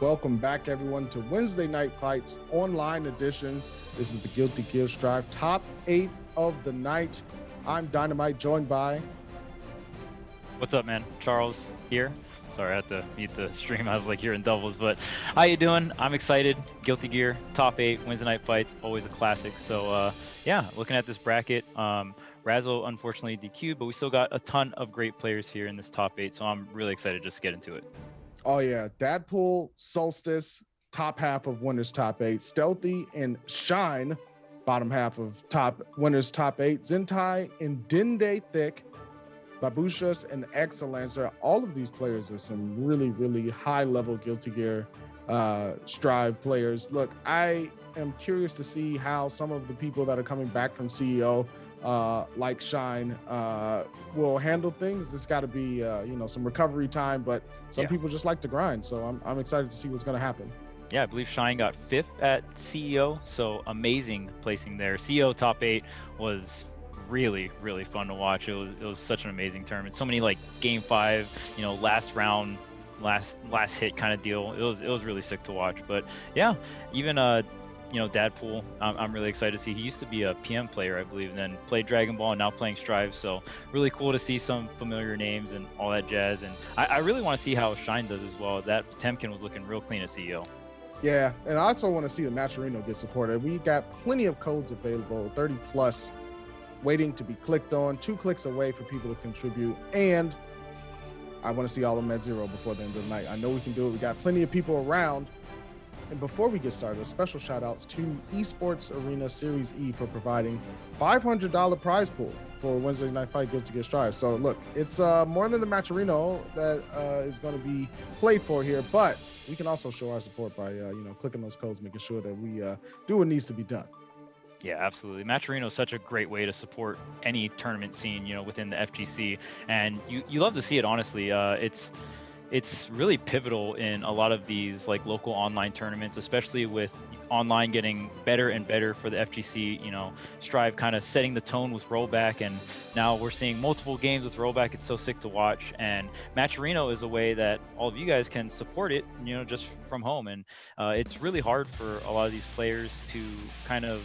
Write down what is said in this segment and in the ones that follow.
Welcome back, everyone, to Wednesday Night Fights online edition. This is the Guilty Gear Strive top 8 of the night. I'm Dynamite, joined by... What's up, man? Charles here. Sorry, I had to mute the stream. I was like here in doubles, but how you doing? I'm excited. Guilty Gear, top 8, Wednesday Night Fights, always a classic. So, yeah, looking at this bracket, Razzle unfortunately DQ'd, but we still got a ton of great players here in this top 8, so I'm really excited just to get into it. Oh, yeah. Dadpool, Solstice, top half of winners top 8. Stealthy and Shine, bottom half of winners top 8. Zentai and Dende thick. Babushas and Excellencer. All of these players are some really, really high-level Guilty Gear Strive players. Look, I am curious to see how some of the people that are coming back from CEO, like Shine, will handle things. There's got to be, some recovery time, but some people just like to grind. So I'm excited to see what's going to happen. Yeah, I believe Shine got 5th at CEO, so amazing placing there. CEO top 8 was really fun to watch. It was such an amazing tournament. So many like game 5, last round, last hit kind of deal. It was really sick to watch. But yeah, even Dadpool, I'm really excited to see. He used to be a PM player, I believe, and then played Dragon Ball and now playing Strive. So really cool to see some familiar names and all that jazz. And I really want to see how Shine does as well. That Potemkin was looking real clean at CEO. Yeah, and I also want to see the Maturino get supported. We got plenty of codes available, 30 plus, waiting to be clicked on, 2 clicks away for people to contribute. And I want to see all of them at 0 before the end of the night. I know we can do it. We got plenty of people around. And before we get started, a special shout outs to Esports Arena Series E for providing $500 prize pool for Wednesday Night Fight Guilty Gear Strive. So look, it's more than the Maturino that is going to be played for here, but we can also show our support by clicking those codes, making sure that we do what needs to be done. Yeah, absolutely. Maturino is such a great way to support any tournament scene, within the FGC, and you love to see it. Honestly, it's really pivotal in a lot of these like local online tournaments, especially with online getting better and better for the FGC. Strive kind of setting the tone with rollback, and now we're seeing multiple games with rollback. It's so sick to watch, and Maturino is a way that all of you guys can support it, just from home. And it's really hard for a lot of these players to kind of,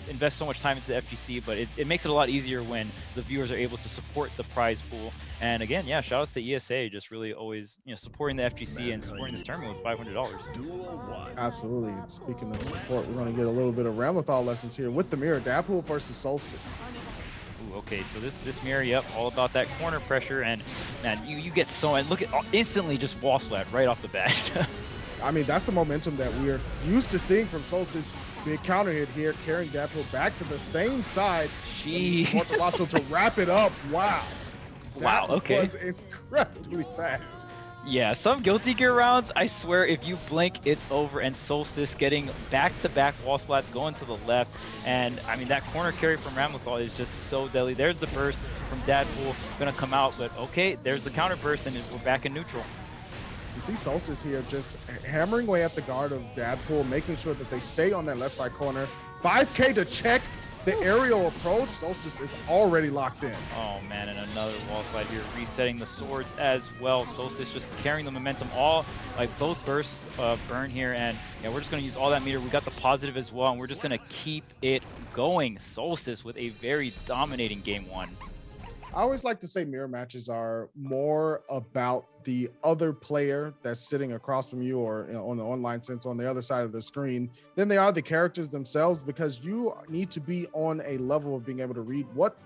invest so much time into the FGC, but it makes it a lot easier when the viewers are able to support the prize pool. And again, yeah, shout outs to ESA, just really always, supporting the FGC and supporting this tournament with $500. Absolutely. And speaking of support, we're going to get a little bit of Ramlethal lessons here with the mirror. Dadpool versus Solstice. Ooh, okay, so this mirror, yep, all about that corner pressure, and man, you get so, and look at instantly just wall splat right off the bat. I mean, that's the momentum that we're used to seeing from Solstice. Big counter hit here, carrying Dadpool back to the same side. Jeez. to wrap it up. Wow. Wow, okay. That was incredibly fast. Yeah, some Guilty Gear rounds, I swear, if you blink, it's over. And Solstice getting back-to-back wall splats going to the left. And, I mean, that corner carry from Ramlethal is just so deadly. There's the burst from Dadpool, going to come out. But, okay, there's the counter burst, and we're back in neutral. You see Solstice here just hammering away at the guard of Dadpool, making sure that they stay on that left side corner. 5K to check the aerial approach. Solstice is already locked in. Oh, man, and another wall slide here, resetting the swords as well. Solstice just carrying the momentum, all, like, both bursts burn here. And, yeah, we're just going to use all that meter. We got the positive as well, and we're just going to keep it going. Solstice with a very dominating game 1. I always like to say mirror matches are more about the other player that's sitting across from you, or on the online sense on the other side of the screen, than they are the characters themselves, because you need to be on a level of being able to read what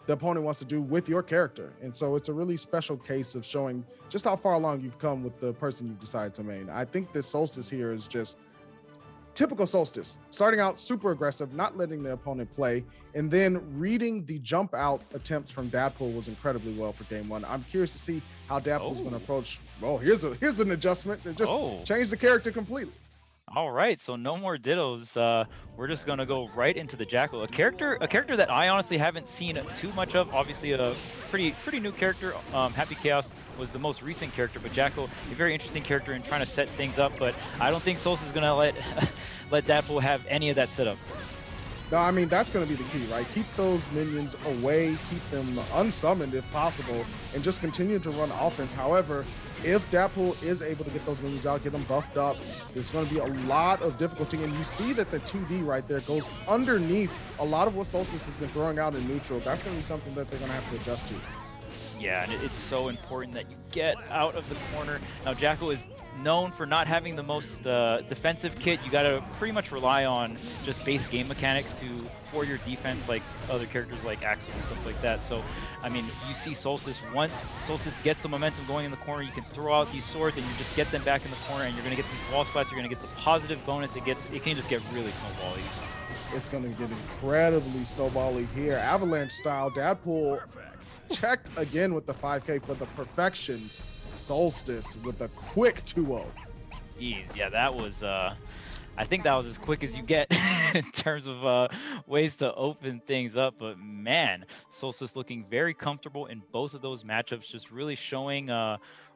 the opponent wants to do with your character. And so it's a really special case of showing just how far along you've come with the person you've decided to main. I think this Solstice here is just typical Solstice, starting out super aggressive, not letting the opponent play, and then reading the jump out attempts from Dadpool was incredibly well for game 1. I'm curious to see how Dadpool's going to approach. Oh, here's an adjustment that just changed the character completely. All right, so no more dittos. We're just gonna go right into the Jackal, a character that I honestly haven't seen too much of. Obviously, a pretty new character. Happy Chaos was the most recent character, but Jackal, a very interesting character in trying to set things up. But I don't think Solstice is gonna let Dadpool have any of that setup. No, I mean, that's going to be the key, right? Keep those minions away, keep them unsummoned if possible, and just continue to run offense. However, if Deadpool is able to get those minions out, get them buffed up, there's going to be a lot of difficulty. And you see that the 2D right there goes underneath a lot of what Solstice has been throwing out in neutral. That's going to be something that they're going to have to adjust to. Yeah, and it's so important that you get out of the corner. Now, Jackal is known for not having the most defensive kit. You got to pretty much rely on just base game mechanics for your defense, like other characters like Axel and stuff like that. So, I mean, you see Solstice, once Solstice gets the momentum going in the corner, you can throw out these swords and you just get them back in the corner, and you're going to get these wall splats, you're going to get the positive bonus. It can just get really snowbally. It's going to get incredibly snowbally here. Avalanche style. Deadpool checked again with the 5K for the perfection. Solstice with a quick 2-0. Ease. Yeah, that was I think that was as quick as you get in terms of ways to open things up. But man, Solstice looking very comfortable in both of those matchups, just really showing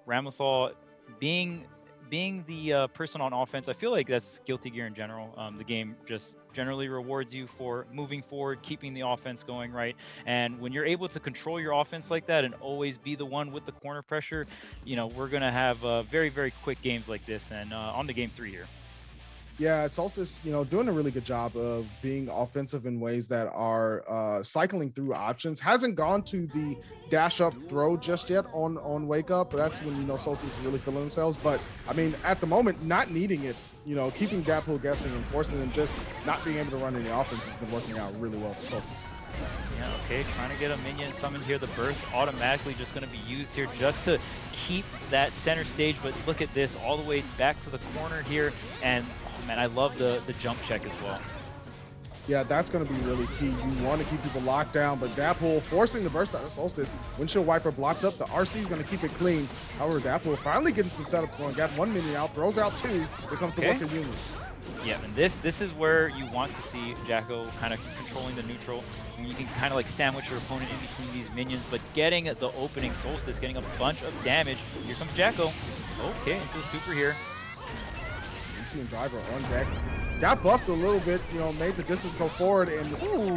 Ramlethal being the person on offense. I feel like that's Guilty Gear in general. The game just generally rewards you for moving forward, keeping the offense going, right? And when you're able to control your offense like that and always be the one with the corner pressure, you know, we're going to have very, very quick games like this. And on to game 3 here. Yeah, Solstice, you know, doing a really good job of being offensive in ways that are cycling through options. Hasn't gone to the dash up throw just yet on Wake Up, but that's when, you know, Solstice is really feeling themselves. But I mean, at the moment, not needing it, you know, keeping Deadpool guessing and forcing them just not being able to run any offense has been working out really well for Solstice. Yeah, okay, trying to get a minion summoned here. The burst automatically just going to be used here just to keep that center stage. But look at this, all the way back to the corner here. And oh man, I love the jump check as well. Yeah, that's going to be really key. You want to keep people locked down, but Deadpool forcing the burst out of Solstice. Windshield wiper blocked up. The RC is going to keep it clean. However, Deadpool finally getting some setups going. Got one minion out, throws out 2. Here comes the Worker Union. Yeah, and this is where you want to see Jacko kind of controlling the neutral. You can kind of like sandwich your opponent in between these minions, but getting the opening Solstice, getting a bunch of damage. Here comes Jacko. Okay, into the super here. And driver on deck. Got buffed a little bit, you know, made the distance go forward, and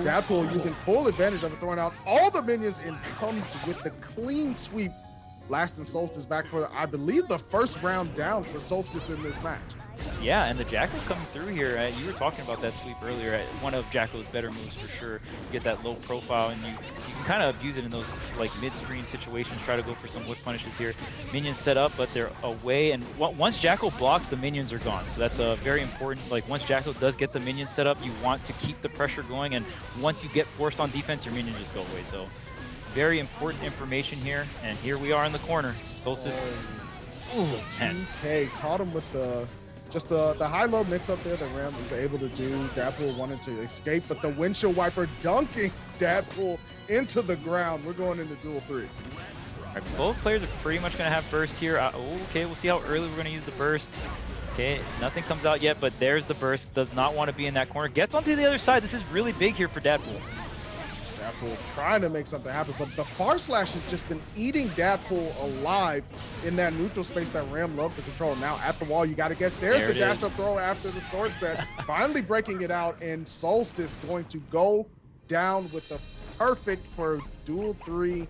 Deadpool using full advantage of it, throwing out all the minions, and comes with the clean sweep, blasting Solstice back for, I believe, the first round down for Solstice in this match. Yeah, and the Jackal coming through here. You were talking about that sweep earlier. One of Jackal's better moves for sure. You get that low profile, and you can kind of abuse it in those like mid-screen situations. Try to go for some whip punishes here. Minions set up, but they're away. And once Jackal blocks, the minions are gone. So that's very important. Like once Jackal does get the minions set up, you want to keep the pressure going. And once you get forced on defense, your minions just go away. So very important information here. And here we are in the corner. Solstice. Ooh, 2K caught him with the high-low mix-up there that Ram was able to do. Deadpool wanted to escape, but the windshield wiper dunking Deadpool into the ground. We're going into duel 3. All right, both players are pretty much going to have burst here. Okay, we'll see how early we're going to use the burst. Okay, nothing comes out yet, but there's the burst. Does not want to be in that corner. Gets onto the other side. This is really big here for Deadpool. Deadpool trying to make something happen, but the far slash has just been eating Deadpool alive in that neutral space that Ram loves to control. Now at the wall, you got to guess. There's the dash up throw after the sword set, finally breaking it out, and Solstice going to go down with the perfect for duel 3,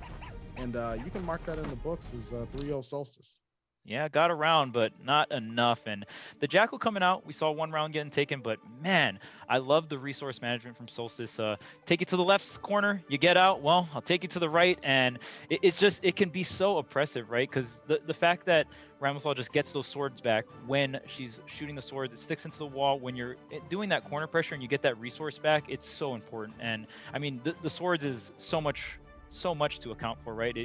and you can mark that in the books as 3-0 Solstice. Yeah, got around, but not enough. And the Jackal coming out, we saw one round getting taken, but man, I love the resource management from Solstice. Take it to the left corner, you get out, well, I'll take it to the right, and it can be so oppressive, right? Because the fact that Ramlethal just gets those swords back when she's shooting the swords, it sticks into the wall. When you're doing that corner pressure and you get that resource back, it's so important. And I mean, the swords is so much to account for, right?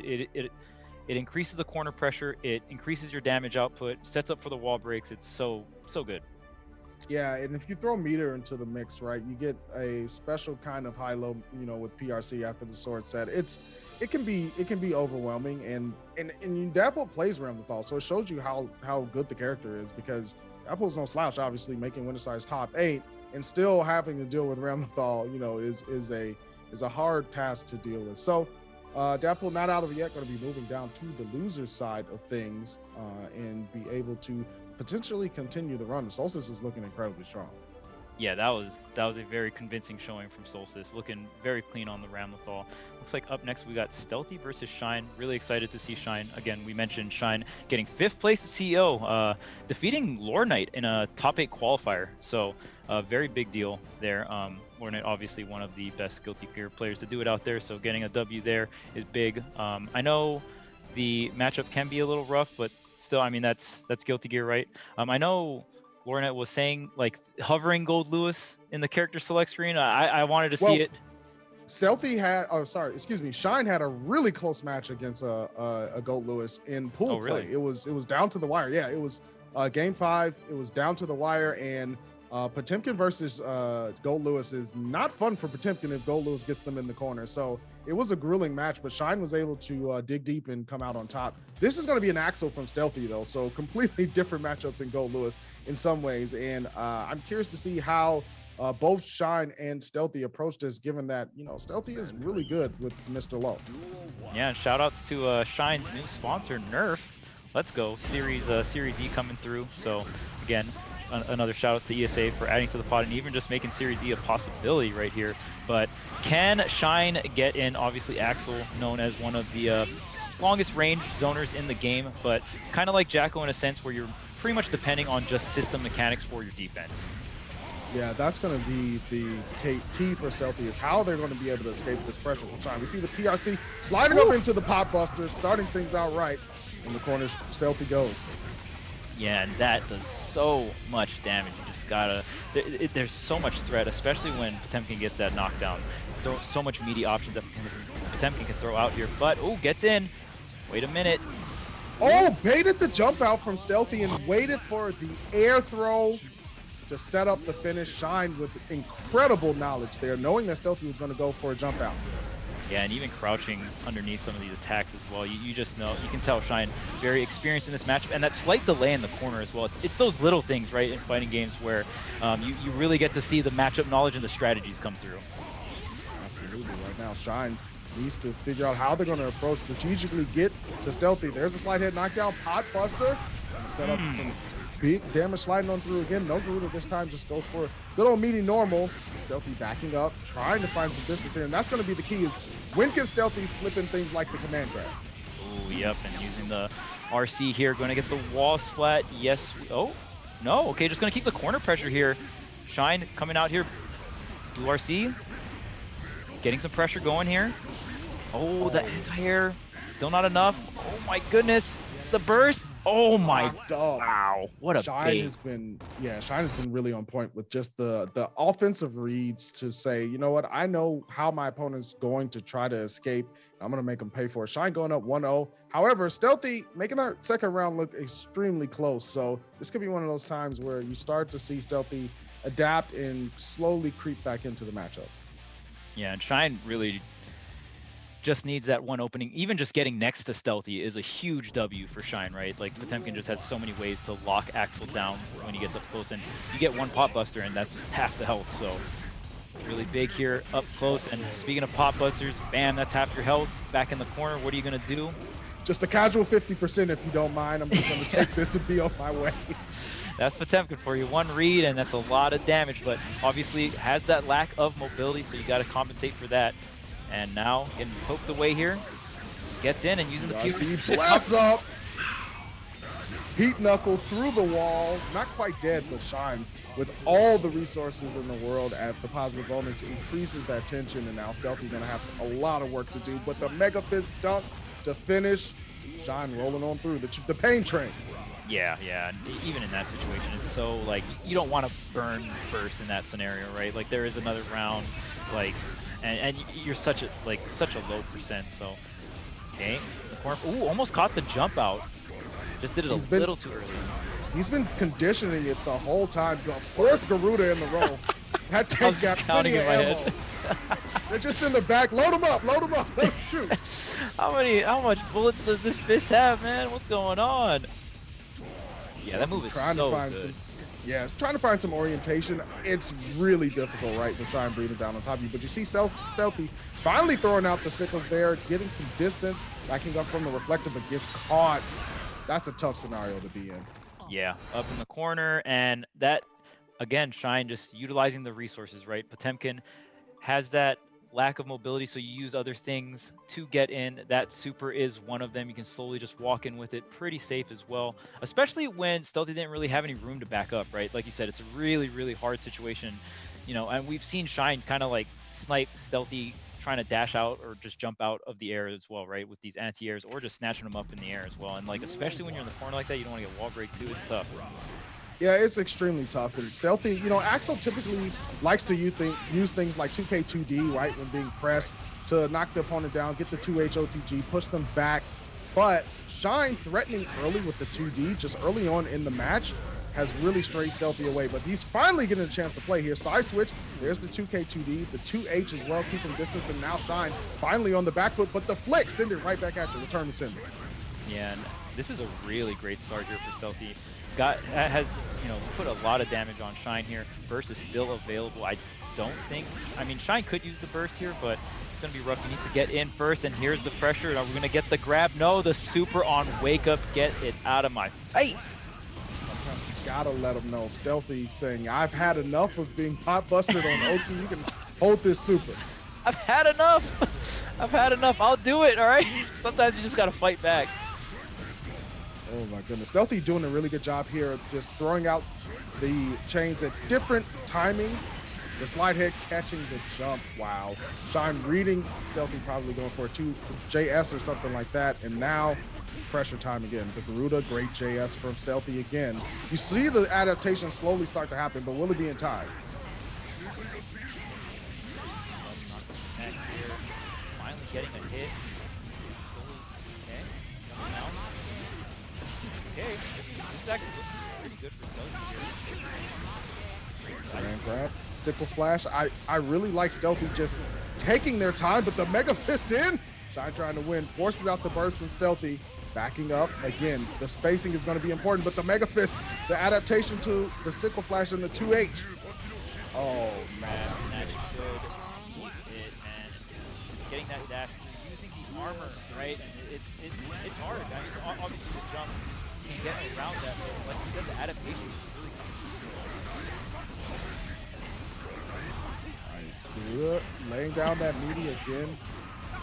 It increases the corner pressure, it increases your damage output, sets up for the wall breaks. It's so good. Yeah, and if you throw meter into the mix, right, you get a special kind of high-low, you know, with PRC after the sword set. It can be overwhelming, and Deadpool plays Ramlethal, so it shows you how good the character is, because Deadpool's no slouch, obviously making Winterside's top 8 and still having to deal with Ramlethal, you know, is a hard task to deal with. So Deadpool not out of it yet, going to be moving down to the loser side of things and be able to potentially continue the run. The Solstice is looking incredibly strong. Yeah, that was a very convincing showing from Solstice, looking very clean on the Ramlethal. Looks like up next we got Stealthy versus Shine. Really excited to see Shine. Again, we mentioned Shine getting 5th place at CEO, defeating Lore Knight in a top 8 qualifier. So a very big deal there. Lore Knight, obviously one of the best Guilty Gear players to do it out there, so getting a W there is big. I know the matchup can be a little rough, but still, I mean, that's Guilty Gear, right? I know Lornet was saying, like, hovering Gold Lewis in the character select screen. I wanted to see it. Stealthy had, Shine had a really close match against a Gold Lewis in pool play. It was down to the wire. Yeah, it was game 5. It was down to the wire, and Potemkin versus Gold Lewis is not fun for Potemkin if Gold Lewis gets them in the corner. So it was a grueling match, but Shine was able to dig deep and come out on top. This is going to be an Axel from Stealthy, though, so completely different matchup than Gold Lewis in some ways. And I'm curious to see how both Shine and Stealthy approach this, given that, you know, Stealthy is really good with Mr. Low. Yeah, and shout outs to Shine's new sponsor, Nerf. Let's go. Series E coming through. So again, another shout out to ESA for adding to the pod and even just making Series E a possibility right here. But can Shine get in? Obviously, Axel, known as one of the longest range zoners in the game, but kind of like Jacko in a sense where you're pretty much depending on just system mechanics for your defense. Yeah, that's going to be the key for Stealthy, is how they're going to be able to escape this pressure from Shine. We see the PRC sliding up into the pop buster, starting things out right. In the corners, Stealthy goes. Yeah, and that does so much damage. You just gotta, there's so much threat, especially when Potemkin gets that knockdown. There are so much meaty options that Potemkin can throw out here, but, oh, gets in. Wait a minute. Oh, baited the jump out from Stealthy and waited for the air throw to set up the finish. Shine with incredible knowledge there, knowing that Stealthy was going to go for a jump out. Yeah, and even crouching underneath some of these attacks as well. You just know, you can tell Shine very experienced in this matchup, and that slight delay in the corner as well. It's those little things, right, in fighting games where you really get to see the matchup knowledge and the strategies come through. Absolutely. Right now, Shine needs to figure out how they're going to approach, strategically get to Stealthy. There's a slide head knockdown, pot buster, set up some big damage sliding on through again. No Garuda this time, just goes for a good old meaty normal. Stealthy backing up, trying to find some distance here, and that's going to be the key, is when can Stealthy slip in things like the command grab? Oh, yep, and using the RC here, going to get the wall splat. Yes, oh, no, okay, just going to keep the corner pressure here. Shine coming out here, blue RC, getting some pressure going here. Oh, the anti-air, still not enough. Oh my goodness, the burst. Oh my, wow, what a Shine has been really on point with just the offensive reads to say, you know what, I know how my opponent's going to try to escape. I'm going to make them pay for it. Shine going up 1-0. However, Stealthy making that second round look extremely close. So this could be one of those times where you start to see Stealthy adapt and slowly creep back into the matchup. Yeah, and Shine really just needs that one opening. Even just getting next to Stealthy is a huge W for Shine, right? Like, Potemkin just has so many ways to lock Axel down when he gets up close, and you get one pot buster and that's half the health. So really big here up close. And speaking of pot busters, bam, that's half your health. Back in the corner, what are you gonna do? Just a casual 50% if you don't mind. I'm just gonna take this and be on my way. That's Potemkin for you. One read and that's a lot of damage, but obviously has that lack of mobility, so you gotta compensate for that. And now getting poked away here. Gets in and using the PRC. Blasts up. Heat knuckle through the wall. Not quite dead, but Shine, with all the resources in the world at the positive bonus, increases that tension. And now Stealthy gonna have a lot of work to do. But the Mega Fist dunk to finish. Shine rolling on through the pain train. Yeah, and even in that situation, it's so, like, you don't want to burn first in that scenario, right? Like, there is another round, like, and you're such a low percent. So, okay, the corner. Ooh, almost caught the jump out. Just did it a little too early. He's been conditioning it the whole time. Fourth Garuda in the row. That tank got plenty of ammo. They're just in the back. Load him up. Let him shoot. How much bullets does this fist have, man? What's going on? Yeah, that move is so good. Trying to find some orientation. It's really difficult, right, to try and bring it down on top of you. But you see Stealthy finally throwing out the sickles there, getting some distance, backing up from the reflective, but gets caught. That's a tough scenario to be in. Yeah, up in the corner, and that again, Shine just utilizing the resources, right? Potemkin has that lack of mobility, so you use other things to get in. That super is one of them. You can slowly just walk in with it, pretty safe as well, especially when Stealthy didn't really have any room to back up, right? Like you said, it's a really, really hard situation, you know, and we've seen Shine kind of like snipe Stealthy trying to dash out or just jump out of the air as well, right? With these anti-airs or just snatching them up in the air as well. And like, especially when you're in the corner like that, you don't want to get wall break too. It's tough. Yeah, it's extremely tough. And Stealthy, you know, Axel typically likes to use things like 2K2D, right, when being pressed to knock the opponent down, get the 2H OTG, push them back. But Shine threatening early with the 2D, just early on in the match, has really strayed Stealthy away. But he's finally getting a chance to play here. Side switch, there's the 2K2D, the 2H as well, keeping distance, and now Shine finally on the back foot, but the flick, send it right back at you, return to sender. Yeah, and this is a really great start here for Stealthy. Has, you know, put a lot of damage on Shine here. Burst is still available. I mean, Shine could use the burst here, but it's going to be rough. He needs to get in first, and here's the pressure. Are we going to get the grab? No, the super on Wake Up. Get it out of my face. Sometimes you gotta let them know. Stealthy saying, I've had enough of being pot busted on Oki. You can hold this super. I've had enough. I've had enough. I'll do it, all right? Sometimes you just got to fight back. Oh my goodness. Stealthy doing a really good job here of just throwing out the chains at different timings. The slide hit catching the jump. Wow. Shine reading. Stealthy probably going for a 2JS or something like that. And now pressure time again. The Garuda, great JS from Stealthy again. You see the adaptation slowly start to happen, but will it be in time? Finally getting a hit. Okay, this is actually pretty good for Stealthy here. Grand grab, sickle flash. I really like Stealthy just taking their time, but the Mega Fist in. Shine trying to win, forces out the burst from Stealthy. Backing up, again, the spacing is going to be important, but the Mega Fist, the adaptation to the sickle flash and the 2H. Oh, man. That is good. He's it, man. Getting that dash, using the armor, right? And it's hard. I mean, obviously the jump, you can get around that, but like you said, the adaptation is really Good. Laying down that meaty again.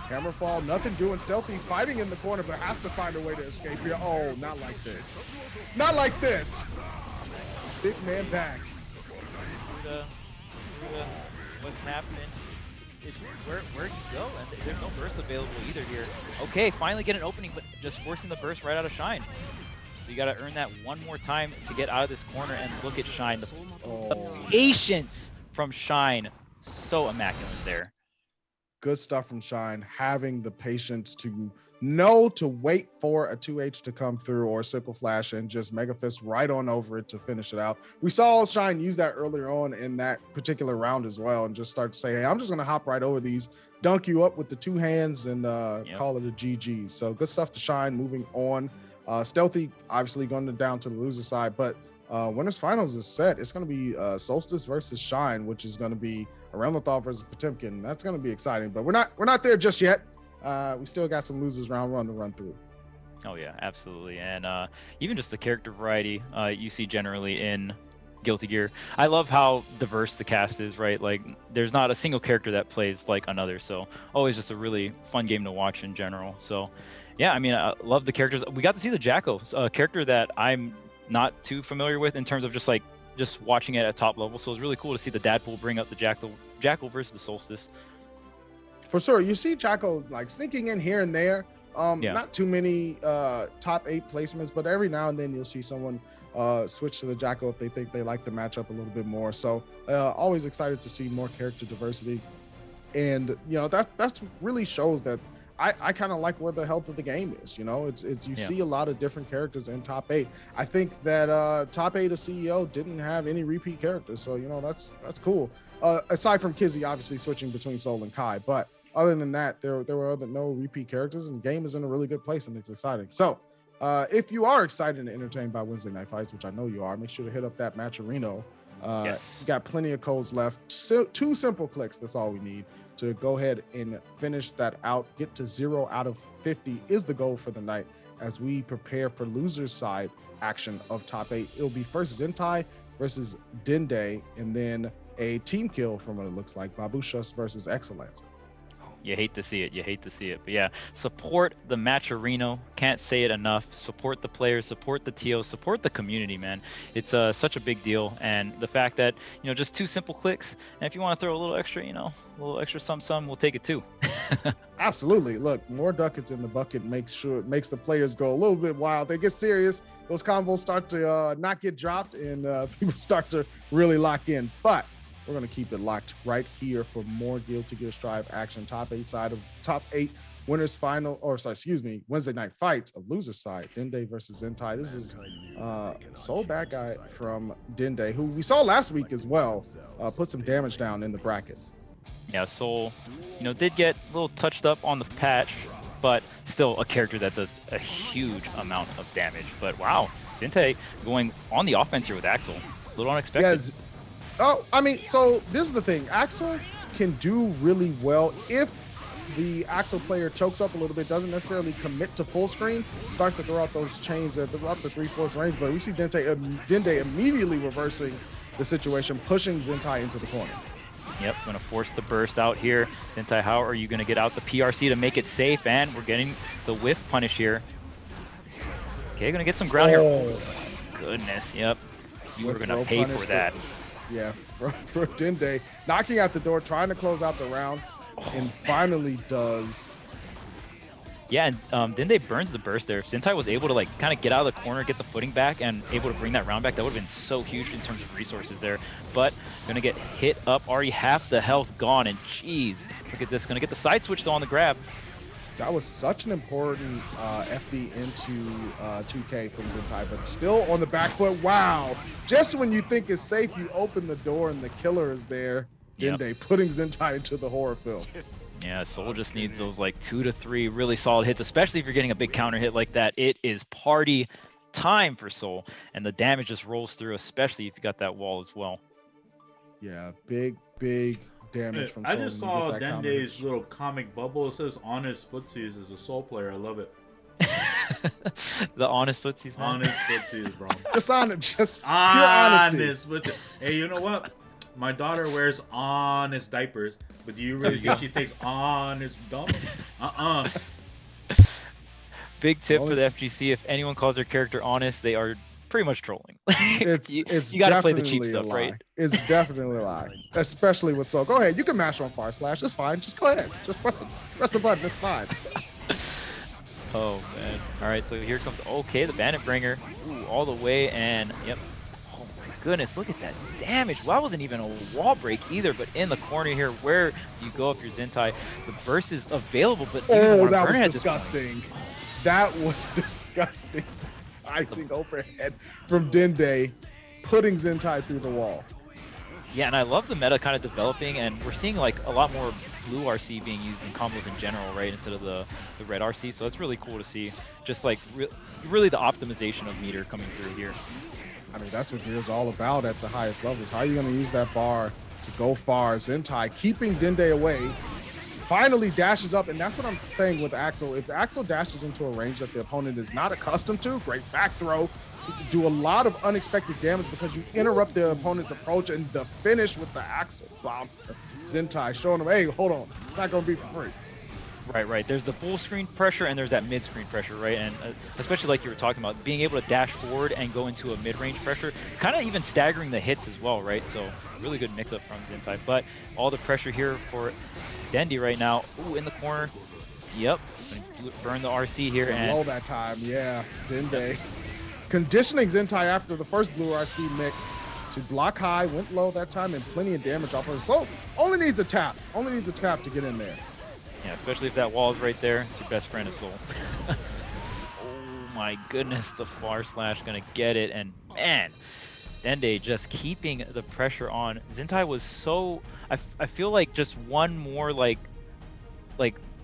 Hammer fall, nothing doing. Stealthy fighting in the corner, but has to find a way to escape here. Oh, not like this. Not like this. Big man back. What's happening? It's where you go, and there's no burst available either here. Okay, finally get an opening, but just forcing the burst right out of Shine. So you got to earn that one more time to get out of this corner, and look at Shine. The patience from Shine, so immaculate there. Good stuff from Shine, having the patience to know to wait for a 2H to come through or sickle flash and just Mega Fist right on over it to finish it out. We saw Shine use that earlier on in that particular round as well, and just start to say, hey, I'm just going to hop right over these, dunk you up with the two hands, and call it a GG. So good stuff to Shine. Moving on. Stealthy obviously going down to the loser side, but winners finals is set. It's going to be Solstice versus Shine, which is going to be Aranlethal versus Potemkin. That's going to be exciting, but we're not there just yet. We still got some losers round one to run through. Oh yeah, absolutely. And even just the character variety you see generally in Guilty Gear. I love how diverse the cast is, right? Like there's not a single character that plays like another. So always just a really fun game to watch in general. So yeah, I mean, I love the characters. We got to see the Jackal, a character that I'm not too familiar with in terms of just watching it at top level. So it's really cool to see the Dadpool bring up the Jackal versus the Solstice. For sure. You see Jackal like sneaking in here and there. Not too many top 8 placements, but every now and then you'll see someone switch to the Jackal if they think they like the matchup a little bit more. So always excited to see more character diversity. And, you know, that's really shows that I kind of like where the health of the game is. You know, you see a lot of different characters in top 8. I think that top 8 of CEO didn't have any repeat characters. So, you know, that's cool. Aside from Kizzy, obviously switching between Soul and Kai. But other than that, there were no repeat characters, and the game is in a really good place, and it's exciting. So if you are excited and entertained by Wednesday Night Fights, which I know you are, make sure to hit up that Matcherino. Yes. Got plenty of codes left. So, 2 simple clicks, that's all we need to go ahead and finish that out. Get to 0 out of 50 is the goal for the night as we prepare for losers side action of top 8. It'll be first Zentai versus Dende, and then a team kill from what it looks like, Babushas versus Excellence. You hate to see it. You hate to see it. But yeah, support the Matcherino. Can't say it enough. Support the players, support the TOs, support the community, man. It's such a big deal. And the fact that, just 2 simple clicks. And if you want to throw a little extra, a little extra some, we'll take it too. Absolutely. Look, more ducats in the bucket makes the players go a little bit wild. They get serious. Those combos start to not get dropped, and people start to really lock in. But we're going to keep it locked right here for more Guilty Gear Strive action. Top 8 winners final, Wednesday night fights of loser side. Dende versus Zentai. This is Soul Bad Guy from Dende, who we saw last week as well, put some damage down in the bracket. Yeah, Soul, did get a little touched up on the patch, but still a character that does a huge amount of damage. But wow, Dende going on the offense here with Axel. A little unexpected. Yes. Oh, so this is the thing. Axel can do really well if the Axel player chokes up a little bit, doesn't necessarily commit to full screen, start to throw out those chains at up to 3/4 range. But we see Dende immediately reversing the situation, pushing Zentai into the corner. Yep, going to force the burst out here. Zentai, how are you going to get out the PRC to make it safe? And we're getting the whiff punish here. Okay, going to get some ground here. Oh, goodness, yep. You were going to pay for that. Yeah, for Dende, knocking out the door, trying to close out the round, and finally does. Yeah, and Dende burns the burst there. If Zentai was able to kind of get out of the corner, get the footing back, and able to bring that round back, that would have been so huge in terms of resources there. But gonna get hit up, already half the health gone, and geez, look at this. Gonna get the side switch though on the grab. That was such an important FD into 2K from Zentai, but still on the back foot. Wow. Just when you think it's safe, you open the door and the killer is there. Dende putting Zentai into the horror film. Yeah, Soul just needs those 2 to 3 really solid hits, especially if you're getting a big counter hit like that. It is party time for Soul, and the damage just rolls through, especially if you got that wall as well. Yeah, big damage from Soul. I just saw Dende's little comic bubble. It says honest footsies as a Soul player. I love it. The honest footsies, man. Honest footsies, bro. Just pure honesty. Footsies. Hey, you know what? My daughter wears honest diapers, but do you really think she takes honest dumps? Big tip for the FGC: if anyone calls their character honest, they are pretty much trolling. It's you gotta play the cheap stuff, right? It's definitely a lie, especially with Soul. Go ahead, you can mash on /. It's fine. Just go ahead. Just press the button. It's fine. Oh man! All right, so here comes the Bandit Bringer, all the way, and yep. Oh my goodness, look at that damage. Well, that wasn't even a wall break either, but in the corner here, where do you go if you're Zentai? The burst is available, but that was disgusting. That was disgusting. Icing overhead from Dende, putting Zentai through the wall. Yeah, and I love the meta kind of developing, and we're seeing a lot more blue RC being used in combos in general, right, instead of the red RC. So that's really cool to see. Just really the optimization of meter coming through here. That's what Gear's all about at the highest levels. How are you going to use that bar to go far? Zentai keeping Dende away. Finally dashes up, and that's what I'm saying with Axel. If Axel dashes into a range that the opponent is not accustomed to, great back throw. You can do a lot of unexpected damage because you interrupt the opponent's approach, and the finish with the Axel bomb. Zentai showing them, hey, hold on, it's not going to be for free. Right. There's the full screen pressure and there's that mid screen pressure, right? And especially like you were talking about, being able to dash forward and go into a mid range pressure, kind of even staggering the hits as well, right? So really good mix up from Zentai. But all the pressure here for Dende right now. Ooh, in the corner. Yep. Burn the RC here. And low that time, yeah. Dende conditioning Zentai after the first blue RC mix to block high, went low that time, and plenty of damage off of it. So only needs a tap. Only needs a tap to get in there. Yeah, especially if that wall is right there. It's your best friend is Soul. Oh my goodness, the far slash gonna get it, and man, Dende just keeping the pressure on. Zentai was so, I feel like just one more like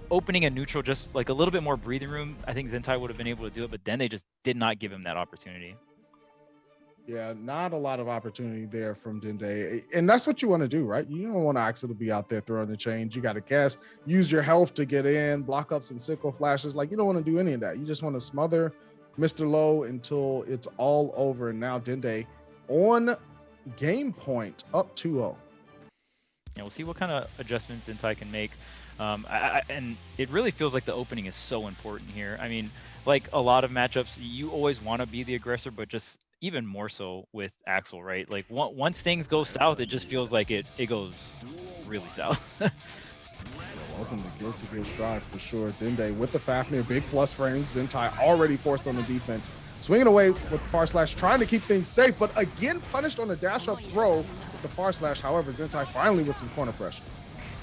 opening a neutral, just like a little bit more breathing room, I think Zentai would have been able to do it, but Dende just did not give him that opportunity. Yeah, not a lot of opportunity there from Dende. And that's what you want to do, right? You don't want Axel to be out there throwing the change. You got to guess, use your health to get in, block up some sickle flashes. Like, you don't want to do any of that. You just want to smother Mr. Low until it's all over. And now Dende on game point up 2-0. Yeah, we'll see what kind of adjustments Zentai can make. And it really feels like the opening is so important here. I mean, like a lot of matchups, you always want to be the aggressor, but just even more so with Axel, right? Like once things go south, it just feels like it goes really south. Welcome to Guilty Gear Strive for sure. Dende with the Fafnir, big plus frames. Zentai already forced on the defense. Swinging away with the far slash, trying to keep things safe, but again punished on the dash up throw with the far slash. However, Zentai finally with some corner pressure.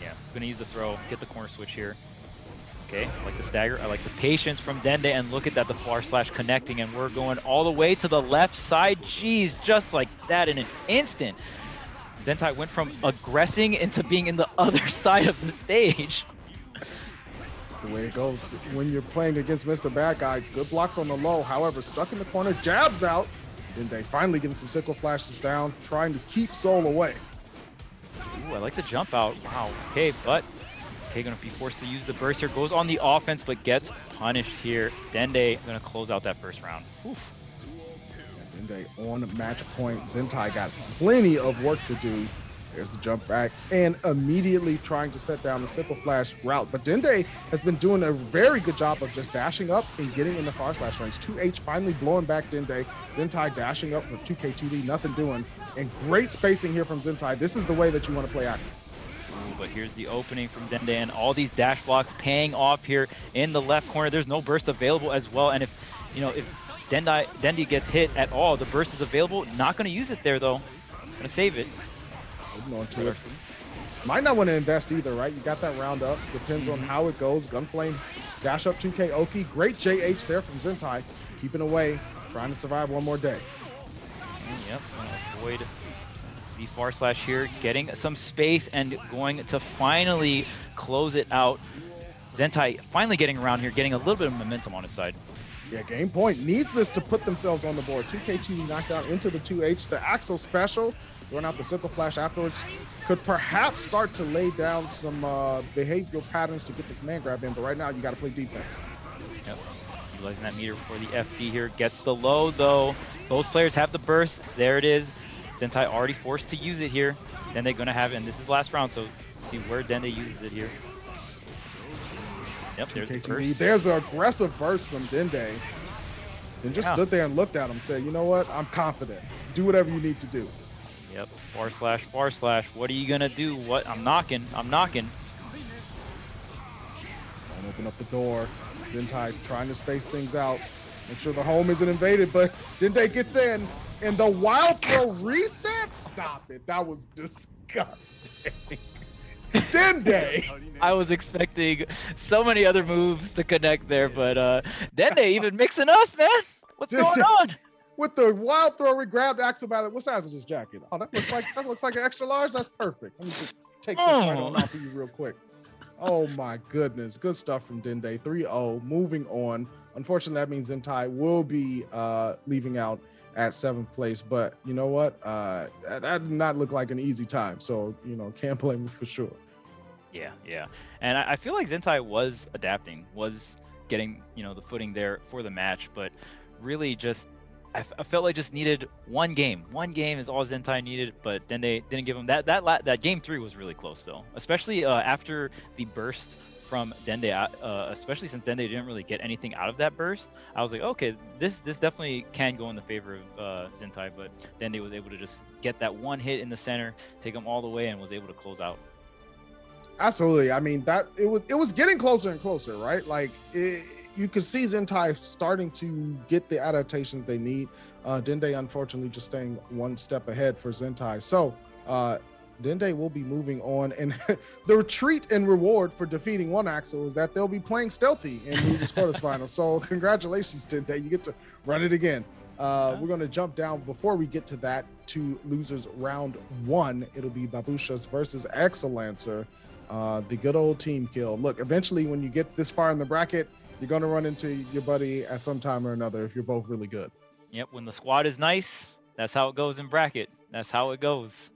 Yeah, gonna use the throw, get the corner switch here. Okay, I like the stagger. I like the patience from Dende, and look at that, the far slash connecting, and we're going all the way to the left side. Jeez, just like that in an instant. Zentai went from aggressing into being in the other side of the stage. That's the way it goes when you're playing against Mr. Bad Guy. Good blocks on the low, however, stuck in the corner, jabs out. Dende finally getting some sickle flashes down, trying to keep Soul away. Ooh, I like the jump out. Wow. Okay, but gonna be forced to use the burst here. Goes on the offense, but gets punished here. Dende gonna close out that first round. Oof. Dende on match point. Zentai got plenty of work to do. There's the jump back and immediately trying to set down the simple flash route. But Dende has been doing a very good job of just dashing up and getting in the far slash range. 2H finally blowing back Dende. Zentai dashing up for 2K2D, nothing doing. And great spacing here from Zentai. This is the way that you want to play Axel. But here's the opening from Dende, and all these dash blocks paying off here in the left corner. There's no burst available as well, and if Dende gets hit at all, the burst is available. Not going to use it there though. Going to save it. Holding on to it. Might not want to invest either, right? You got that round up. Depends on how it goes. Gunflame, dash up 2K Oki. Great JH there from Zentai. Keeping away, trying to survive one more day. Yep, avoid the far slash here, getting some space and going to finally close it out. Zentai finally getting around here, getting a little bit of momentum on his side. Yeah, game point needs this to put themselves on the board. 2K2 knocked out into the 2H. The Axel special, throwing out the sickle flash afterwards, could perhaps start to lay down some behavioral patterns to get the command grab in, but right now you got to play defense. Yep, utilizing that meter for the FD here. Gets the low though. Both players have the burst. There it is. Zentai already forced to use it here. Then they're going to have it, and this is last round, so see where Dende uses it here. Yep, there's the burst. There's an aggressive burst from Dende. And just stood there and looked at him, said, you know what, I'm confident. Do whatever you need to do. Yep, far slash. What are you going to do? What? I'm knocking. Don't open up the door. Zentai trying to space things out. Make sure the home isn't invaded, but Dende gets in. And the wild throw reset? Stop it. That was disgusting. Dende. I was expecting so many other moves to connect there, but Dende even mixing us, man. What's going on? With the wild throw, we grabbed Axel by the, what size is this jacket? Oh, that looks like an extra large. That's perfect. Let me just take this right on off of you real quick. Oh my goodness. Good stuff from Dende. 3-0. Moving on. Unfortunately, that means Zentai will be leaving out at 7th place, but you know what? That did not look like an easy time. So, can't blame him for sure. Yeah. And I feel like Zentai was adapting, was getting, the footing there for the match, but really just, I felt like just needed one game. One game is all Zentai needed, but then they didn't give him that game 3 was really close though, especially after the burst from Dende, especially since Dende didn't really get anything out of that burst. I was like, okay, this definitely can go in the favor of Zentai, but Dende was able to just get that one hit in the center, take him all the way, and was able to close out. Absolutely. I mean, that it was getting closer and closer, right? Like you could see Zentai starting to get the adaptations they need. Dende, unfortunately, just staying one step ahead for Zentai. So Dende will be moving on, and the retreat and reward for defeating one Axel is that they'll be playing Stealthy in Losers Quarterfinals. So congratulations, Dende. You get to run it again. We're going to jump down before we get to that to Losers Round 1. It'll be Babushas versus Excelancer. The good old team kill. Look, eventually when you get this far in the bracket, you're going to run into your buddy at some time or another if you're both really good. Yep, when the squad is nice, that's how it goes in bracket. That's how it goes.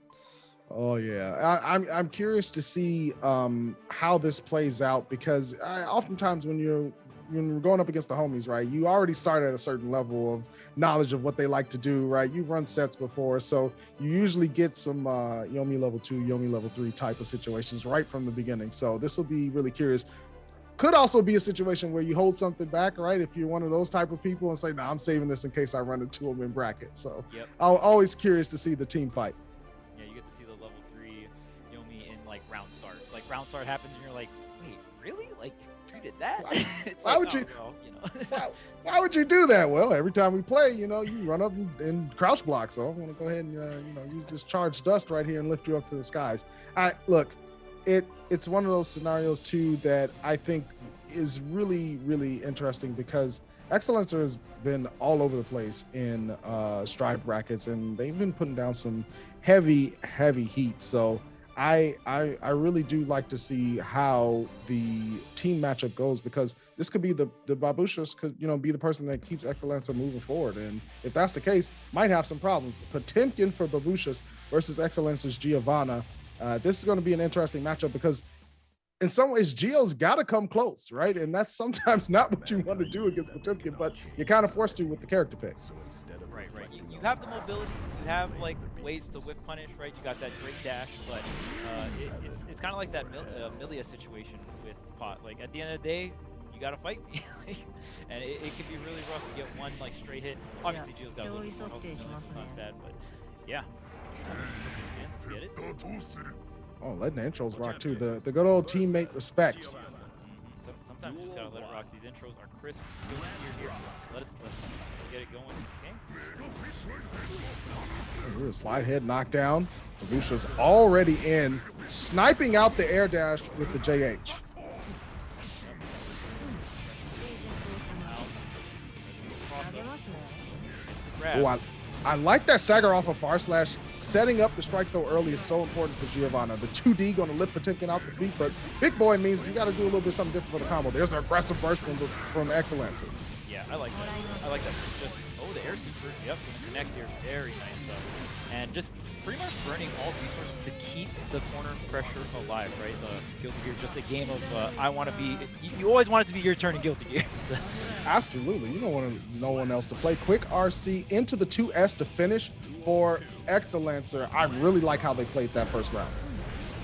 Oh yeah, I'm curious to see how this plays out, because oftentimes when you're you're going up against the homies, right? You already start at a certain level of knowledge of what they like to do, right? You've run sets before, so you usually get some Yomi level 2, Yomi level 3 type of situations right from the beginning. So this will be really curious. Could also be a situation where you hold something back, right? If you're one of those type of people and say, no, I'm saving this in case I run into them in bracket. So I'm always curious to see the team fight. Yeah, you get to see the level 3 Yomi in like round start. Like round start happens and you're like, wait, really? Like you did that? Why would you? Why would you do that? Well, every time we play, you run up and crouch block. So I'm gonna go ahead and use this charged dust right here and lift you up to the skies. Look. It's one of those scenarios too that I think is really, really interesting because Excellencer has been all over the place in strive brackets, and they've been putting down some heavy heat. So I really do like to see how the team matchup goes, because this could be the Babushas could be the person that keeps Excellencer moving forward, and if that's the case, might have some problems. Potemkin for Babushas versus Excellencer's Giovanna. This is going to be an interesting matchup because in some ways Gio's got to come close, right? And that's sometimes not what you want to do against Potemkin, but you're kind of forced to with the character pick. Right. You have the mobility, you have like ways to whip punish, right? You got that great dash, but it's kind of like that Milia situation with Pot. Like at the end of the day, you got to fight me. And it can be really rough to get one like straight hit. Obviously Gio's got a little more health, so it's not bad, but yeah. Let's get it. Oh, letting the intros rock too. The good old teammate respect. Sometimes you just gotta let it rock. These intros are crisp. Here. Let's get it going. Okay. Slide head knockdown. Babusha's already in, sniping out the air dash with the JH. Oh, I like that stagger off of far slash. Setting up the strike throw early is so important for Giovanna. The 2D going to lift Potemkin out the feet, but big boy means you got to do a little bit something different for the combo. There's an aggressive burst from Excellencer. Yeah, I like that. Just, the air super. Yep, gonna connect here. Very nice stuff. And just pretty much burning all resources to keep the corner pressure alive, right? Guilty Gear, just a game of I want to be. You always want it to be your turn in Guilty Gear. Absolutely, you don't want no one else to play. Quick RC into the 2S to finish for Excellencer. I really like how they played that first round.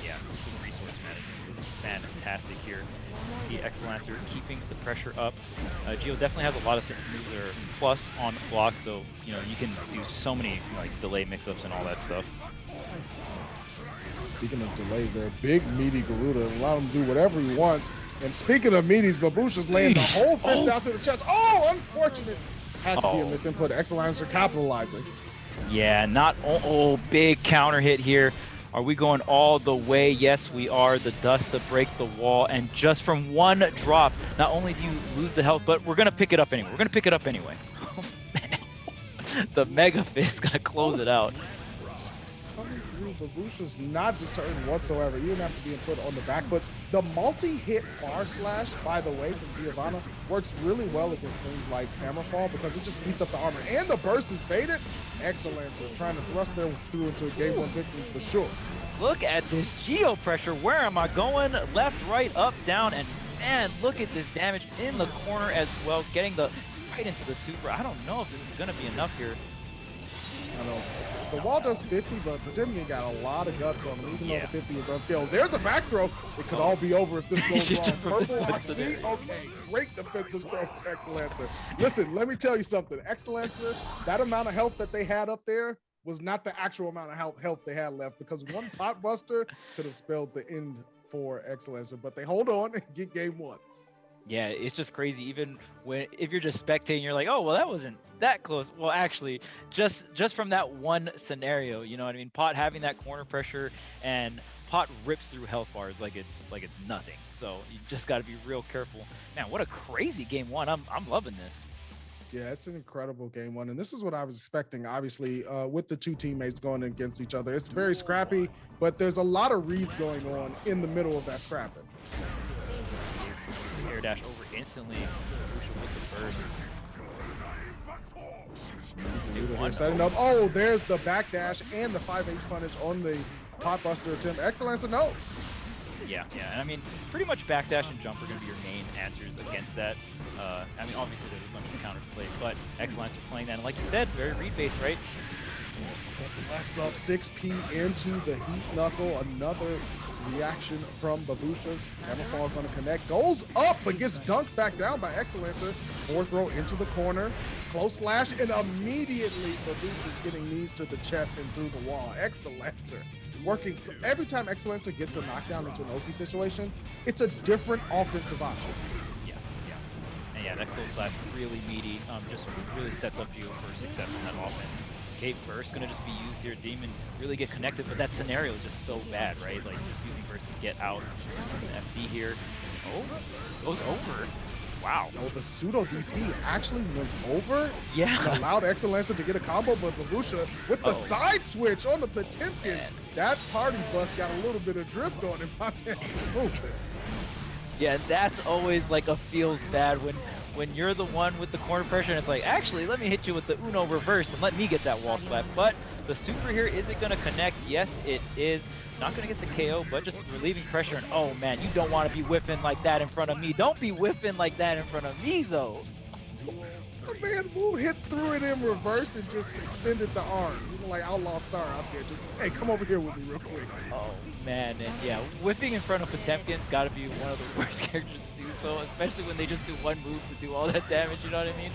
Yeah, the resource management is fantastic here. See Excellencer keeping the pressure up. Gio definitely has a lot of things that are plus on block, so you can do so many like delay mix-ups and all that stuff. Speaking of delays, they're big meaty Garuda, allow him to do whatever he wants. And speaking of meaties, Babusha's laying the whole fist out to the chest. Oh, unfortunate. Had to be a misinput. Excellencer capitalizing. Yeah, big counter hit here. Are we going all the way? Yes, we are. The dust to break the wall. And just from one drop, not only do you lose the health, but we're going to pick it up anyway. The Mega Fist going to close it out. Babusha's not deterred whatsoever, even after being put on the back foot. The multi-hit bar slash, by the way, from Giovanna works really well against things like Hammerfall because it just eats up the armor. And the burst is baited. Excellent. So trying to thrust them through into a game 1 victory for sure. Look at this Geo pressure. Where am I going? Left, right, up, down, and man, look at this damage in the corner as well. Getting right into the super. I don't know if this is going to be enough here. I know. The wall does 50, but Potemkin got a lot of guts on him, even though the 50 is unscaled. There's a back throw. It could all be over if this goes wrong. Purple, I see. Okay, great defensive throw for Excellencer. Listen, let me tell you something. Excellencer, that amount of health that they had up there was not the actual amount of health they had left, because one pot buster could have spelled the end for Excellencer, but they hold on and get game 1. Yeah, it's just crazy. Even if you're just spectating, you're like, oh, well, that wasn't that close. Well, actually, just from that one scenario, you know what I mean? Pot having that corner pressure, and Pot rips through health bars like it's nothing. So you just got to be real careful. Man, what a crazy game 1. I'm loving this. Yeah, it's an incredible game 1, and this is what I was expecting. Obviously, with the two teammates going against each other, it's very scrappy, but there's a lot of reads going on in the middle of that scrapping. Air dash over instantly. With the burst. Setting up. Oh, there's the back dash and the 5H punish on the pot buster attempt. Excellencer knows. Yeah, and I mean, pretty much backdash and jump are going to be your main answers against that. I mean, obviously there's a bunch of counterplay, but Excellence are playing that, and like you said, very read-based, right? That's up 6P into the Heat Knuckle. Another reaction from Babusha's. Hammerfall going to connect. Goes up, but gets dunked back down by Excellencer. Fourth row into the corner. Close slash, and immediately Babusha's getting knees to the chest and through the wall. Excellencer working. So every time Excellencer gets a knockdown into an Oki situation, it's a different offensive option. And yeah, that close slash really meaty. Just really sets up Geo for success in that offense. Okay, Burst gonna just be used here. Demon really get connected, but that scenario is just so bad, right? Like just using Burst to get out. FD here. Oh, goes over. Wow. Oh, the pseudo DP actually went over. Yeah. And allowed Excellencer to get a combo, but Babusha with the side switch on the Potemkin. That party bus got a little bit of drift on him. Yeah, that's always like a feels bad when you're the one with the corner pressure and it's like, actually, let me hit you with the Uno reverse and let me get that wall slap. But the super here, is it going to connect? Yes, it is. Not going to get the KO, but just relieving pressure. And oh man, you don't want to be whiffing like that in front of me. Don't be whiffing like that in front of me, though. The man Wu hit through it in reverse and just extended the arms. Even like Outlaw Star out there. Just, hey, come over here with me real quick. Oh man, and yeah, whiffing in front of Potemkin's got to be one of the worst characters to do so, especially when they just do one move to do all that damage, you know what I mean?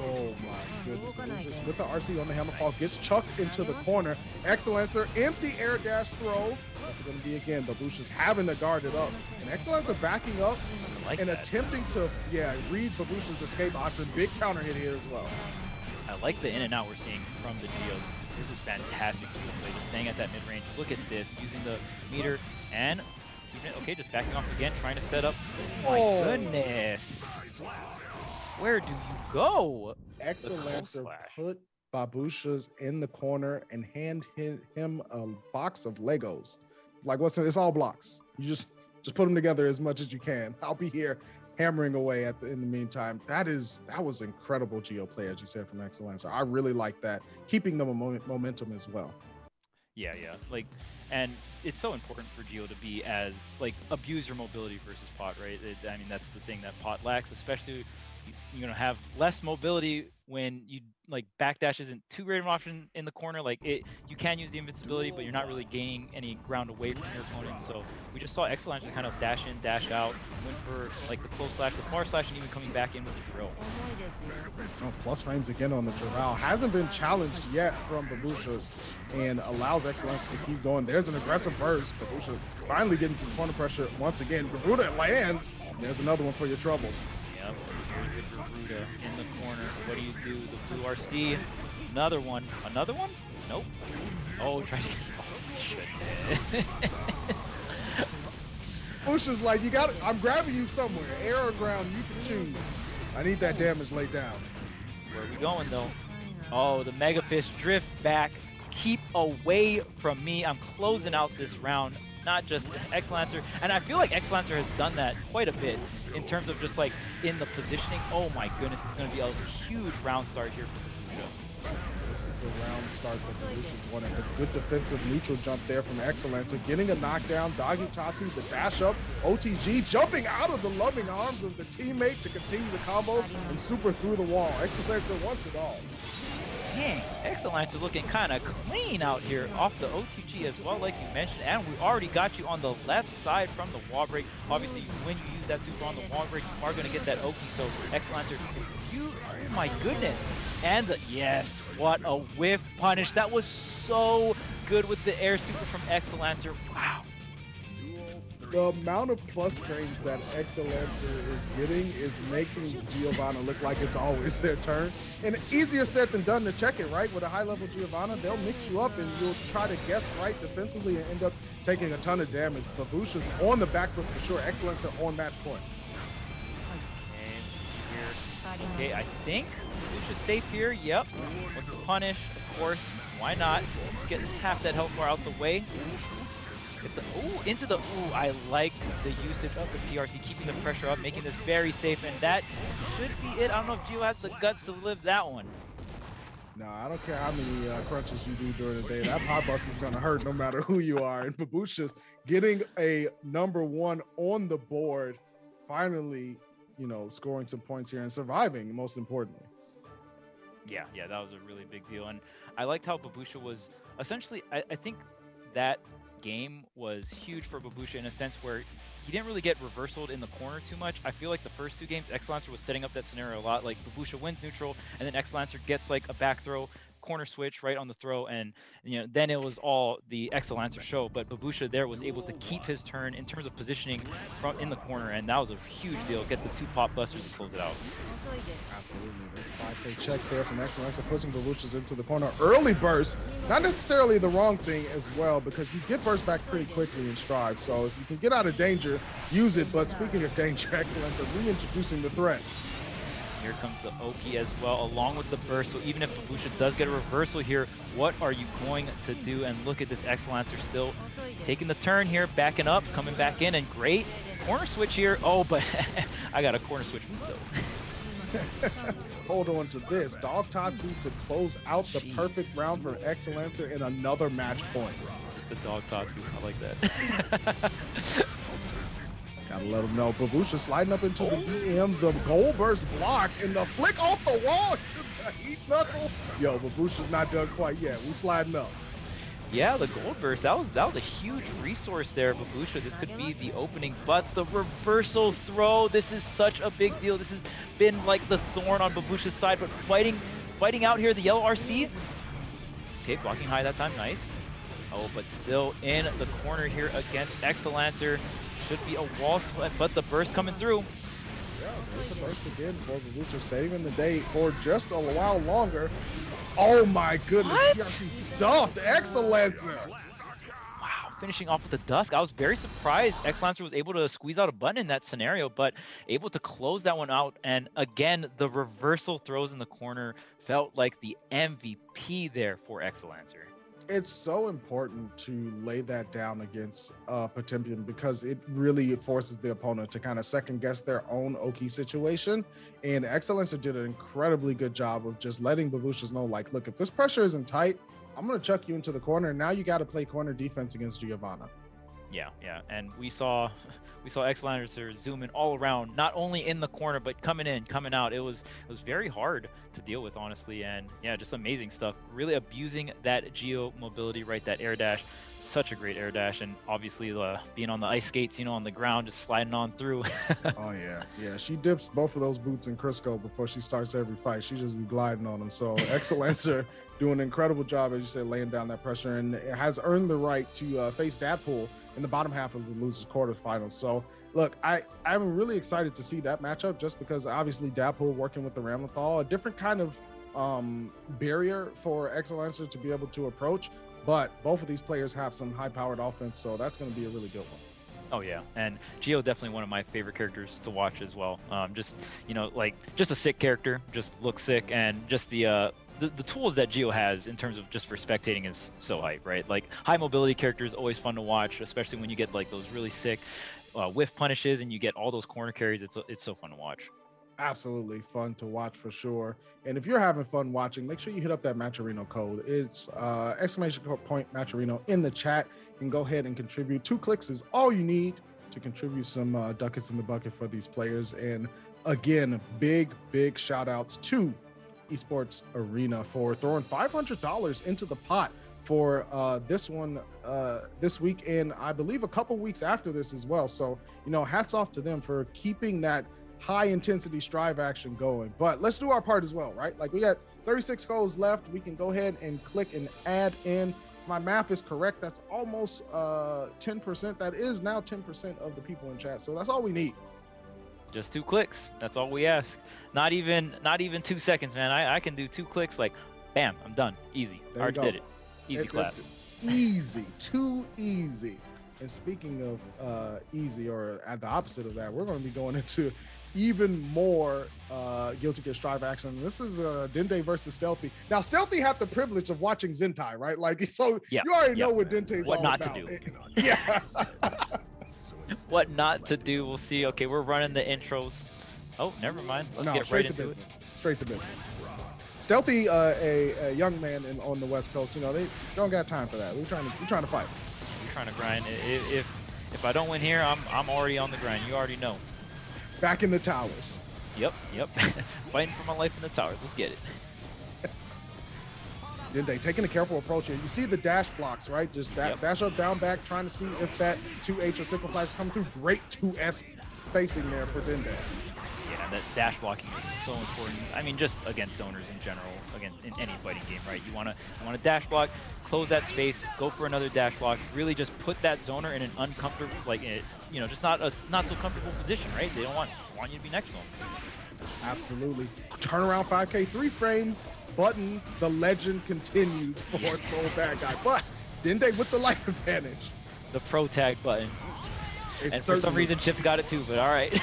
Oh my goodness. Just with the RC on the Hammerfall, gets chucked into the corner. Excellencer, empty air dash throw. That's going to be again, Babusha's having to guard it up. And Excellencer backing up and attempting to, read Babusha's escape option. Big counter hit here as well. I like the in and out we're seeing from the Geos. This is fantastic play, just staying at that mid-range. Look at this, using the meter and okay, just backing off again, trying to set up. Oh my goodness. Where do you go? Excellencer put Babusha's in the corner and hand him a box of Legos. Like it's all blocks. You just put them together as much as you can. I'll be here hammering away in the meantime. That was incredible Geo play, as you said, from Excellencer. I really like that, keeping the momentum as well. Yeah, like, and it's so important for Geo to be as abuse your mobility versus Pot, right? I mean, that's the thing that Pot lacks, especially. You're gonna have less mobility when you backdash isn't too great of an option in the corner. You can use the invincibility, but you're not really gaining any ground away from your opponent. So we just saw Excellence just kind of dash in, dash out, went for the close slash, the far slash, and even coming back in with the drill. Oh, plus frames again on the Doral. Hasn't been challenged yet from Babusha's and allows Excellence to keep going. There's an aggressive burst. Babusha finally getting some corner pressure once again. Garuda lands. There's another one for your troubles. Yep. Here's the Garuda in the corner. What do you do? The blue RC. Another one. Another one? Nope. Oh, try to get. Oh, shit. Babusha's like, I'm grabbing you somewhere. Air or ground, you can choose. I need that damage laid down. Where are we going, though? Oh, the Mega Fist drift back. Keep away from me. I'm closing out this round. Not just Excellencer, and I feel like Excellencer has done that quite a bit in terms of just in the positioning. Oh my goodness, it's going to be a huge round start here for Babusha. This is the round start that Babusha's wanted. A good defensive neutral jump there from Excellencer, getting a knockdown. Doggy Tatu, the dash up. OTG jumping out of the loving arms of the teammate to continue the combo and super through the wall. Excellencer wants it all. Dang, Excellence is looking kind of clean out here off the OTG as well, like you mentioned, and we already got you on the left side from the wall break. Obviously, when you use that super on the wall break, you are going to get that Oki, so Excellence, oh my goodness. And yes, what a whiff punish. That was so good with the air super from Excellencer. Wow. The amount of plus frames that Excellencer is getting is making Giovanna look like it's always their turn. And easier said than done to check it, right? With a high-level Giovanna, they'll mix you up and you'll try to guess right defensively and end up taking a ton of damage. Babusha's on the back foot for sure. Excellencer on match point. Okay, I think Babusha's safe here. Yep. What's the punish? Of course. Why not? Just get half that health bar out the way. I like the usage of the PRC, keeping the pressure up, making this very safe, and that should be it. I don't know if Gio has the guts to live that one. No, I don't care how many crunches you do during the day. That pot bust is going to hurt no matter who you are. And Babusha's getting a #1 on the board, finally, you know, scoring some points here and surviving, most importantly. Yeah, that was a really big deal. And I liked how Babusha was essentially, I think that game was huge for Babusha in a sense where he didn't really get reversaled in the corner too much. I feel like the first 2 games, X-Lancer was setting up that scenario a lot. Like Babusha wins neutral, and then X-Lancer gets like a back throw, corner switch right on the throw, and you know then it was all the X-Lancer show. But Babusha there was able to keep his turn in terms of positioning from in the corner, and that was a huge deal. Get the 2 pop busters to close it out. Absolutely, that's 5K check there from X-Lancer, pushing Babusha's into the corner. Early burst, not necessarily the wrong thing as well, because you get burst back pretty quickly in Strive. So if you can get out of danger, use it. But speaking of danger, X-Lancer reintroducing the threat. Here comes the Oki as well, along with the burst. So even if Babusha does get a reversal here, what are you going to do? And look at this X-Lancer still taking the turn here, backing up, coming back in, and great corner switch here. Oh, but I got a corner switch move though. Hold on to this. Dog Tatsu to close out the perfect round for X-Lancer in another match point. The Dog Tatsu, I like that. Gotta let him know. Babusha sliding up into the DMs, the goal burst blocked, and the flick off the wall to the heat knuckle. Yo, Babusha's not done quite yet. We sliding up. Yeah, the gold burst, that was a huge resource there, Babusha. This could be the opening, but the reversal throw, this is such a big deal. This has been like the thorn on Babusha's side, but fighting out here, the yellow RC. Okay, blocking high that time, nice. Oh, but still in the corner here against X-Lancer. Should be a wall split, but the burst coming through. Yeah, there's a burst again for Babusha, saving the day for just a while longer. Oh my goodness, PRC stuffed X-Lancer. Wow, finishing off with the Dusk. I was very surprised X-Lancer was able to squeeze out a button in that scenario, but able to close that one out. And again, the reversal throws in the corner felt like the MVP there for X-Lancer. It's so important to lay that down against Potemkin because it really forces the opponent to kind of second guess their own Oki situation. And X-Lancer did an incredibly good job of just letting Babusha know, like, look, if this pressure isn't tight, I'm going to chuck you into the corner. And now you got to play corner defense against Giovanna. Yeah. And we saw X-Lancer zoom in all around, not only in the corner, but coming in, coming out. It was very hard to deal with, honestly. And yeah, just amazing stuff. Really abusing that geo mobility, right? That air dash. Such a great air dash. And obviously being on the ice skates, you know, on the ground, just sliding on through. Oh, yeah. Yeah, she dips both of those boots in Crisco before she starts every fight. She just be gliding on them. So X-Lancer doing an incredible job, as you said, laying down that pressure, and has earned the right to face Dadpool in the bottom half of the losers quarterfinals. So look, I'm really excited to see that matchup, just because obviously Dadpool working with the Ramlethal, a different kind of barrier for X-Lancer to be able to approach, but both of these players have some high-powered offense, so that's going to be a really good one. Oh yeah, and Geo definitely one of my favorite characters to watch as well. Just, you know, like just a sick character, just looks sick, and just the tools that Geo has in terms of just for spectating is so hype, right? Like high mobility characters always fun to watch, especially when you get like those really sick whiff punishes and you get all those corner carries. It's so fun to watch. Absolutely fun to watch for sure. And if you're having fun watching, make sure you hit up that Matcherino code. It's !Matcherino in the chat. You can go ahead and contribute. 2 clicks is all you need to contribute some ducats in the bucket for these players. And again, big shout outs to Esports Arena for throwing $500 into the pot for this one this week, and I believe a couple weeks after this as well. So, you know, hats off to them for keeping that high intensity strive action going. But let's do our part as well, right? Like, we got 36 goals left. We can go ahead and click and add in. If my math is correct, that's almost 10%. That is now 10% of the people in chat. So that's all we need. Just 2 clicks. That's all we ask. Not even 2 seconds, man. I can do 2 clicks, like, bam, I'm done. Easy. Already did it. Easy clap. Easy. Too easy. And speaking of easy, or at the opposite of that, we're going to be going into even more Guilty Gear Strive action. This is Dende versus Stealthy. Now, Stealthy had the privilege of watching Zentai, right? Like, so you already know what Dente's all about. What not to do. Yeah. What not to do. We'll see. Okay, we're running the intros. Oh, never mind. Let's get right into it. Straight to business. Stealthy, a young man on the West Coast, they don't got time for that. We're trying to fight. We're trying to grind. If I don't win here, I'm already on the grind. You already know. Back in the towers. Yep. Fighting for my life in the towers. Let's get it. Dende taking a careful approach here. You see the dash blocks, right? Just dash up, down, back, trying to see if that 2H or Sickle Flash is coming through. Great 2S spacing there for Dende. Yeah, that dash blocking is so important. I mean, just against zoners in general, against in any fighting game, right? You want to dash block, close that space, go for another dash block. Really, just put that zoner in an uncomfortable, just not so comfortable position, right? They don't want you to be next to them. Absolutely. Turnaround 5K, 3 frames. Button, the legend continues for Soul Bad Guy, but Dende with the life advantage. The pro tag button. And for some reason, Chip's got it too, but all right.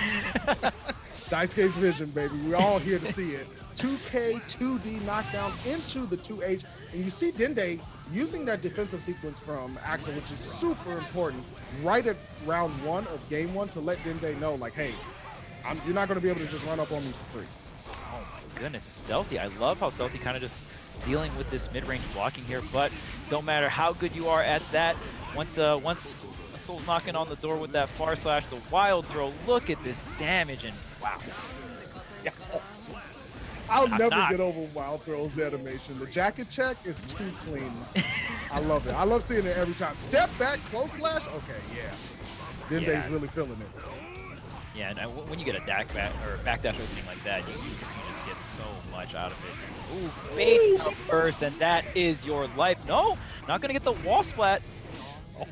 Dice Case vision, baby. We're all here to see it. 2K, 2D knockdown into the 2H. And you see Dende using that defensive sequence from Axel, which is super important, right at round 1 of game 1 to let Dende know, like, hey, you're not going to be able to just run up on me for free. Oh my goodness, it's Stealthy. I love how Stealthy kind of just dealing with this mid-range blocking here, but don't matter how good you are at that, once Soul's knocking on the door with that far slash, the wild throw, look at this damage, and wow. Yeah. I'll never get over Wild Throw's animation. The jacket check is too clean. I love it. I love seeing it every time. Step back, close slash, okay, yeah. Dende's really feeling it. Yeah, and when you get a back dash opening like that, you just get so much out of it. Ooh, face up first, and that is your life. No, not gonna get the wall splat. Oh.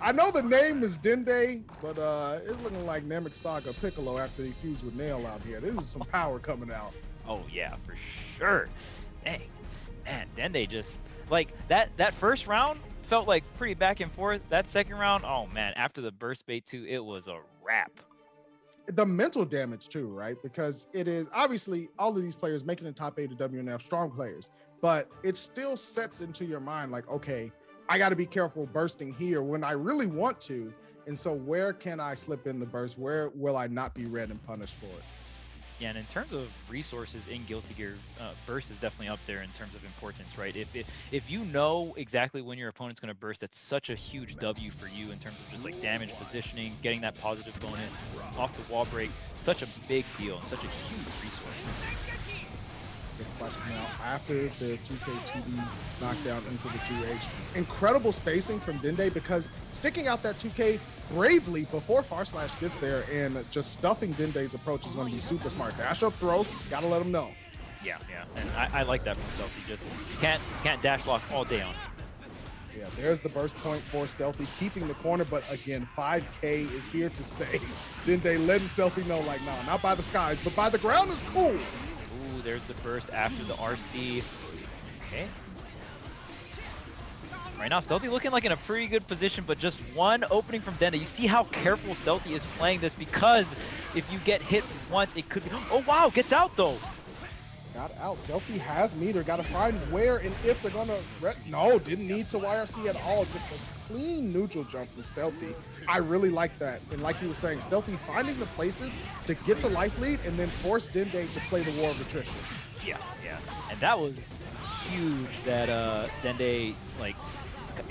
I know the name is Dende, but it's looking like Namek Saga Piccolo after he fused with Nail out here. This is some power coming out. Oh yeah, for sure. Dang, man, Dende just like that first round felt like pretty back and forth. That second round, oh man, after the burst bait 2, it was a wrap. The mental damage too, right? Because it is obviously all of these players making the top 8 of WNF, strong players, but it still sets into your mind like, okay, I got to be careful bursting here when I really want to. And so where can I slip in the burst? Where will I not be read and punished for it? Yeah, and in terms of resources in Guilty Gear, burst is definitely up there in terms of importance, right? If you know exactly when your opponent's going to burst, that's such a huge W for you in terms of just like damage positioning, getting that positive bonus off the wall break. Such a big deal, and such a huge resource. Now after the 2K 2D knockdown into the 2H, incredible spacing from Dende because sticking out that 2K bravely before far slash gets there and just stuffing Dende's approach is going to be super smart. Dash up throw, gotta let him know. Yeah, and I like that from Stealthy. Just you can't dash block all day on it. Yeah, there's the burst point for Stealthy, keeping the corner, but again, 5K is here to stay. Dende letting Stealthy know, like, no, not by the skies, but by the ground is cool. Ooh, there's the burst after the RC. Okay. Right now, Stealthy looking like in a pretty good position, but just one opening from Dende. You see how careful Stealthy is playing this because if you get hit once, it could be... Oh, wow, gets out, though. Got out. Stealthy has meter. Got to find where and if they're going to... No, didn't need to YRC at all. Just a clean neutral jump from Stealthy. I really like that. And like you were saying, Stealthy finding the places to get the life lead and then force Dende to play the war of attrition. Yeah. And that was huge that Dende, like,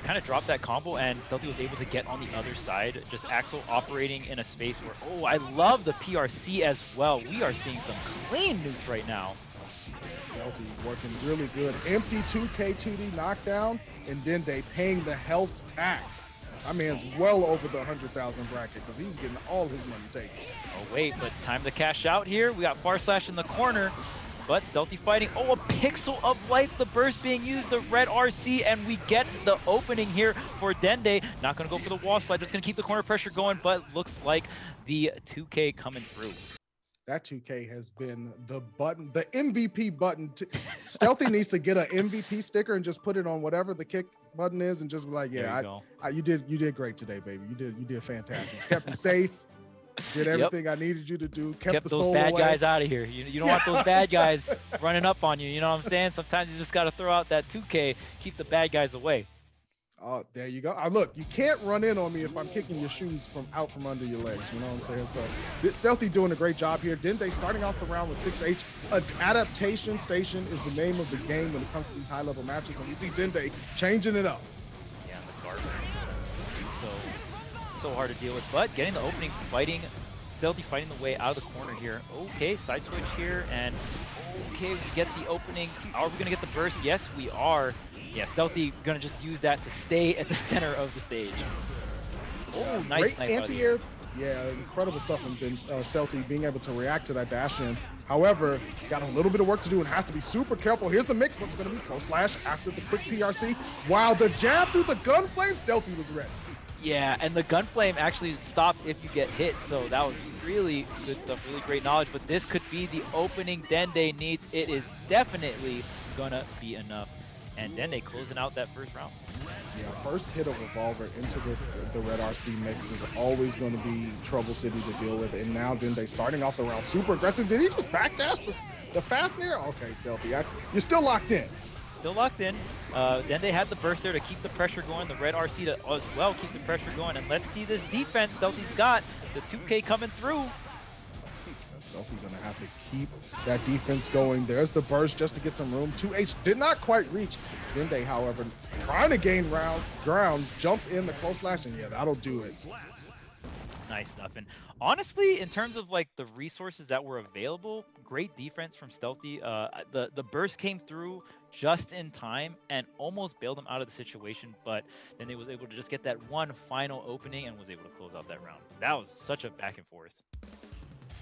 kind of dropped that combo and Stealthy was able to get on the other side. Just Axel operating in a space where, oh, I love the PRC as well. We are seeing some clean nukes right now. Stealthy working really good. Empty 2K 2D knockdown, and Dende paying the health tax. My man's well over the 100,000 bracket because he's getting all his money taken. Oh wait, but time to cash out here. We got Far Slash in the corner, but Stealthy fighting. Oh, a pixel of life. The burst being used, the red RC, and we get the opening here for Dende. Not going to go for the wall splat, just going to keep the corner pressure going, but looks like the 2K coming through. That 2K has been the button, the MVP button. Stealthy needs to get an MVP sticker and just put it on whatever the kick button is and just be like, yeah, you did great today, baby. You did fantastic. Kept me safe. Did everything I needed you to do. Kept the those soul bad away. guys out of here. You don't want those bad guys running up on you. You know what I'm saying? Sometimes you just got to throw out that 2K, keep the bad guys away. Oh, there you go. Look, you can't run in on me if I'm kicking your shoes from out from under your legs. You know what I'm saying? So Stealthy doing a great job here. Dende starting off the round with 6H. Adaptation station is the name of the game when it comes to these high-level matches. And we see Dende changing it up. Yeah, the guard. So hard to deal with, but getting the opening, Stealthy fighting the way out of the corner here. Okay, side switch here, and okay, we get the opening. Are we gonna get the burst? Yes, we are. Yeah, Stealthy gonna just use that to stay at the center of the stage. Oh, nice. Great anti-air. Yeah, incredible stuff from Stealthy being able to react to that dash in. However, got a little bit of work to do and has to be super careful. Here's the mix. What's going to be? Close slash after the quick PRC. Wow, the jab through the gun flame. Stealthy was ready. Yeah, and the gun flame actually stops if you get hit, so that was really good stuff, really great knowledge. But this could be the opening Dende needs. It is definitely gonna be enough. And Dende closing out that first round. Yeah, first hit of Revolver into the Red RC mix is always going to be Trouble City to deal with. And now Dende starting off the round super aggressive. Did he just backdash the Fafnir? Okay, Stealthy, you're still locked in. Still locked in. Dende had the burst there to keep the pressure going. The Red RC to as well keep the pressure going. And let's see this defense Stealthy's got. The 2K coming through. Stealthy gonna have to keep that defense going. There's the burst just to get some room. 2H did not quite reach. Dende, however, trying to gain ground, jumps in the close slash, and yeah, that'll do it. Nice stuff. And honestly, in terms of like the resources that were available, great defense from Stealthy. The burst came through just in time and almost bailed him out of the situation, but then they was able to just get that one final opening and was able to close out that round. That was such a back and forth.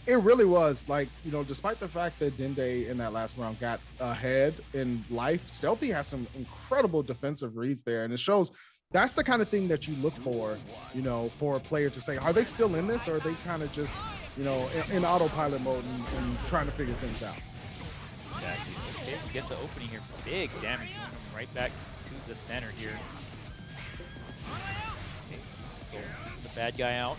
It really was. Like, you know, despite the fact that Dende in that last round got ahead in life, Stealthy has some incredible defensive reads there. And it shows that's the kind of thing that you look for, you know, for a player to say, are they still in this, or are they kind of just, you know, in autopilot mode and trying to figure things out? Exactly. Okay, we get the opening here. Big damage going right back to the center here. Okay, so the bad guy out.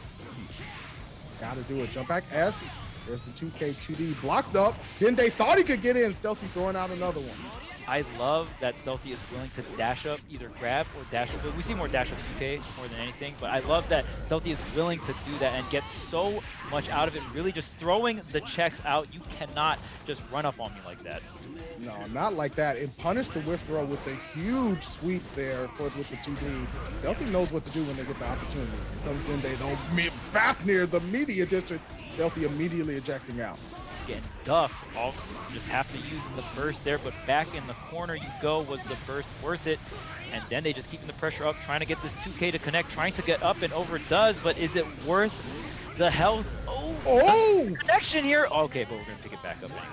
Got to do a jump back S. There's the 2K 2D blocked up. Dende thought he could get in. Stealthy throwing out another one. I love that Stealthy is willing to dash up, either grab or dash up. We see more dash up 2K more than anything, but I love that Stealthy is willing to do that and get so much out of it, really just throwing the checks out. You cannot just run up on me like that. No, not like that. And punish the whiff throw with a huge sweep there with the 2D. Stealthy knows what to do when they get the opportunity. Here comes Dende, though. Fafnir, the media district. Stealthy immediately ejecting out. Getting duffed. Just have to use the burst there, but back in the corner you go. Was the burst worth it? And Dende just keeping the pressure up, trying to get this 2K to connect, trying to get up and over. Does, but is it worth the health? Oh! Connection here. Okay, but we're going to pick it back up anyway.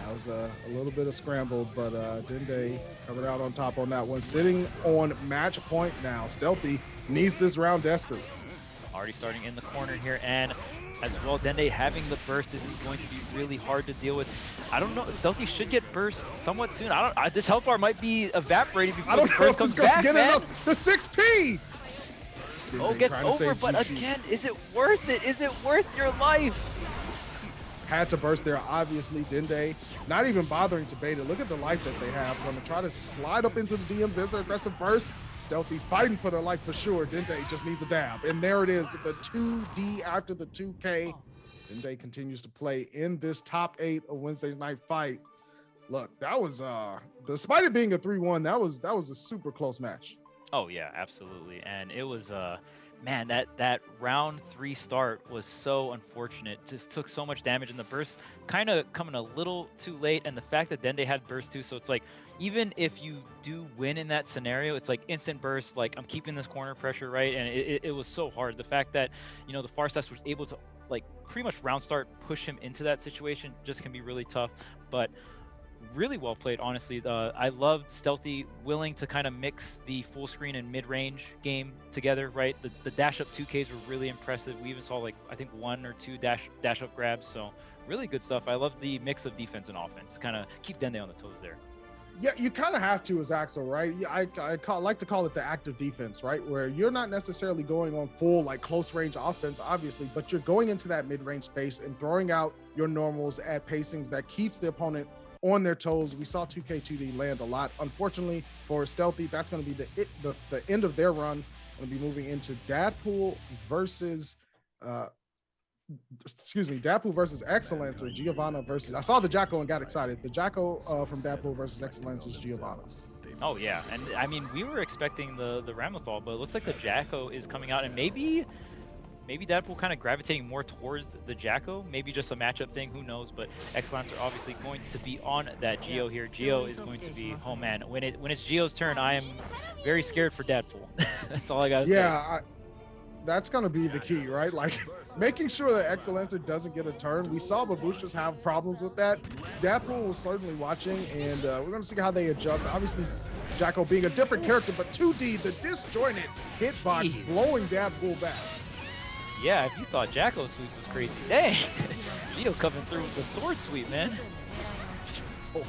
That was a little bit of scramble, but Dende covered out on top on that one. Sitting on match point now. Stealthy needs this round desperately. Already starting in the corner here, and as well, Dende having the burst, this is going to be really hard to deal with. I don't know, Stealthy should get burst somewhat soon. This health bar might be evaporated before the burst comes back, man. The 6P! Oh, gets over, but again, is it worth it? Is it worth your life? Had to burst there, obviously. Dende not even bothering to bait it. Look at the life that they have. Going to try to slide up into the DMs. There's the aggressive burst. Stealthy fighting for their life for sure. Dende just needs a dab. And there it is, the 2D after the 2K. Dende continues to play in this top 8 of Wednesday Night Fight. Look, that was, despite it being a 3-1, that was a super close match. Oh, yeah, absolutely. And it was, man, that round 3 start was so unfortunate. Just took so much damage, and the burst kind of coming a little too late. And the fact that Dende had burst too, so it's like, even if you do win in that scenario, it's like instant burst, like I'm keeping this corner pressure, right? And it was so hard. The fact that, you know, the Farsec was able to, like, pretty much round start push him into that situation just can be really tough. But really well played, honestly. I loved Stealthy willing to kind of mix the full screen and mid-range game together, right? The dash up 2Ks were really impressive. We even saw, like, I think 1 or 2 dash up grabs, so really good stuff. I love the mix of defense and offense, kind of keep Dende on the toes there. Yeah, you kind of have to as Axel, right? I like to call it the active defense, right? Where you're not necessarily going on full, like, close range offense, obviously, but you're going into that mid-range space and throwing out your normals at pacings that keeps the opponent on their toes. We saw 2K2D land a lot. Unfortunately for Stealthy, that's going to be the end of their run. Going to be moving into Deadpool versus Deadpool versus Excellence, or Giovanna versus. I saw the Jacko and got excited. The Jacko from Deadpool versus Excellence is Giovanna. Oh yeah, and I mean we were expecting the Ramlethal, but it looks like the Jacko is coming out, and maybe Deadpool kind of gravitating more towards the Jacko. Maybe just a matchup thing, who knows? But Excellence are obviously going to be on that Geo here. Geo is going to be, oh man, when it's Geo's turn, I am very scared for Deadpool. That's all I gotta say. Yeah, that's gonna be the key, right? Like making sure that Excellencer doesn't get a turn. We saw Babushas have problems with that. Deadpool was certainly watching, and we're gonna see how they adjust. Obviously, Jacko being a different character, but 2D, the disjointed hitbox blowing Deadpool back. Yeah, if you thought Jacko's sweep was crazy, dang, Geo coming through with the sword sweep, man. Oh,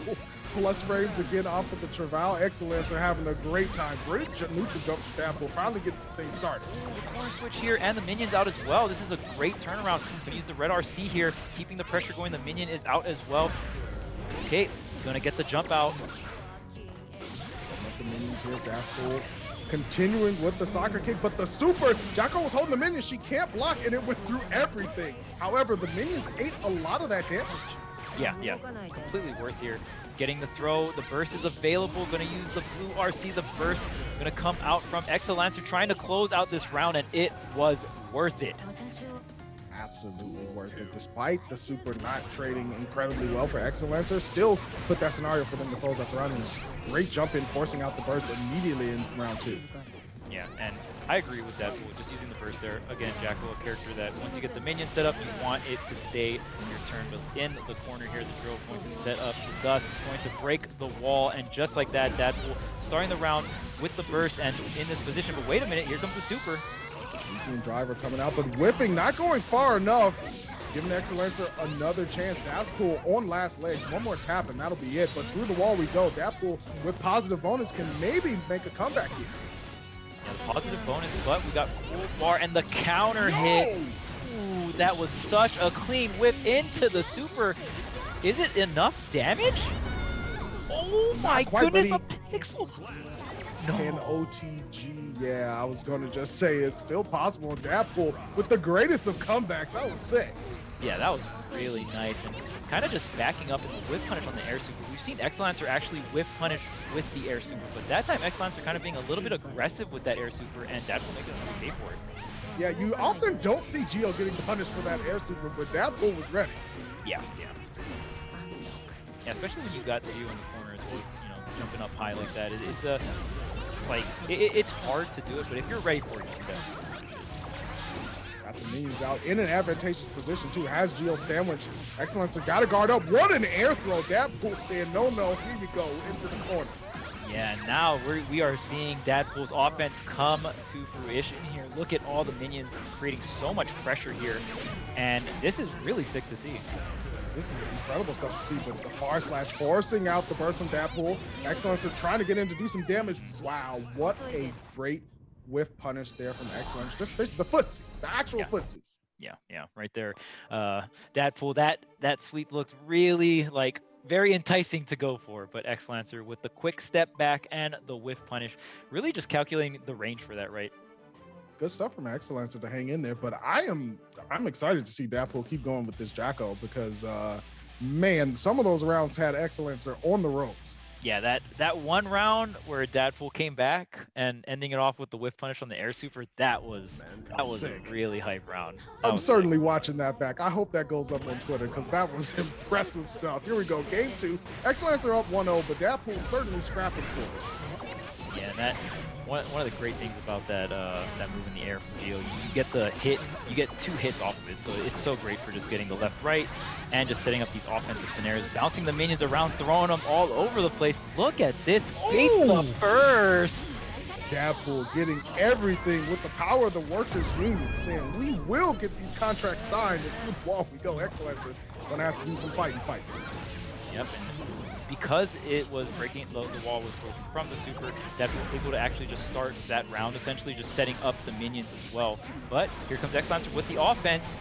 plus frames again off of the Travail. Excellence are having a great time. Great neutral jump to Deadpool. Finally gets things started. Corner switch here, and the minions out as well. This is a great turnaround. Gonna use the red RC here, keeping the pressure going. The minion is out as well. Okay, gonna get the jump out. The minions here, Deadpool continuing with the soccer kick, but the super, Jacko was holding the minion. She can't block, and it went through everything. However, the minions ate a lot of that damage. Yeah, completely worth here. Getting the throw, the burst is available. Gonna use the blue RC, the burst gonna come out from Excellencer, trying to close out this round, and it was worth it. Absolutely worth it. Despite the super not trading incredibly well for Excellencer, still put that scenario for them to close out the round, and it's great jump in, forcing out the burst immediately in round 2. Yeah, and I agree with that, just using the burst there. Again, Jacko, a character that once you get the minion set up, you want it to stay your turn. But in the corner here, the drill going to set up the dust, going to break the wall, and just like that, Deadpool starting the round with the burst and in this position. But wait a minute, here comes the super. Decent driver coming out, but whiffing, not going far enough. Giving Excellencer another chance. Deadpool on last legs. One more tap, and that'll be it. But through the wall we go. Deadpool with positive bonus can maybe make a comeback here. Yeah, the positive bonus, but we got cool bar and the counter hit. Ooh, that was such a clean whip into the super. Is it enough damage? Oh my goodness, a pixel. No. And OTG, yeah, I was going to just say it's still possible. Deadpool with the greatest of comebacks. That was sick. Yeah, that was really nice. And kind of just backing up in the whiff punish on the air super. We've seen Excellencer actually whiff punish with the air super, but that time Excellencer kind of being a little bit aggressive with that air super, and Deadpool making him pay for it. Yeah, you often don't see Geo getting punished for that air super, but Deadpool was ready. Yeah, especially when you got Geo in the corner, jumping up high like that. It's a it's hard to do it, but if you're ready for it, you can. Got the minions out in an advantageous position too. Has Geo sandwiched. Excellencer got to guard up. What an air throw. Deadpool saying, no, here you go, into the corner. Yeah, now we are seeing Deadpool's offense come to fruition here. Look at all the minions creating so much pressure here, and this is really sick to see. This is incredible stuff to see, but the far slash forcing out the burst from Deadpool. Excellencer trying to get in to do some damage. Wow, what a great whiff punish there from Excellencer. Just the footsies, the actual footsies. Yeah, right there. Deadpool, that sweep looks really very enticing to go for, but Excellencer with the quick step back and the whiff punish, really just calculating the range for that, right? Good stuff from Excellencer to hang in there, but I'm excited to see Deadpool keep going with this Jacko because man, some of those rounds had Excellencer on the ropes. Yeah, that one round where Deadpool came back and ending it off with the whiff punish on the air super, that was sick. A really hype round. I'm certainly watching that back. I hope that goes up on Twitter because that was impressive stuff. Here we go, game 2. Excellencer up 1-0, but Deadpool certainly scrapping for it. Yeah, and that one of the great things about that move in the air from Geo, you get the hit, you get 2 hits off of it, so it's so great for just getting the left-right and just setting up these offensive scenarios, bouncing the minions around, throwing them all over the place. Look at this, face the first. Deadpool getting everything with the power of the workers' union, saying we will get these contracts signed, and through the wall we go. Excellencer gonna have to do some fighting. Yep. Because it was breaking, the wall was broken from the super, Deadpool was able to actually just start that round, essentially just setting up the minions as well. But here comes Excellencer with the offense.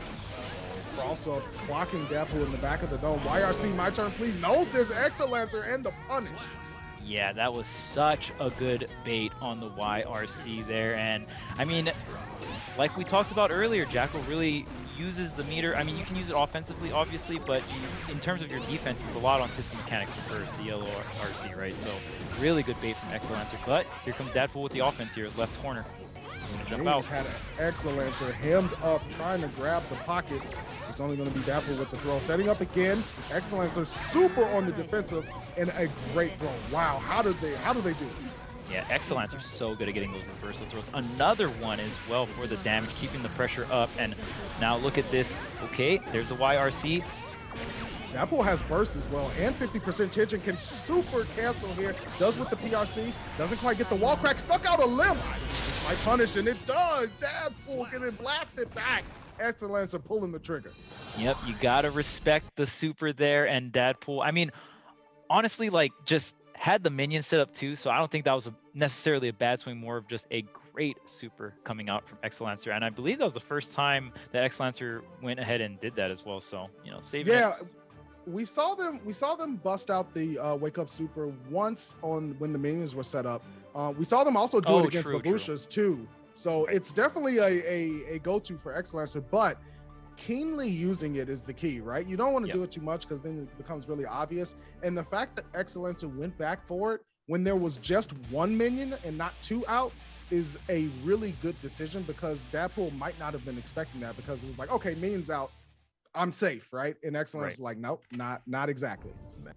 cross up, blocking Deadpool in the back of the dome. YRC, my turn, please. No, says Excellencer, and the punish. Yeah, that was such a good bait on the YRC there. And I mean, like we talked about earlier, Jackal really uses the meter. I mean, you can use it offensively, obviously, but in terms of your defense, it's a lot on system mechanics first, the yellow RC, right? So really good bait from Excellencer. But here comes Deadpool with the offense here, left corner. Gonna jump out. Had an Excellencer hemmed up, trying to grab the pocket. It's only going to be Deadpool with the throw. Setting up again. Excellencer super on the defensive, and a great throw. Wow, how do they do it? Yeah, Excellencer so good at getting those reversal throws. Another one as well for the damage, keeping the pressure up. And now look at this. Okay, there's the YRC. Deadpool has burst as well, and 50% tension, can super cancel here. Does with the PRC, doesn't quite get the wall crack, stuck out a limb. This might punish, and it does. Deadpool getting blasted back. Excellencer pulling the trigger. Yep, you gotta respect the super there, and Deadpool. I mean, honestly, like, just had the minions set up too, so I don't think that was necessarily a bad swing, more of just a great super coming out from Excellencer. And I believe that was the first time that Excellencer went ahead and did that as well. So, you know, saving it. We saw them bust out the wake up super once on when the minions were set up. We saw them also do it against Babushas too. So it's definitely a go-to for Excellencer, but keenly using it is the key, right? You don't want to do it too much because then it becomes really obvious. And the fact that Excellencer went back for it when there was just one minion and not two out is a really good decision, because Deadpool might not have been expecting that, because it was like, okay, minions out, I'm safe, right? And Excellence is like, nope, not exactly.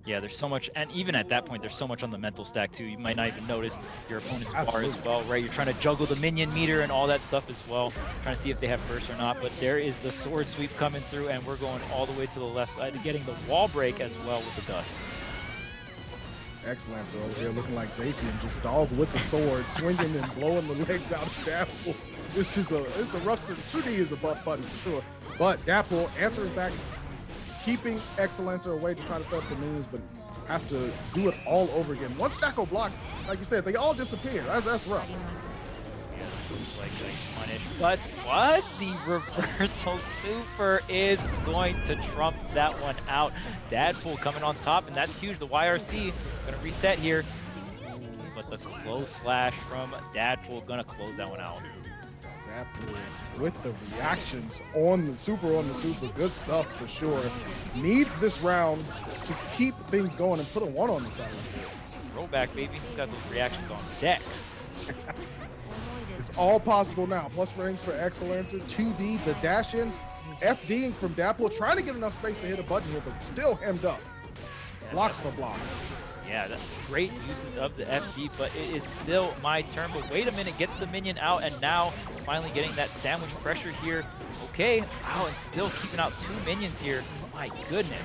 Yeah, there's so much, and even at that point, there's so much on the mental stack too. You might not even notice your opponent's bar as well, right? You're trying to juggle the minion meter and all that stuff as well, trying to see if they have burst or not. But there is the sword sweep coming through, and we're going all the way to the left side, getting the wall break as well with the dust. Excellent. So over here looking like Zacian, just dog with the sword, swinging and blowing the legs out of Deadpool. It's a rough set. 2D is a buff button for sure. But Deadpool answering back, keeping Excellencer away to try to set up some minions, but has to do it all over again. Once Deadpool blocks, like you said, they all disappear. That's rough. Like punish. But what? The reversal super is going to trump that one out. Deadpool coming on top, and that's huge. The YRC gonna reset here. But the close slash from Deadpool gonna close that one out. Deadpool with the reactions on the super, good stuff for sure. Needs this round to keep things going and put a 1 on the side. Rollback, baby. Got those reactions on deck. It's all possible now. Plus range for Excellencer, 2D, the dash in, FDing from Deadpool, trying to get enough space to hit a button here, but still hemmed up. Blocks for blocks. Yeah, that's great uses of the FD, but it is still my turn. But wait a minute, gets the minion out, and now finally getting that sandwich pressure here. Okay, wow, and still keeping out 2 minions here. My goodness.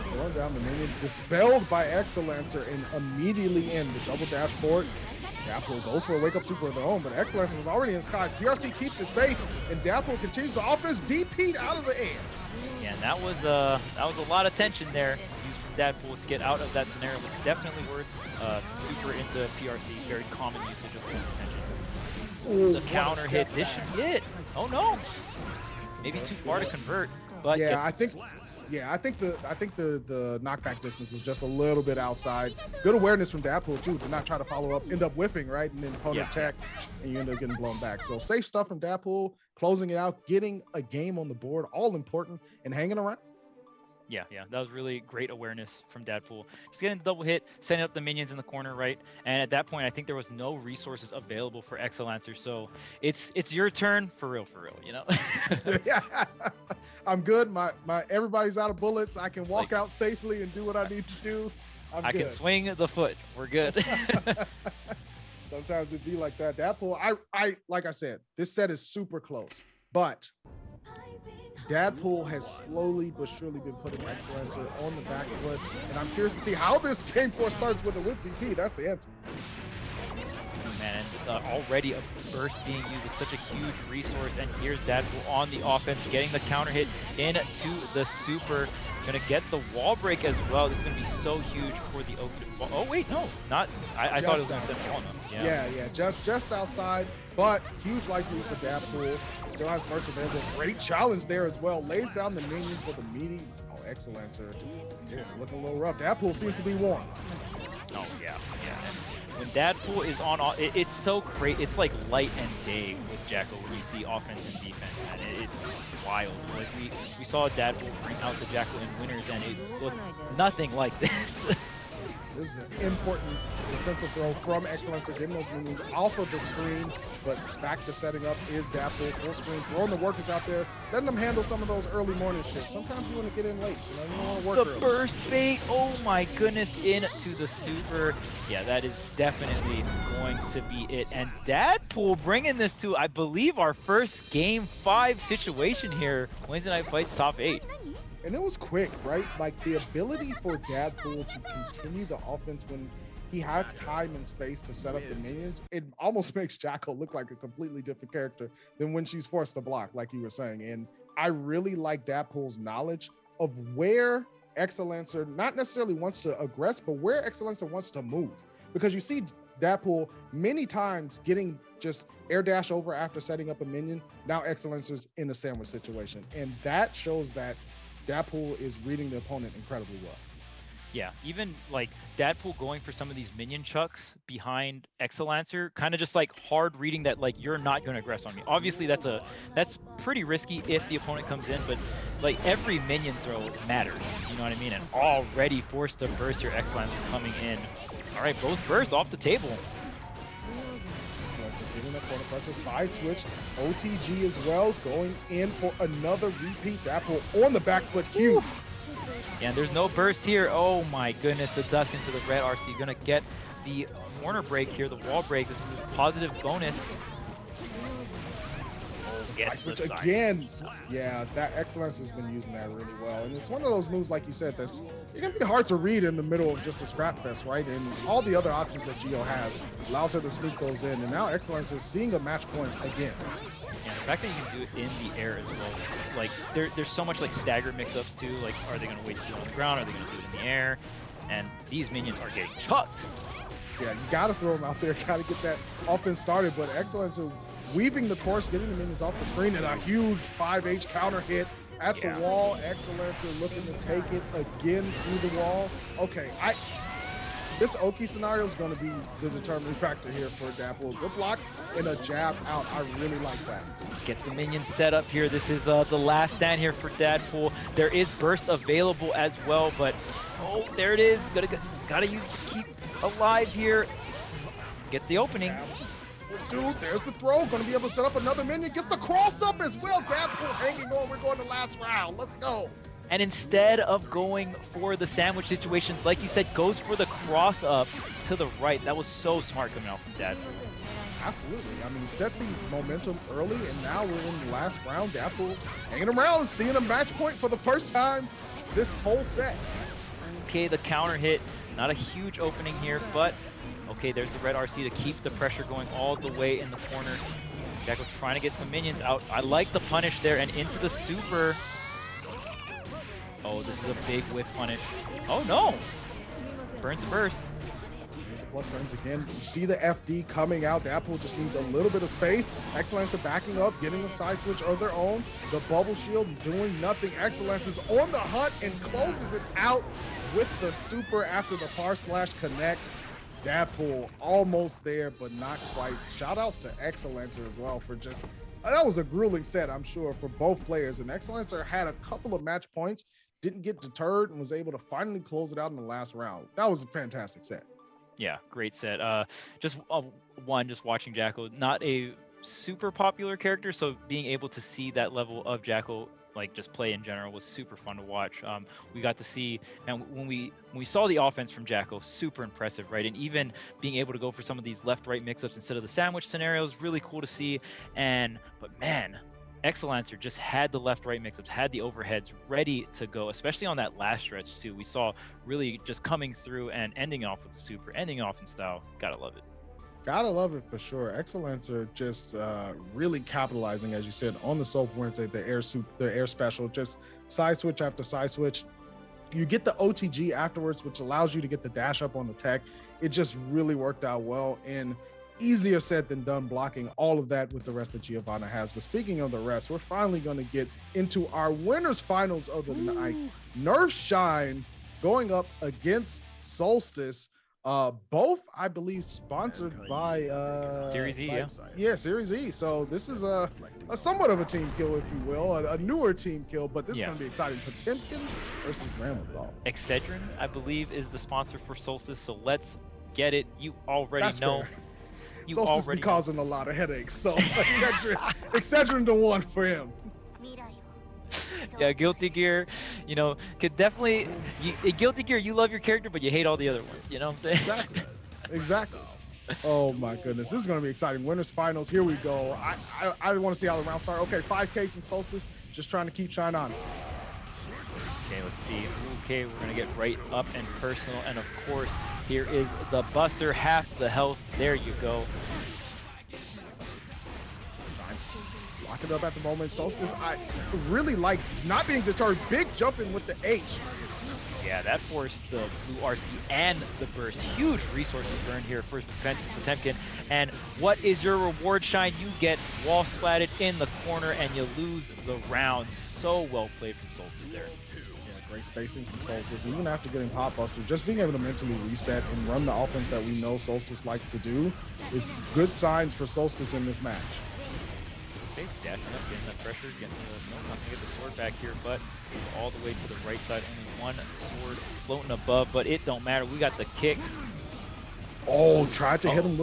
Throwing down the minion, dispelled by Excellencer, and immediately in the double dash forward. Deadpool goes for a wake-up super of their own, but Excellencer was already in skies. PRC keeps it safe, and Deadpool continues to offense DP'd out of the air. Yeah, and that was a lot of tension there used from Deadpool to get out of that scenario. Was definitely worth super into PRC. Very common usage of tension. Ooh, the counter hit. This should be it. Oh no, maybe too far to convert. But yeah, I think the knockback distance was just a little bit outside. Good awareness from Deadpool too, to not try to follow up, end up whiffing, right? And then opponent attacks, and you end up getting blown back. So safe stuff from Deadpool, closing it out, getting a game on the board, all important, and hanging around. Yeah, that was really great awareness from Deadpool. Just getting the double hit, setting up the minions in the corner, right? And at that point, I think there was no resources available for Excellencer, so it's your turn for real, you know? Yeah, I'm good. My everybody's out of bullets. I can walk out safely and do what I need to do. I can swing the foot. We're good. Sometimes it'd be like that. Deadpool, I like I said, this set is super close, but Deadpool has slowly but surely been putting Excellencer on the back foot, and I'm curious to see how this game 4 starts with a whip DP. That's the answer. Man, and already a burst being used is such a huge resource, and here's Deadpool on the offense, getting the counter hit into the super. Gonna get the wall break as well. This is gonna be so huge for the open. Oh wait, no, not. I thought it was gonna send wall. Yeah, just outside, but huge likelihood for Deadpool. Still has burst available. Great challenge there as well. Lays down the minion for the meaty. Oh, Excellencer. Yeah, looking a little rough. Deadpool seems to be warm. Oh yeah. When Deadpool is on, it's so great. It's like light and day with Jackal when you see offense and defense, and it's wild. Like we saw Deadpool bring out the Jackal in winners, and it looked nothing like this. This is an important defensive throw from Excellencer, getting those minions off of the screen, but back to setting up is Deadpool, full screen, throwing the workers out there, letting them handle some of those early morning shifts. Sometimes you want to get in late, you know, you don't want to work the early. Burst bait, oh my goodness, into the super. Yeah, that is definitely going to be it. And Deadpool bringing this to, I believe, our first Game 5 situation here. Wednesday Night Fights top 8. And it was quick, right? Like the ability for Deadpool to continue the offense when he has time and space to set up the minions, it almost makes Jackal look like a completely different character than when she's forced to block, like you were saying. And I really like Deadpool's knowledge of where Excellencer not necessarily wants to aggress, but where Excellencer wants to move. Because you see Deadpool many times getting just air dash over after setting up a minion. Now Excellencer's in a sandwich situation. And that shows that Deadpool is reading the opponent incredibly well. Yeah, even like Deadpool going for some of these minion chucks behind Excellencer, kind of just like hard reading that like you're not going to aggress on me. Obviously that's pretty risky if the opponent comes in, but like every minion throw matters, you know what I mean? And already forced to burst your Excellencer coming in. All right, both bursts off the table. Getting that corner punch, a side switch, OTG as well, going in for another repeat. Deadpool on the back foot, huge. Yeah, and there's no burst here. Oh my goodness, the dust into the red RC. Gonna get the corner break here, the wall break. This is a positive bonus. Side switch again. Yeah, that Excellence has been using that really well. And it's one of those moves, like you said, that's it can be hard to read in the middle of just a scrap fest, right? And all the other options that Gio has allows her to sneak those in. And now Excellence is seeing a match point again. Yeah, the fact that you can do it in the air as well. Like there's so much like stagger mix-ups too. Like, are they gonna wait to do it on the ground? Are they gonna do it in the air? And these minions are getting chucked. Yeah, you gotta throw them out there, gotta get that offense started. But Excellence weaving the course, getting the minions off the screen, and a huge 5H counter hit at the wall. Excellence looking to take it again through the wall. Okay, this Oki scenario is going to be the determining factor here for Deadpool. Good blocks and a jab out. I really like that. Get the minions set up here. This is the last stand here for Deadpool. There is burst available as well, but oh, there it is. Gotta use to keep alive here. Gets the opening. Dude, there's the throw. Gonna be able to set up another minion. Gets the cross up as well. Deadpool hanging on. We're going to last round. Let's go. And instead of going for the sandwich situation, like you said, goes for the cross up to the right. That was so smart coming out from Deadpool. Absolutely. I mean, set the momentum early, and now we're in the last round. Deadpool hanging around and seeing a match point for the first time this whole set. Okay, the counter hit. Not a huge opening here, but okay, there's the red RC to keep the pressure going all the way in the corner. Jackal trying to get some minions out. I like the punish there and into the super. Oh, this is a big whiff punish. Oh no! Burns the burst. Here's the plus friends again. You see the FD coming out. Deadpool just needs a little bit of space. Excellence are backing up, getting the side switch of their own. The bubble shield doing nothing. Excellence is on the hunt and closes it out with the super after the Parsec connects. Deadpool almost there, but not quite. Shout outs to Excellencer as well for just, that was a grueling set, I'm sure, for both players. And Excellencer had a couple of match points, didn't get deterred, and was able to finally close it out in the last round. That was a fantastic set. Yeah, great set. Just watching Jackal, not a super popular character, so being able to see that level of Jackal like just play in general was super fun to watch. We got to see, and when we saw the offense from Jackal, super impressive, right? And even being able to go for some of these left-right mix-ups instead of the sandwich scenarios, really cool to see. But man, Excellencer just had the left-right mix-ups, had the overheads ready to go, especially on that last stretch too. We saw really just coming through and ending off with the super, ending off in style. Gotta love it. Gotta love it for sure. Excellencer just really capitalizing, as you said, on the Soap Wednesday, the air special, just side switch after side switch. You get the OTG afterwards, which allows you to get the dash up on the tech. It just really worked out well, and easier said than done blocking all of that with the rest that Giovanna has. But speaking of the rest, we're finally going to get into our winners finals of the night. Nerf Shine going up against Solstice. Both, I believe, sponsored by Series E, yeah, Series E. So this is a somewhat of a team kill, if you will, a newer team kill, but this is going to be exciting. Potemkin versus Ramlethal. Excedrin, I believe, is the sponsor for Solstice, so let's get it. You already know. Solstice be causing a lot of headaches, so Excedrin the one for him. Yeah, Guilty Gear, you know, could definitely, Guilty Gear, you love your character, but you hate all the other ones, you know what I'm saying? Exactly. Oh my goodness, this is going to be exciting. Winners finals, here we go. I want to see how the round start. Okay, 5K from Solstice, just trying to keep Shine honest. Okay, let's see. Okay, we're going to get right up and personal, and of course, here is the Buster, half the health. There you go. Lock it up at the moment. Solstice, I really like not being deterred. Big jumping with the H. Yeah, that forced the blue RC and the burst. Huge resources burned here for Potemkin. And what is your reward, Shine? You get wall splatted in the corner and you lose the round. So well played from Solstice there. Yeah, great spacing from Solstice. Even after getting Pop Buster, just being able to mentally reset and run the offense that we know Solstice likes to do is good signs for Solstice in this match. Okay, dashing up, getting that pressure, getting the, not to get the sword back here, but all the way to the right side. Only one sword floating above, but it don't matter. We got the kicks. Oh, tried to hit him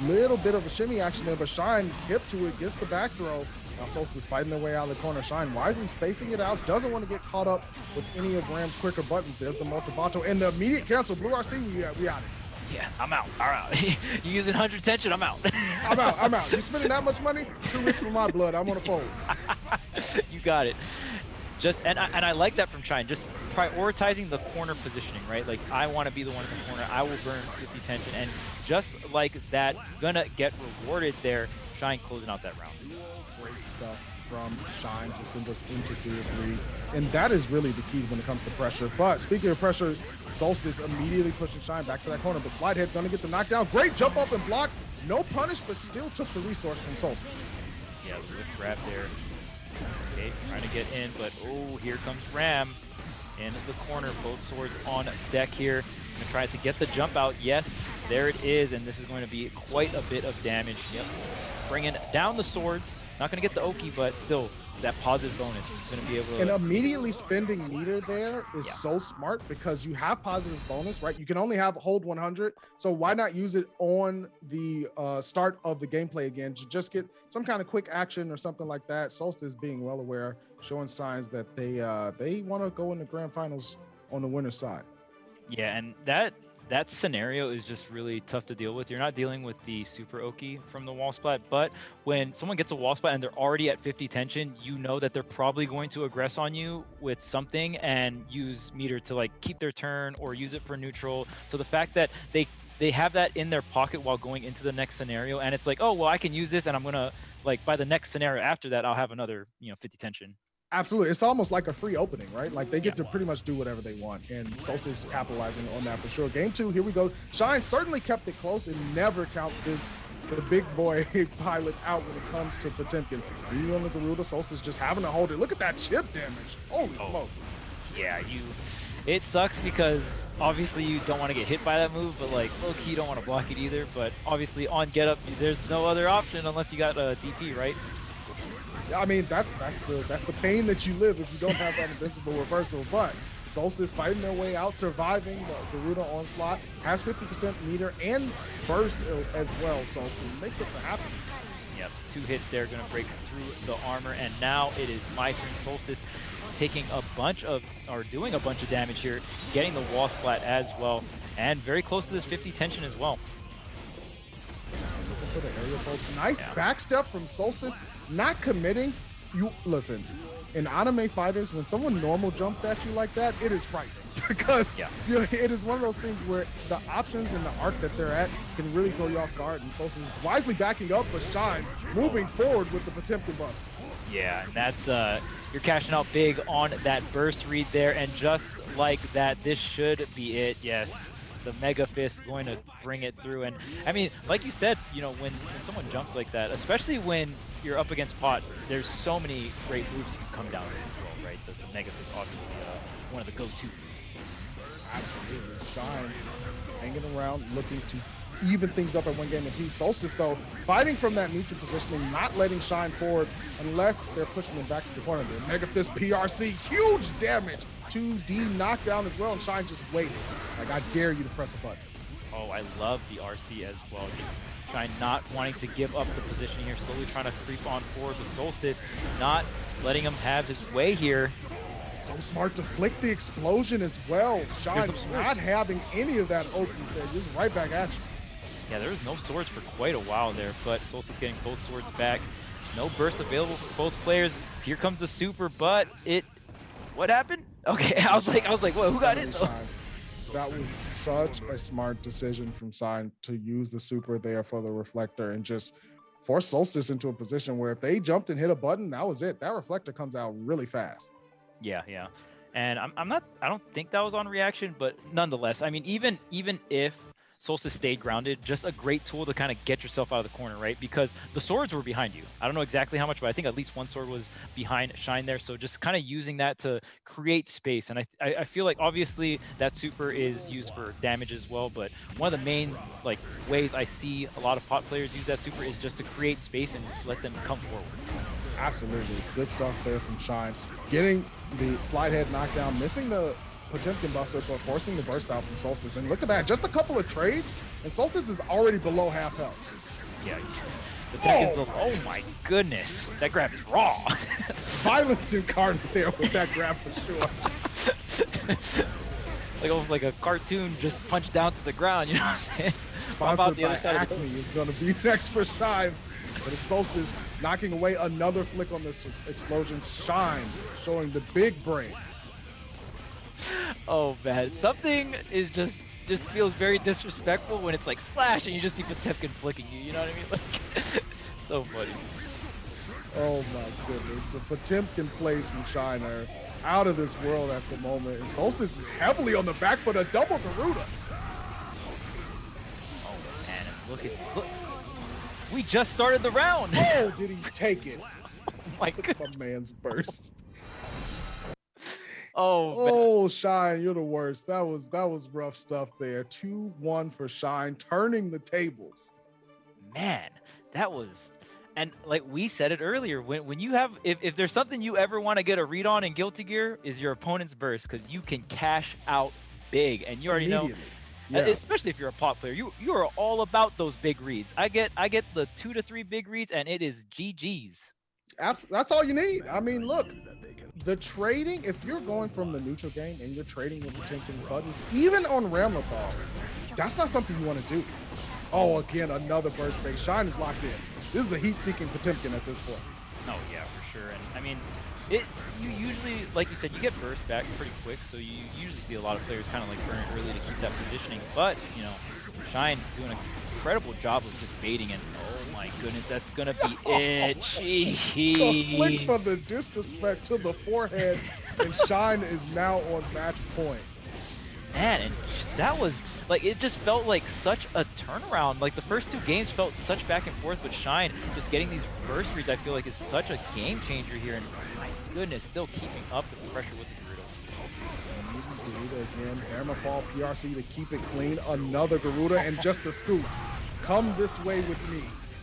little bit of a shimmy action there, but Shine hip to it, gets the back throw. Now Solstice fighting their way out of the corner. Shine wisely spacing it out, doesn't want to get caught up with any of Ram's quicker buttons. There's the multibato and the immediate cancel. Blue RC, we out it. Yeah, I'm out. All right. You using 100 tension, I'm out. I'm out. You spending that much money? Too rich for my blood. I want to fold. You got it. Just and I like that from Shine. Just prioritizing the corner positioning, right? Like, I want to be the one in the corner. I will burn 50 tension, and just like that, gonna get rewarded there. Shine closing out that round. Great stuff from Shine to send us into 3-3, and that is really the key when it comes to pressure. But speaking of pressure, Solstice immediately pushing Shine back to that corner, but Slidehead's gonna get the knockdown. Great jump up and block. No punish, but still took the resource from Solstice. Yeah, the lift grab there. Okay, trying to get in, but oh, here comes Ram in the corner. Both swords on deck here. Gonna try to get the jump out. Yes, there it is, and this is going to be quite a bit of damage. Yep, bringing down the swords. Not gonna get the Oki, but still, that positive bonus is gonna be able to. And immediately spending meter there is so smart, because you have positive bonus, right? You can only hold 100, so why not use it on the start of the gameplay again to just get some kind of quick action or something like that. Solstice being well aware, showing signs that they want to go in the grand finals on the winner's side. Yeah, and that scenario is just really tough to deal with. You're not dealing with the super Oki from the wall splat, but when someone gets a wall splat and they're already at 50 tension, you know that they're probably going to aggress on you with something and use meter to like keep their turn or use it for neutral. So the fact that they have that in their pocket while going into the next scenario, and it's like, oh, well, I can use this and I'm gonna, like, by the next scenario after that, I'll have another, 50 tension. Absolutely. It's almost like a free opening, right? Like, they get to pretty much do whatever they want, and Solstice is capitalizing on that for sure. Game 2, here we go. Shine certainly kept it close and never count the big boy pilot out when it comes to Potemkin. You on the Garuda, Solstice just having to hold it. Look at that chip damage. Holy smoke. Yeah, it sucks because obviously you don't want to get hit by that move, but like low-key you don't want to block it either. But obviously on get up, there's no other option unless you got a DP, right? I mean, that's the pain that you live if you don't have that invincible reversal. But Solstice fighting their way out, surviving the Garuda onslaught, has 50% meter and burst as well, so it makes it happen. Yep, 2 hits there, gonna break through the armor, and now it is my turn. Solstice taking doing a bunch of damage here, getting the wall splat as well, and very close to this 50 tension as well. Looking for the aerial pulse. Nice backstep from Solstice, not committing. You listen, in anime fighters, when someone normal jumps at you like that, it is frightening, because it is one of those things where the options and the arc that they're at can really throw you off guard, and Solstice is wisely backing up, but Shine moving forward with the Potemkin bust. Yeah, and that's you're cashing out big on that burst read there, and just like that, this should be it. Yes, the Mega Fist going to bring it through. And I mean, like you said, you know, when someone jumps like that, especially when you're up against Pot, there's so many great moves you can come down with as well, right? The Mega Fist, obviously, one of the go-tos. Absolutely. Shine hanging around, looking to even things up at one game apiece. Solstice, though, fighting from that neutral positioning, not letting Shine forward unless they're pushing them back to the corner. The Mega Fist PRC, huge damage. 2D knockdown as well, and Shine just waiting. Like, I dare you to press a button. Oh, I love the RC as well. Just Shine not wanting to give up the position here, slowly trying to creep on forward with Solstice, not letting him have his way here. So smart to flick the explosion as well. Shine not having any of that open set, just right back at you. Yeah, there was no swords for quite a while there, but Solstice getting both swords back. No burst available for both players. Here comes the super, but what happened? Okay, I was like, well, who got it though? That was such a smart decision from Shine to use the super there for the reflector and just force Solstice into a position where if they jumped and hit a button, that was it. That reflector comes out really fast. Yeah. And I don't think that was on reaction, but nonetheless, I mean, even if Solstice stayed grounded, just a great tool to kind of get yourself out of the corner, right? Because the swords were behind you. I don't know exactly how much, but I think at least one sword was behind Shine there. So just kind of using that to create space. And I feel like obviously that super is used for damage as well, but one of the main like ways I see a lot of Pot players use that super is just to create space and just let them come forward. Absolutely. Good stuff there from Shine. Getting the slide head knockdown, missing the Potemkin Buster, but forcing the burst out from Solstice. And look at that, just a couple of trades, and Solstice is already below half health. Yeah, the tech is oh my goodness, that grab is raw. Violence incarnate there with that grab for sure. Like almost like a cartoon just punched down to the ground, you know what I'm saying? Sponsored by Acme is going to be next for Shine. But it's Solstice knocking away another flick on this explosion. Shine showing the big brains. Oh man, something is just feels very disrespectful when it's like slash and you just see Potemkin flicking you, you know what I mean? Like, so funny. Oh my goodness, the Potemkin plays from Shine are out of this world at the moment, and Solstice is heavily on the back foot, a double Garuda. Oh man, look. We just started the round. Oh, did he take it? Oh my god, my man's burst. Oh, Shine, you're the worst. That was rough stuff there. 2-1 for Shine, turning the tables. Man, that was, and like we said it earlier, when you have, if there's something you ever want to get a read on in Guilty Gear, is your opponent's burst, because you can cash out big, and you already know. Yeah. Especially if you're a Pot player, you are all about those big reads. I get the 2 to 3 big reads, and it is GG's. That's all you need. I mean, look. The trading, if you're going from the neutral game and you're trading with Potemkin's buttons, even on Ramlethal, that's not something you want to do. Oh, again, another burst bait. Shine is locked in. This is a heat-seeking Potemkin at this point. Oh, yeah, for sure. And I mean, you usually, like you said, you get burst back pretty quick, so you usually see a lot of players kind of like burn it early to keep that positioning. But, you know, Shine doing an incredible job of just baiting, and oh my goodness, that's gonna be itchy. The flick for the disrespect to the forehead, and Shine is now on match point. Man, and that was like, it just felt like such a turnaround. Like the first 2 games felt such back and forth, but Shine just getting these burst reads, I feel like is such a game changer here. And my goodness, still keeping up with the pressure with the Garuda. Garuda again, Hammerfall PRC to keep it clean. Another Garuda and just the scoop. Come this way with me.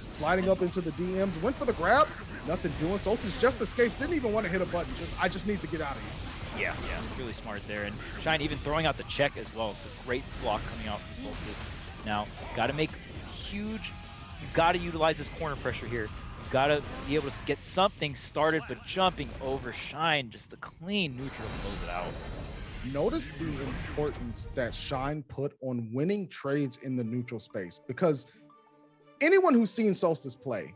Sliding up into the DMs, went for the grab, nothing doing. Solstice just escapes, didn't even want to hit a button. I just need to get out of here. Yeah, really smart there. And Shine even throwing out the check as well. So great block coming out from Solstice. Now, got to make huge, you got to utilize this corner pressure here. You got to be able to get something started, but jumping over Shine, just the clean neutral to close it out. Notice the importance that Shine put on winning trades in the neutral space, because anyone who's seen Solstice play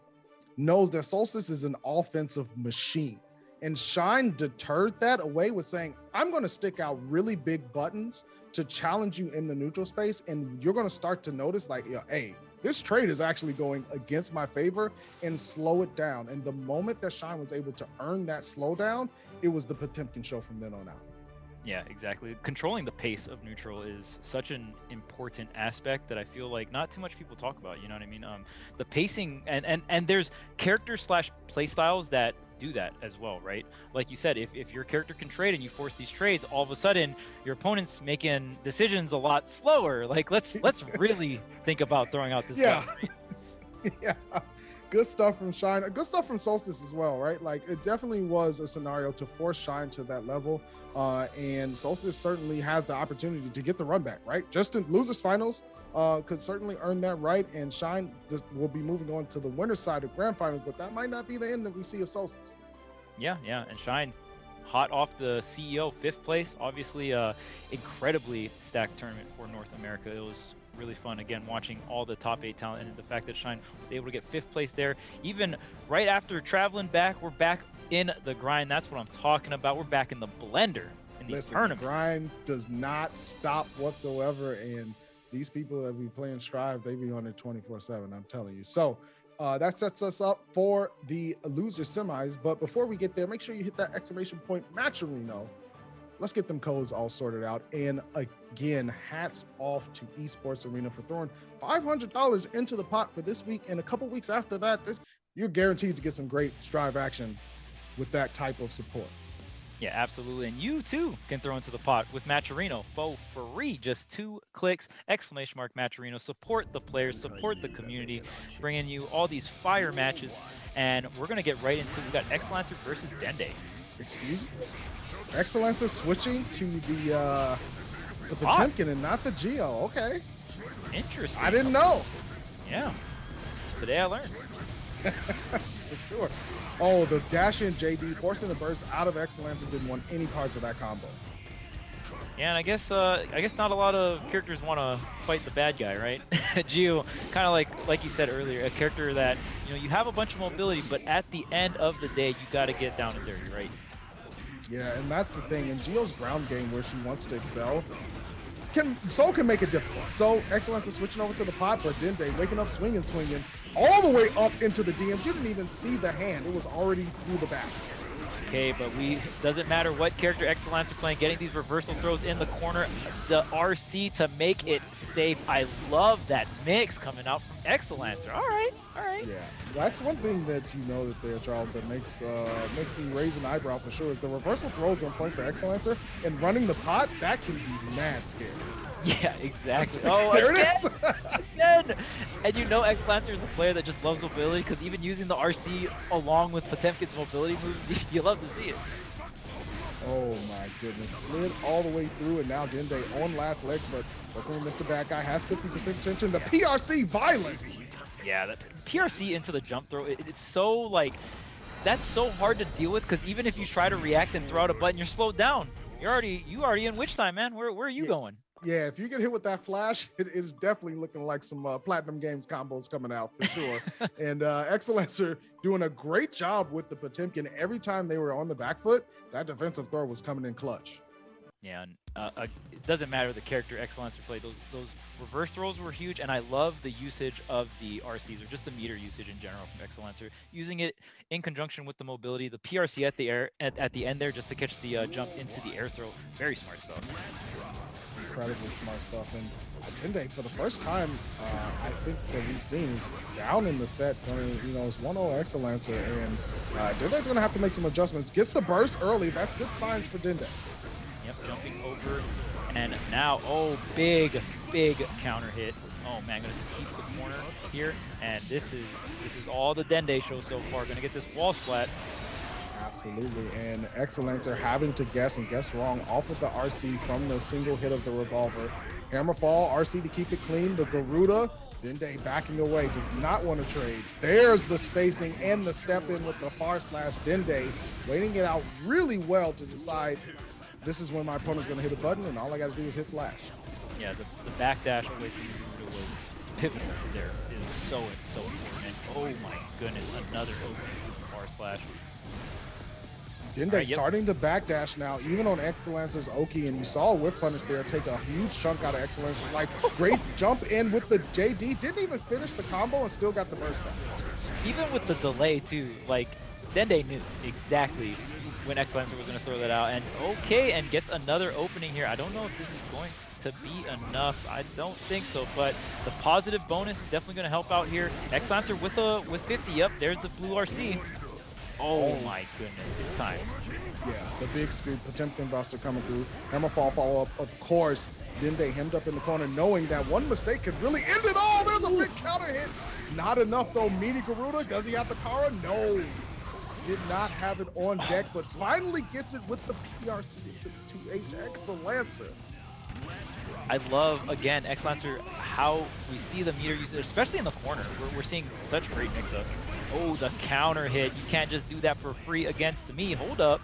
knows that Solstice is an offensive machine. And Shine deterred that away with saying, I'm going to stick out really big buttons to challenge you in the neutral space. And you're going to start to notice like, hey, this trade is actually going against my favor and slow it down. And the moment that Shine was able to earn that slowdown, it was the Potemkin show from then on out. Yeah, exactly. Controlling the pace of neutral is such an important aspect that I feel like not too much people talk about, you know what I mean? The pacing, and there's character / play styles that do that as well, right? Like you said, if your character can trade and you force these trades, all of a sudden your opponent's making decisions a lot slower. Like let's really think about throwing out this yeah. button. Yeah. Good stuff from Shine, good stuff from Solstice as well, right? Like it definitely was a scenario to force Shine to that level, and Solstice certainly has the opportunity to get the run back, right? Just in losers finals, could certainly earn that right, and Shine just will be moving on to the winner's side of grand finals, but that might not be the end that we see of Solstice. Yeah, and Shine, hot off the CEO 5th place, obviously incredibly stacked tournament for North America. It was really fun, again, watching all the top 8 talent, and the fact that Shine was able to get 5th place there. Even right after traveling back, we're back in the grind. That's what I'm talking about. We're back in the blender in these tournaments. The grind does not stop whatsoever, and these people that be playing Strive, they be on it 24/7, I'm telling you. So that sets us up for the loser semis, but before we get there, make sure you hit that exclamation point Matcherino. Let's get them codes all sorted out. And again, hats off to Esports Arena for throwing $500 into the pot for this week. And a couple weeks after that, you're guaranteed to get some great Strive action with that type of support. Yeah, absolutely. And you too can throw into the pot with Matcherino for free. Just 2 clicks, exclamation mark Matcherino. Support the players, support the community, bringing you all these fire matches. And we're going to get right into, we got Excellencer versus Dende. Excuse me? Excellencer switching to the Potemkin and not the Geo. Okay. Interesting. I didn't know. Yeah. Today I learned. For sure. Oh, the dash in JD forcing the burst out of Excellencer didn't want any parts of that combo. Yeah, and I guess not a lot of characters want to fight the bad guy, right? Geo, kind of like you said earlier, a character that, you know, you have a bunch of mobility, but at the end of the day, you got to get down and dirty, right? Yeah, and that's the thing. In Geo's ground game where she wants to excel, Soul can make it difficult. So Excellence is switching over to the pot, but Dende waking up swinging all the way up into the DM. You didn't even see the hand. It was already through the back. Okay, but doesn't matter what character Excellence is playing, getting these reversal throws in the corner, the RC to make it safe. I love that mix coming out from Excellence. All right. Yeah, that's one thing that you know that there, Charles, that makes me raise an eyebrow for sure, is the reversal throws on point for Excellencer, and running the pot, that can be mad scary. Yeah, exactly. There it is. Again. And you know Excellencer is a player that just loves mobility, because even using the RC along with Potemkin's mobility moves, you love to see it. Oh my goodness. Slid all the way through, and now Dende on last legs, but Brooklyn Mr. Bad Guy has 50% attention. The PRC violence. Yeah, that PRC into the jump throw, it's so like, that's so hard to deal with, because even if you try to react and throw out a button, you're slowed down. You already in witch time, man. Where are you going? Yeah, if you get hit with that flash, it is definitely looking like some Platinum Games combos coming out for sure. And Excellencer doing a great job with the Potemkin. Every time they were on the back foot, that defensive throw was coming in clutch. Yeah, and it doesn't matter the character Excellencer played. Those reverse throws were huge, and I love the usage of the RCs, or just the meter usage in general from Excellencer. Using it in conjunction with the mobility, the PRC at the end there, just to catch the jump into the air throw. Very smart stuff. Incredibly smart stuff. And Dende, for the first time, I think that we've seen, is down in the set. It's 1-0 Excellencer, and Dende's going to have to make some adjustments. Gets the burst early. That's good signs for Dende. Yep, jumping over, and now, big counter hit. Oh man, gonna keep the corner here, and this is all the Dende show so far. Gonna get this wall splat. Absolutely, and Excellencer having to guess wrong off of the RC from the single hit of the revolver. Hammerfall, RC to keep it clean. The Garuda, Dende backing away, does not want to trade. There's the spacing and the step in with the far slash. Dende waiting it out really well to decide, this is when my opponent's going to hit a button, and all I got to do is hit slash. Yeah, the backdash away from the Garuda was pivotal there. It was so important. And oh my goodness, another open far slash. Dende starting to backdash now, even on Excellencer's Oki, and you saw Whip Punish there take a huge chunk out of Excellencer's life. Great jump in with the JD, didn't even finish the combo and still got the burst out. Even with the delay too, like Dende knew exactly when Excellencer was going to throw that out, and and gets another opening here. I don't know if this is going to be enough. I don't think so, but the positive bonus is definitely going to help out here. Excellencer with 50. Yep, there's the blue RC. Oh my goodness, it's time. Yeah, the big scoop, Potemkin Buster coming through. Hammerfall follow-up, of course. Dende hemmed up in the corner, knowing that one mistake could really end it all. There's a big counter hit. Not enough though. Meaty Garuda, does he have the Kara? No. Did not have it on deck, but finally gets it with the PRC to 2H Excellencer. I love, again, Excellencer, how we see the meter usage, especially in the corner. We're seeing such great mix-ups. Oh, the counter hit. You can't just do that for free against me. Hold up.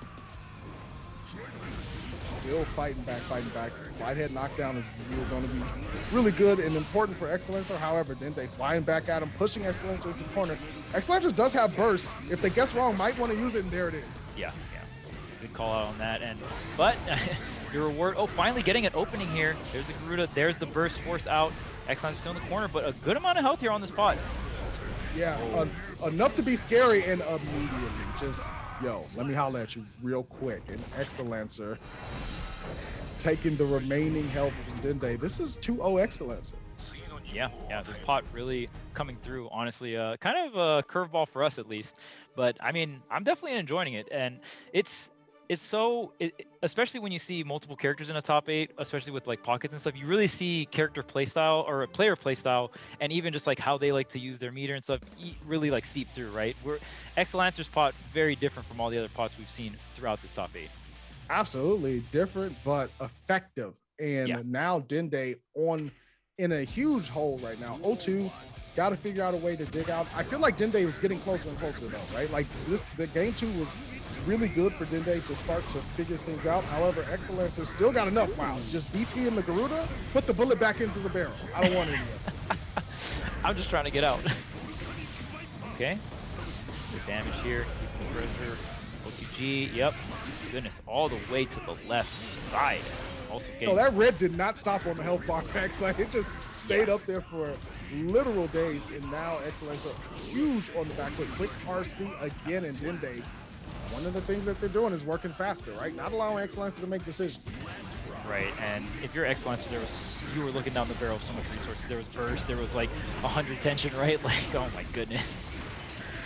Still fighting back. Slide head knockdown is going to be really good and important for Excellencer. However, Dende flying back at him, pushing Excellencer into the corner. Excellencer does have burst. If they guess wrong, might want to use it, and there it is. Yeah. Good call out on that. But your reward, finally getting an opening here. There's the Garuda, there's the burst force out. Excellencer still in the corner, but a good amount of health here on this spot. Yeah, enough to be scary, and immediately just, let me holler at you real quick. And Excellencer taking the remaining health from Dende. This is 2-0 Excellencer. Yeah, this pot really coming through, honestly. Kind of a curveball for us, at least. But, I mean, I'm definitely enjoying it. And it's especially when you see multiple characters in a top 8, especially with like pockets and stuff, you really see character playstyle or a player playstyle, and even just like how they like to use their meter and stuff really like seep through, right? Excellencer's pot very different from all the other pots we've seen throughout this top 8. Absolutely different, but effective. And now Dende in a huge hole right now. 0-2, got to figure out a way to dig out. I feel like Dende was getting closer and closer though, right? Like the game 2 was really good for Dende to start to figure things out. However, Excellencer still got enough. Wow, just DP in the Garuda, put the bullet back into the barrel. I don't want any of it. I'm just trying to get out. Okay. Good damage here. Keeping the pressure. OTG. Yep. Goodness, all the way to the left side. Also no, that red did not stop on the health bar packs. Like it just stayed up there for literal days. And now Excellencer huge on the back foot. Quick RC again, and Dende. One of the things that they're doing is working faster, right? Not allowing Excellencer to make decisions. Right, and if you're Excellencer, you were looking down the barrel of so much resources. There was burst, there was like 100 tension, right? Like, oh my goodness.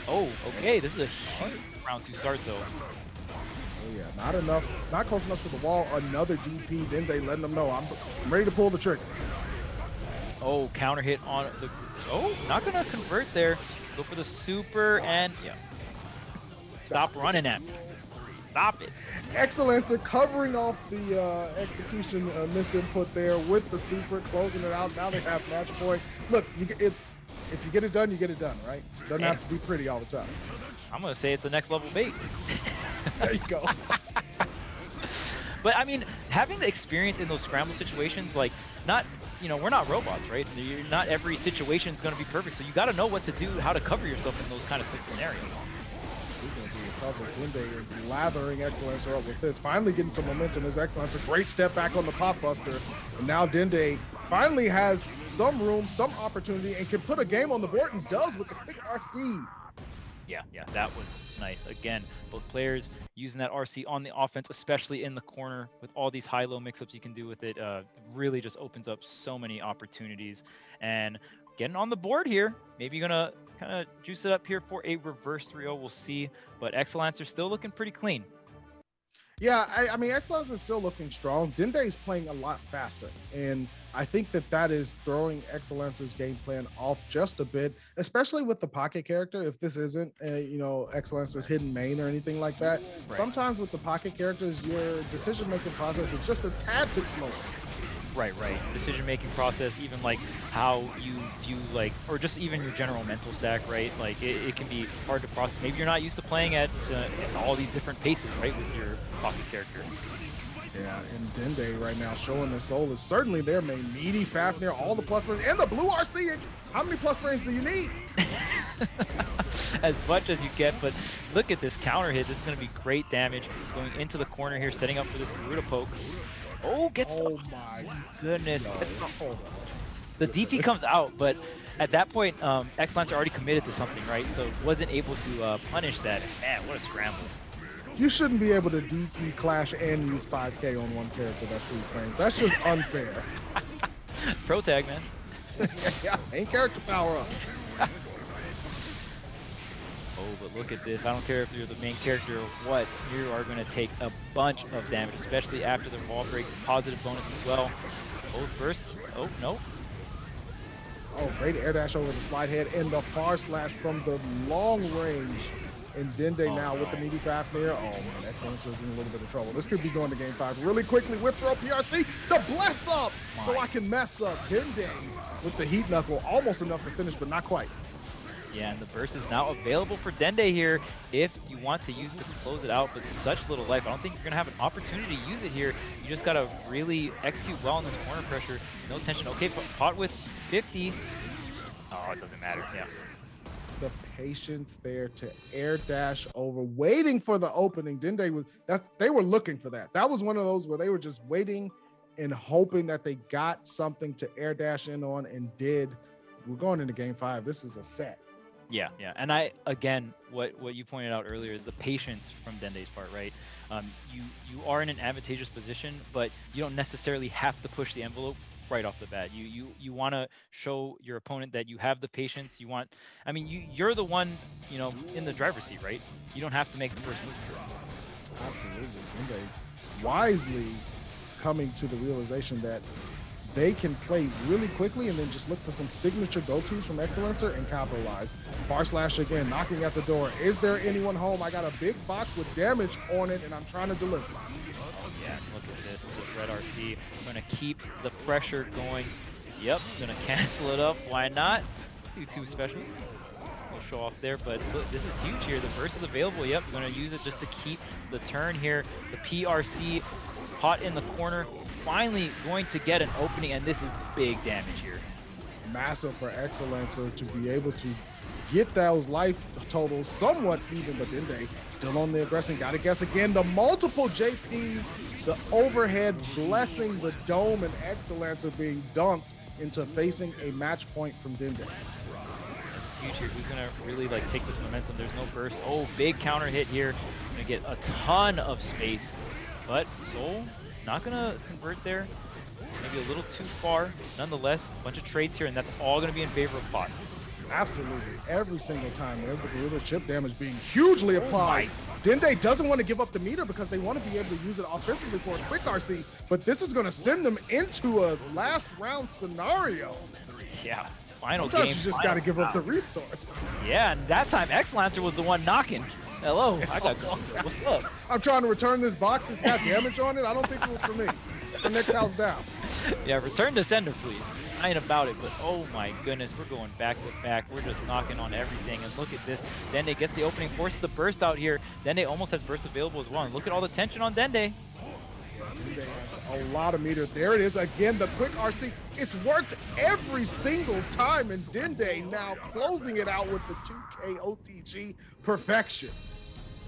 Oh, okay, this is a huge round 2 start though. Oh yeah, not enough, not close enough to the wall. Another DP, then they letting them know I'm ready to pull the trigger. Oh, counter hit on the, not gonna convert there. Go for the super and Stop running at me. Stop it. Excellencer covering off the execution misinput there with the super, closing it out. Now they have match point. Look, if you get it done, you get it done, right? Doesn't have to be pretty all the time. I'm going to say it's a next level bait. There you go. But I mean, having the experience in those scramble situations, like we're not robots, right? Not every situation is going to be perfect. So you got to know what to do, how to cover yourself in those kind of scenarios. Dende is lathering Excellencer up with this. Finally getting some momentum as Excellencer. Great step back on the pop buster. And now Dende finally has some room, some opportunity, and can put a game on the board, and does with the quick RC. Yeah, that was nice. Again, both players using that RC on the offense, especially in the corner with all these high-low mix-ups you can do with it, really just opens up so many opportunities. And getting on the board here, maybe you're going to kind of juice it up here for a reverse 3-0. We'll see. But Excellencer still looking pretty clean. Yeah, I mean, Excellencer is still looking strong. Dende is playing a lot faster, and I think that is throwing Excellencer's game plan off just a bit, especially with the pocket character. If this isn't, Excellencer's hidden main or anything like that, right. Sometimes with the pocket characters, your decision-making process is just a tad bit slower. Right. Decision-making process, even like how you view or just even your general mental stack, right? Like it can be hard to process. Maybe you're not used to playing at all these different paces, right, with your pocket character. Yeah, and Dende right now showing the soul is certainly their main. Meaty Fafnir, all the plus frames, and the blue RC. How many plus frames do you need? as much as you get. But look at this counter hit. This is going to be great damage going into the corner here, setting up for this Garuda poke. Oh, gets my goodness. The DP comes out, but at that point, X-Lancer already committed to something, right? So wasn't able to punish that. Man, what a scramble. You shouldn't be able to DP Clash and use 5K on one character that's 3 frames. That's just unfair. Pro tag, man. Yeah, ain't character power up. Oh, but look at this. I don't care if you're the main character or what. You are going to take a bunch of damage, especially after the wall break. Positive bonus as well. Oh, first. Oh, no. Oh, great air dash over the slide head and the far slash from the long range. And Dende now with the meaty Fafnir. Oh man, Excellence is in a little bit of trouble. This could be going to game 5 really quickly. Whip throw PRC, the bless up, so I can mess up. Dende with the heat knuckle, almost enough to finish, but not quite. Yeah, and the burst is now available for Dende here if you want to use it to close it out, but such little life. I don't think you're gonna have an opportunity to use it here. You just gotta really execute well in this corner pressure. No tension. Okay, caught with 50. Oh, it doesn't matter. Yeah. The patience there to air dash over, waiting for the opening. Dende was they were looking for that. That was one of those where they were just waiting and hoping that they got something to air dash in on and did. We're going into game 5. This is a set. Yeah, yeah. And again, what you pointed out earlier is the patience from Dende's part, right? You are in an advantageous position, but you don't necessarily have to push the envelope right off the bat. You want to show your opponent that you have the patience. You're the one, in the driver's seat, right? You don't have to make the first move. Absolutely. Dende wisely coming to the realization that they can play really quickly and then just look for some signature go-tos from Excellencer and capitalize. Bar slash again, knocking at the door. Is there anyone home? I got a big box with damage on it and I'm trying to deliver. Yeah, look at this. This Red RC. I'm going to keep the pressure going. Yep, going to cancel it up. Why not? Do 2 special. We'll show off there, but look, this is huge here. The burst is available. Yep, you're going to use it just to keep the turn here. The PRC caught in the corner. Finally going to get an opening, and this is big damage here. Massive for Excellencer to be able to get those life totals somewhat even, but Dende still on the aggression. Got to guess again. The multiple JPs, the overhead blessing the dome, and Excellencer being dumped into facing a match point from Dende. Huge here. Who's gonna really take this momentum? There's no burst. Oh, big counter hit here. Gonna get a ton of space, but Soul not gonna convert there. Maybe a little too far. Nonetheless, a bunch of trades here, and that's all gonna be in favor of Pot. Absolutely. Every single time there's the Garuda chip damage being hugely applied. Dende doesn't want to give up the meter because they want to be able to use it offensively for a quick RC, but this is going to send them into a last round scenario. Yeah, final Sometimes game. You just got to give up the resource. Yeah, and that time X-Lancer was the one knocking. Hello, I got what's up? I'm trying to return this box. It's got damage on it. I don't think it was for me. It's the next house down. Yeah, return to sender, please. I ain't about it, but oh my goodness, we're going back to back. We're just knocking on everything, and look at this. Dende gets the opening, forces the burst out here. Dende almost has burst available as well, and look at all the tension on Dende. Dende has a lot of meter. There it is again, the quick RC. It's worked every single time, and Dende now closing it out with the 2K OTG perfection.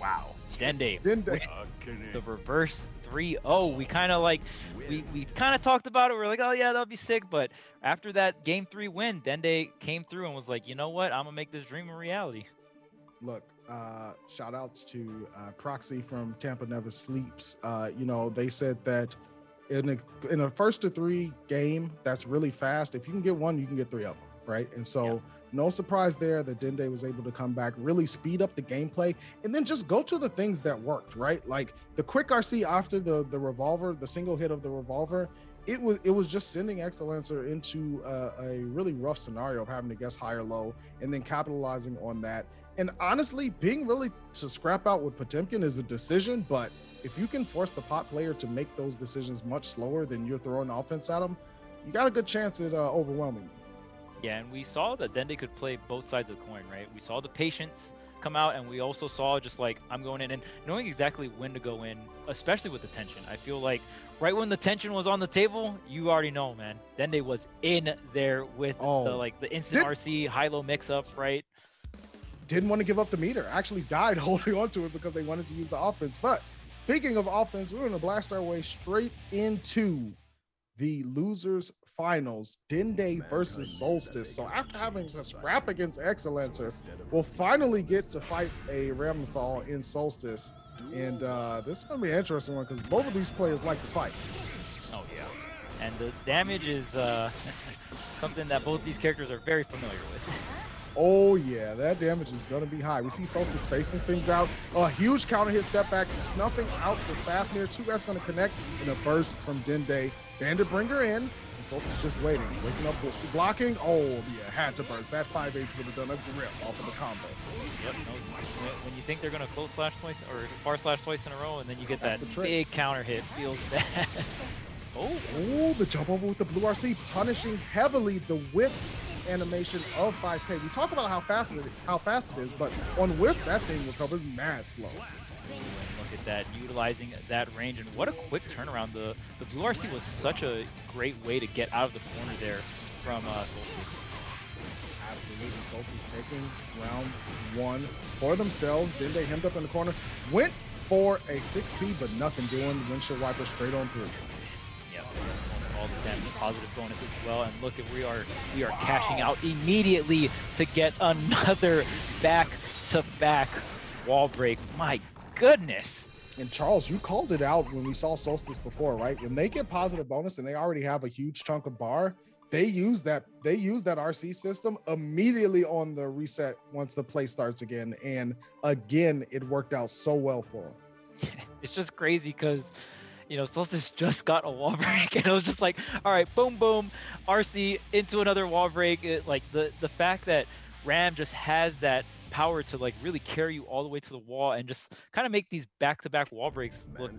Wow, Dende. The reverse 3-0. We kind of we kind of talked about it. We're like, oh yeah, that'll be sick. But after that game 3 win, Dende came through and was like, you know what? I'm gonna make this dream a reality. Look, shout outs to Proxy from Tampa Never Sleeps. They said that in a 1st to 3 game, that's really fast. If you can get 1, you can get 3 of them, right? And so. Yeah. No surprise there that Dende was able to come back, really speed up the gameplay, and then just go to the things that worked, right? Like the quick RC after the revolver, the single hit of the revolver, it was just sending Excellencer into a really rough scenario of having to guess high or low, and then capitalizing on that. And honestly, being really to scrap out with Potemkin is a decision, but if you can force the pot player to make those decisions much slower than you're throwing offense at them, you got a good chance at overwhelming them. Yeah, and we saw that Dende could play both sides of the coin, right? We saw the patience come out, and we also saw just I'm going in and knowing exactly when to go in, especially with the tension. I feel like right when the tension was on the table, you already know, man. Dende was in there with the instant RC high-low mix-up, right? didn't want to give up the meter, actually died holding on to it because they wanted to use the offense. But speaking of offense, we're going to blast our way straight into the losers finals, Dende versus Solstice. So after having to scrap against Excellencer, we'll finally get to fight a Ramthal in Solstice. And this is going to be an interesting one because both of these players like to fight. Oh, yeah. And the damage is something that both these characters are very familiar with. Oh, yeah, that damage is going to be high. We see Solstice spacing things out. A huge counter hit step back, snuffing out this Fafnir. 2S going to connect in a burst from Dende. Bandit bring her in. And Solstice just waiting, waking up, blocking. Oh, yeah, had to burst. That 5H would have done a grip off of the combo. Yep. No, when you think they're going to close slash twice or far slash twice in a row, and then you get that big counter hit, feels bad. Oh, the jump over with the blue RC, punishing heavily the whiffed animation of 5K. We talk about how fast it is, but on whiff, that thing recovers mad slow. Look at that, utilizing that range, and what a quick turnaround. The blue RC was such a great way to get out of the corner there from Solstice. Absolutely, Solstice taking round one for themselves. Then they hemmed up in the corner, went for a 6P, but nothing doing. Windshield wiper straight on through. Yep, all the stamina positive bonus as well, and look at we are cashing out immediately to get another back-to-back wall break. My goodness. And Charles, you called it out when we saw Solstice before, right? When they get positive bonus and they already have a huge chunk of bar, they use that RC system immediately on the reset once the play starts again. And again, it worked out so well for them. It's just crazy because, you know, Solstice just got a wall break, and it was just like, all right, boom, boom, RC into another wall break. Like the fact that Ram just has that power to like really carry you all the way to the wall and just kind of make these back-to-back wall breaks look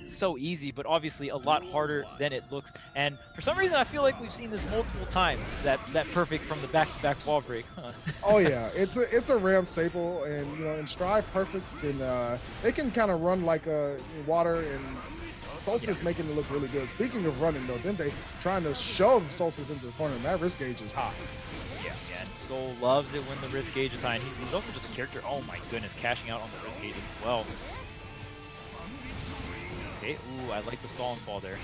so easy, but obviously a lot harder than it looks. And for some reason, I feel like we've seen this multiple times, that perfect from the back-to-back wall break. Huh? Oh yeah, it's a Ram staple, and you know, in Strive Perfects they can kind of run like a water, and Solstice making it look really good. Speaking of running though, Dende trying to shove Solstice into the corner, and that risk gauge is high. And Soul loves it when the risk gauge is high, and he's also just a character, oh my goodness, cashing out on the risk gauge as well. Okay, ooh, I like the stall and fall there.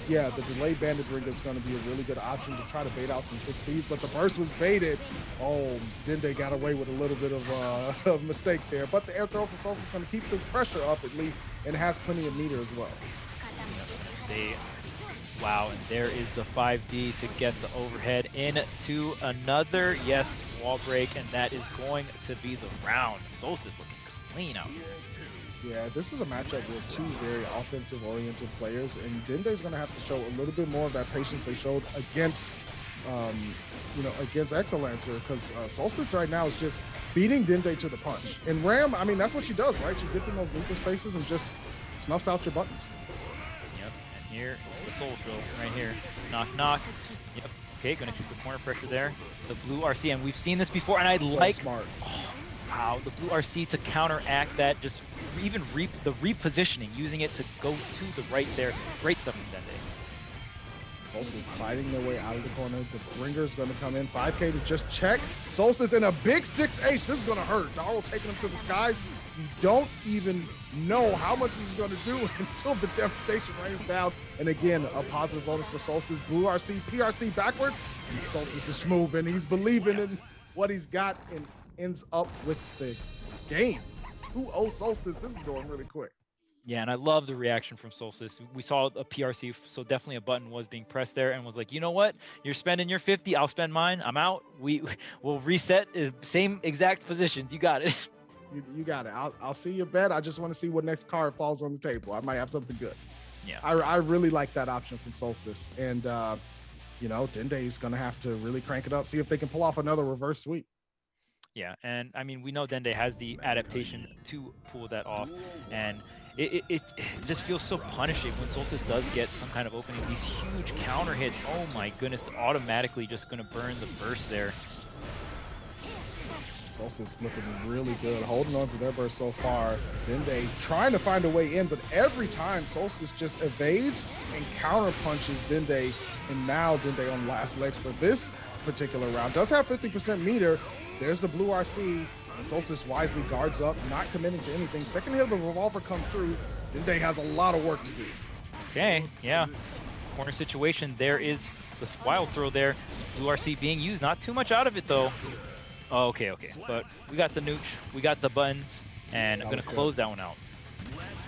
Yeah, the delayed bandit ring is going to be a really good option to try to bait out some 6Ps, but the burst was baited. Oh, Dende got away with a little bit of a mistake there, but the air throw from Solstice is going to keep the pressure up at least, and has plenty of meter as well. Wow, and there is the 5D to get the overhead into another, yes, wall break, and that is going to be the round. Solstice looking clean out here. Yeah, this is a matchup with two very offensive-oriented players, and Dende's going to have to show a little bit more of that patience they showed against, against Excellencer, because Solstice right now is just beating Dende to the punch. And Ram, I mean, that's what she does, right? She gets in those neutral spaces and just snuffs out your buttons. Yep, and here, the Soul Show right here. Knock, knock. Yep, okay, going to keep the corner pressure there. The blue RC, and we've seen this before, and I like... Smart. Oh, wow, the blue RC to counteract that, just even the repositioning, using it to go to the right there. Great stuff from Dende. Solstice fighting their way out of the corner. The Bringer's going to come in. 5K to just check. Solstice in a big 6H. This is going to hurt. Darrell taking him to the skies. You don't even know how much this is going to do until the devastation rains down. And again, a positive bonus for Solstice. Blue RC, PRC backwards. And Solstice is smooth, and he's believing in what he's got and ends up with the game. 2-0 Solstice. This is going really quick. Yeah, and I love the reaction from Solstice. We saw a PRC, so definitely a button was being pressed there, and was like, you know what? You're spending your 50, I'll spend mine. I'm out. We'll reset same exact positions. You got it. You got it. I'll see your bet. I just want to see what next card falls on the table. I might have something good. Yeah. I really like that option from Solstice, and Dende's gonna have to really crank it up. See if they can pull off another reverse sweep. Yeah, and I mean, we know Dende has the adaptation to pull that off, and it just feels so punishing when Solstice does get some kind of opening. These huge counter hits, oh my goodness, automatically just going to burn the burst there. Solstice looking really good, holding on to their burst so far. Dende trying to find a way in, but every time Solstice just evades and counter punches Dende, and now Dende on last legs for this particular round. Does have 50% meter. There's the blue RC, Solstice wisely guards up, not committing to anything. Second hit of the revolver comes through. Dende has a lot of work to do. Okay, yeah. Corner situation. There is this wild throw there. Blue RC being used. Not too much out of it, though. Oh, okay. But we got the nooch. We got the buttons. And I'm going to close that one out.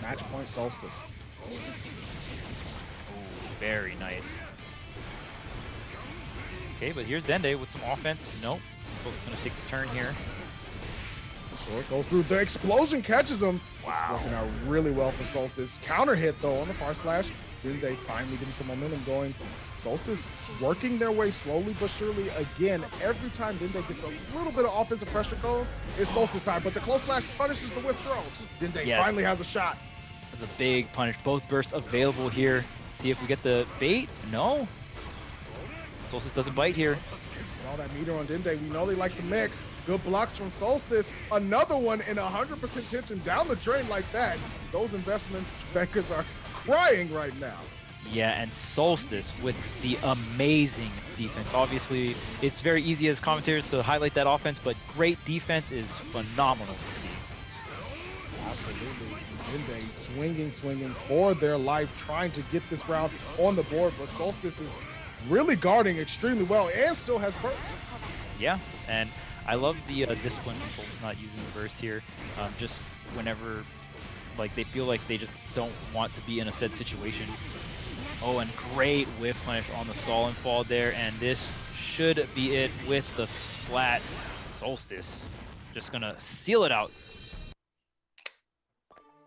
Match point Solstice. Ooh, very nice. Okay, but here's Dende with some offense. Nope. Solstice is going to take the turn here. Sword goes through. The explosion catches him. Wow. It's working out really well for Solstice. Counter hit, though, on the far slash. Dende finally getting some momentum going. Solstice working their way slowly but surely. Again, every time Dende gets a little bit of offensive pressure going, it's Solstice time. But the close slash punishes the withdrawal. Dende finally has a shot. That's a big punish. Both bursts available here. See if we get the bait. No. Solstice doesn't bite here. All that meter on Dende, we know they like the mix. Good blocks from Solstice. Another one in 100% tension down the drain like that. Those investment bankers are crying right now. Yeah, and Solstice with the amazing defense. Obviously, it's very easy as commentators to highlight that offense, but great defense is phenomenal to see. Absolutely. Dende swinging for their life, trying to get this round on the board, but Solstice is really guarding extremely well and still has burst. Yeah, and I love the discipline from Solstice not using the burst here. Just whenever like they feel like they just don't want to be in a said situation. Oh, and great whiff punish on the stall and fall there, and this should be it with the splat. Solstice just gonna seal it out.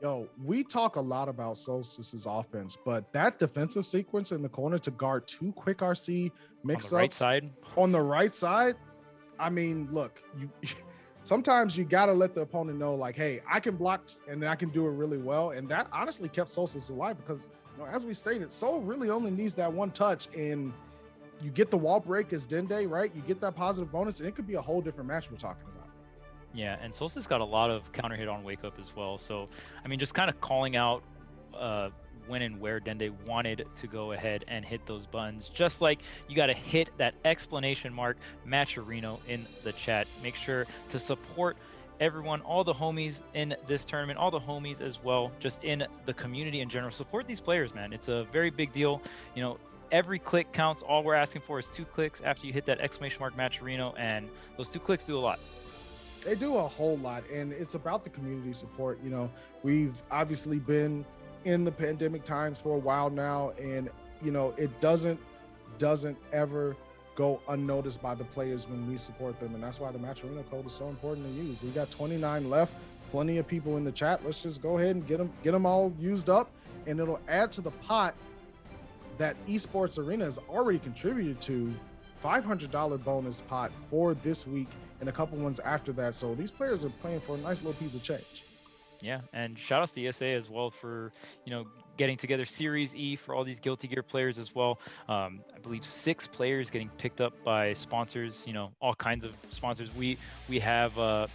Yo, we talk a lot about Solstice's offense, but that defensive sequence in the corner to guard two quick RC mix-ups on the right side, I mean, look, you sometimes you gotta let the opponent know, like, hey, I can block and I can do it really well, and that honestly kept Solstice alive because, you know, as we stated, Soul really only needs that one touch, and you get the wall break as Dende, right? You get that positive bonus, and it could be a whole different match we're talking about. Yeah, and Solstice got a lot of counter hit on Wake Up as well. So, I mean, just kind of calling out when and where Dende wanted to go ahead and hit those buttons. Just like you got to hit that exclamation mark, Matcherino, in the chat. Make sure to support everyone, all the homies in this tournament, all the homies as well, just in the community in general. Support these players, man. It's a very big deal. You know, every click counts. All we're asking for is 2 clicks after you hit that exclamation mark, Matcherino, and those 2 clicks do a lot. They do a whole lot, and it's about the community support. You know, we've obviously been in the pandemic times for a while now, and, you know, it doesn't ever go unnoticed by the players when we support them, and that's why the Matcherino code is so important to use. We got 29 left, plenty of people in the chat. Let's just go ahead and get them all used up, and it'll add to the pot that Esports Arena has already contributed to. $500 bonus pot for this week and a couple ones after that. So these players are playing for a nice little piece of change. Yeah, and shout outs to ESA as well for, you know, getting together Series E for all these Guilty Gear players as well. I believe 6 players getting picked up by sponsors, you know, all kinds of sponsors. We have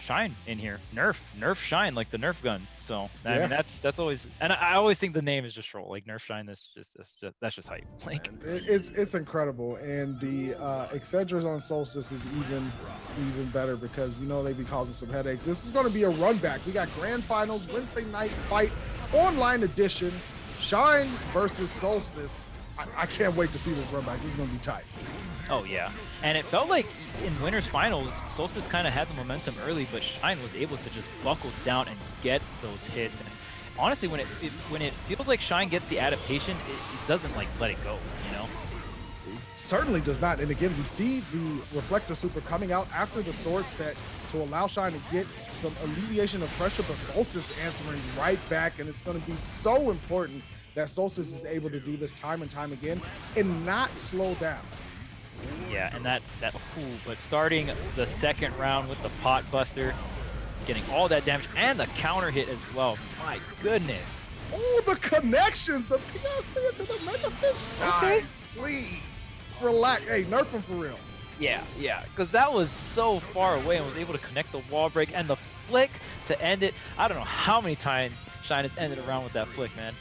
Shine in here. Nerf Shine, like the Nerf gun. So I mean, that's always, and I always think the name is just troll. Like Nerf Shine, that's just hype. Like it's incredible, and the Excedras on Solstice is even better because we know they be causing some headaches. This is going to be a run back. We got grand finals, Wednesday night fight, online edition, Shine versus Solstice. I can't wait to see this run back. This is going to be tight. Oh yeah, and it felt like in winners finals, Solstice kind of had the momentum early, but Shine was able to just buckle down and get those hits. And honestly, when it feels like Shine gets the adaptation, it doesn't like let it go, you know? It certainly does not. And again, we see the Reflector Super coming out after the sword set to allow Shine to get some alleviation of pressure, but Solstice answering right back, and it's going to be so important that Solstice is able to do this time and time again and not slow down. Yeah, and but starting the second round with the pot buster, getting all that damage and the counter hit as well. My goodness. Oh, the connections, the PLC into the Mega Fish. Okay, please relax. Hey, nerf him for real. Yeah, because that was so far away and was able to connect the wall break and the flick to end it. I don't know how many times Shine has ended around with that flick, man.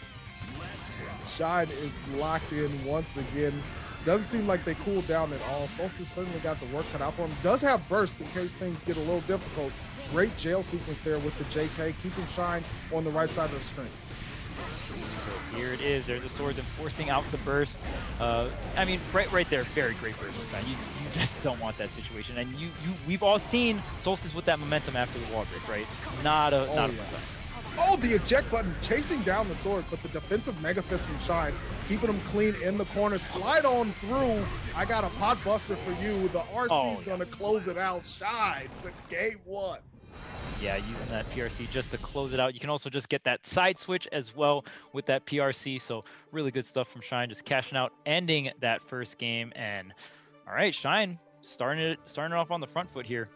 Shine is locked in once again. Doesn't seem like they cooled down at all. Solstice certainly got the work cut out for him. Does have burst in case things get a little difficult. Great jail sequence there with the JK, keeping Shine on the right side of the screen. So here it is. There's the sword enforcing out the burst. I mean, right there, very great burst. You just don't want that situation. And we've all seen Solstice with that momentum after the wall break, right? Not a fun time. Oh, the eject button chasing down the sword, but the defensive Mega Fist from Shine, keeping him clean in the corner. Slide on through. I got a pot buster for you. The RC's going to close it out. Shine with game 1. Yeah, using that PRC just to close it out. You can also just get that side switch as well with that PRC. So really good stuff from Shine, just cashing out, ending that first game. And all right, Shine starting it off on the front foot here.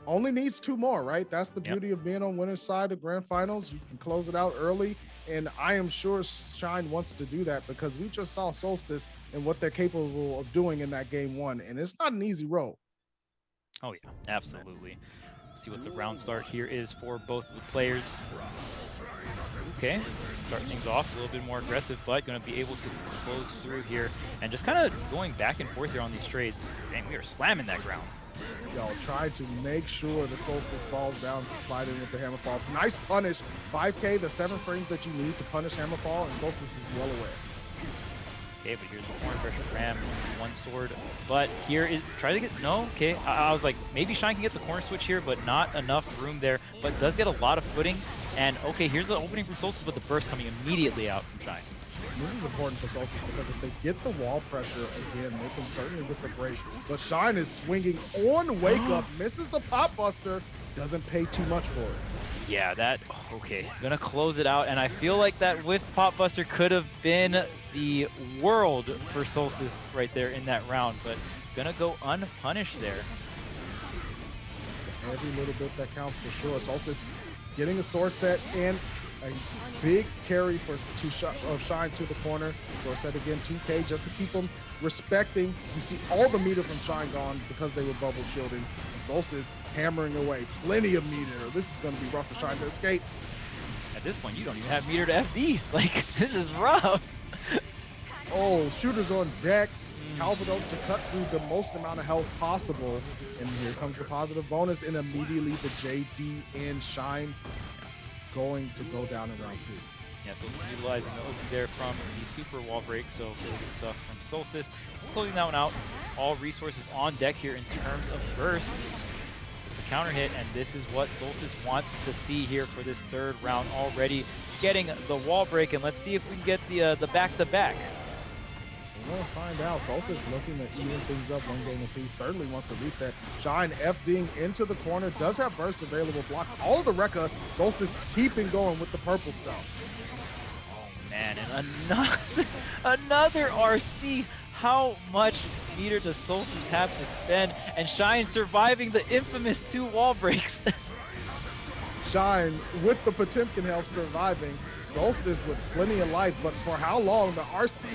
Only needs 2 more, right? That's the beauty of being on winner's side of grand finals. You can close it out early, and I am sure Shine wants to do that because we just saw Solstice and what they're capable of doing in that game 1, and it's not an easy road. Oh yeah, absolutely. See what the round start here is for both of the players. Okay, start things off a little bit more aggressive, but going to be able to close through here and just kind of going back and forth here on these trades. Dang, we are slamming that ground. Yo, trying to make sure the Solstice falls down, slide in with the Hammerfall. Nice punish. 5K, the 7 frames that you need to punish Hammerfall, and Solstice was well aware. Okay, but here's the corner pressure ram, 1 sword. But here is, try to get, no, okay. I was like, maybe Shine can get the corner switch here, but not enough room there. But does get a lot of footing. And okay, here's the opening from Solstice, but the burst coming immediately out from Shine. This is important for Solstice because if they get the wall pressure again, they can certainly get the break. But Shine is swinging on wake up, misses the pop buster, doesn't pay too much for it. Yeah, that, okay, gonna close it out. And I feel like that whiff pop buster could have been the world for Solstice right there in that round, but gonna go unpunished there. It's every little bit that counts for sure. Solstice getting a sword set and a big carry of Shine to the corner. Sword set again, 2K just to keep them respecting. You see all the meter from Shine gone because they were bubble shielding. And Solstice hammering away. Plenty of meter. This is going to be rough for Shine to escape. At this point, you don't even have meter to FD. Like, this is rough. Oh, shooters on deck. Calvados to cut through the most amount of health possible. And here comes the positive bonus, and immediately the JD and Shine going to go down in round 2. Yeah, so utilizing the open there from the super wall break, so really good stuff from Solstice. Just closing that one out. All resources on deck here in terms of burst. It's the counter hit, and this is what Solstice wants to see here for this 3rd round already. Getting the wall break, and let's see if we can get the back-to-back. We'll find out. Solstice looking to even things up 1 game apiece. Certainly wants to reset. Shine FDing into the corner. Does have burst available. Blocks all of the Rekka. Solstice keeping going with the purple stuff. Oh man, and another RC. How much meter does Solstice have to spend? And Shine surviving the infamous 2 wall breaks. Shine with the Potemkin help surviving. Solstice with plenty of life, but for how long? The RC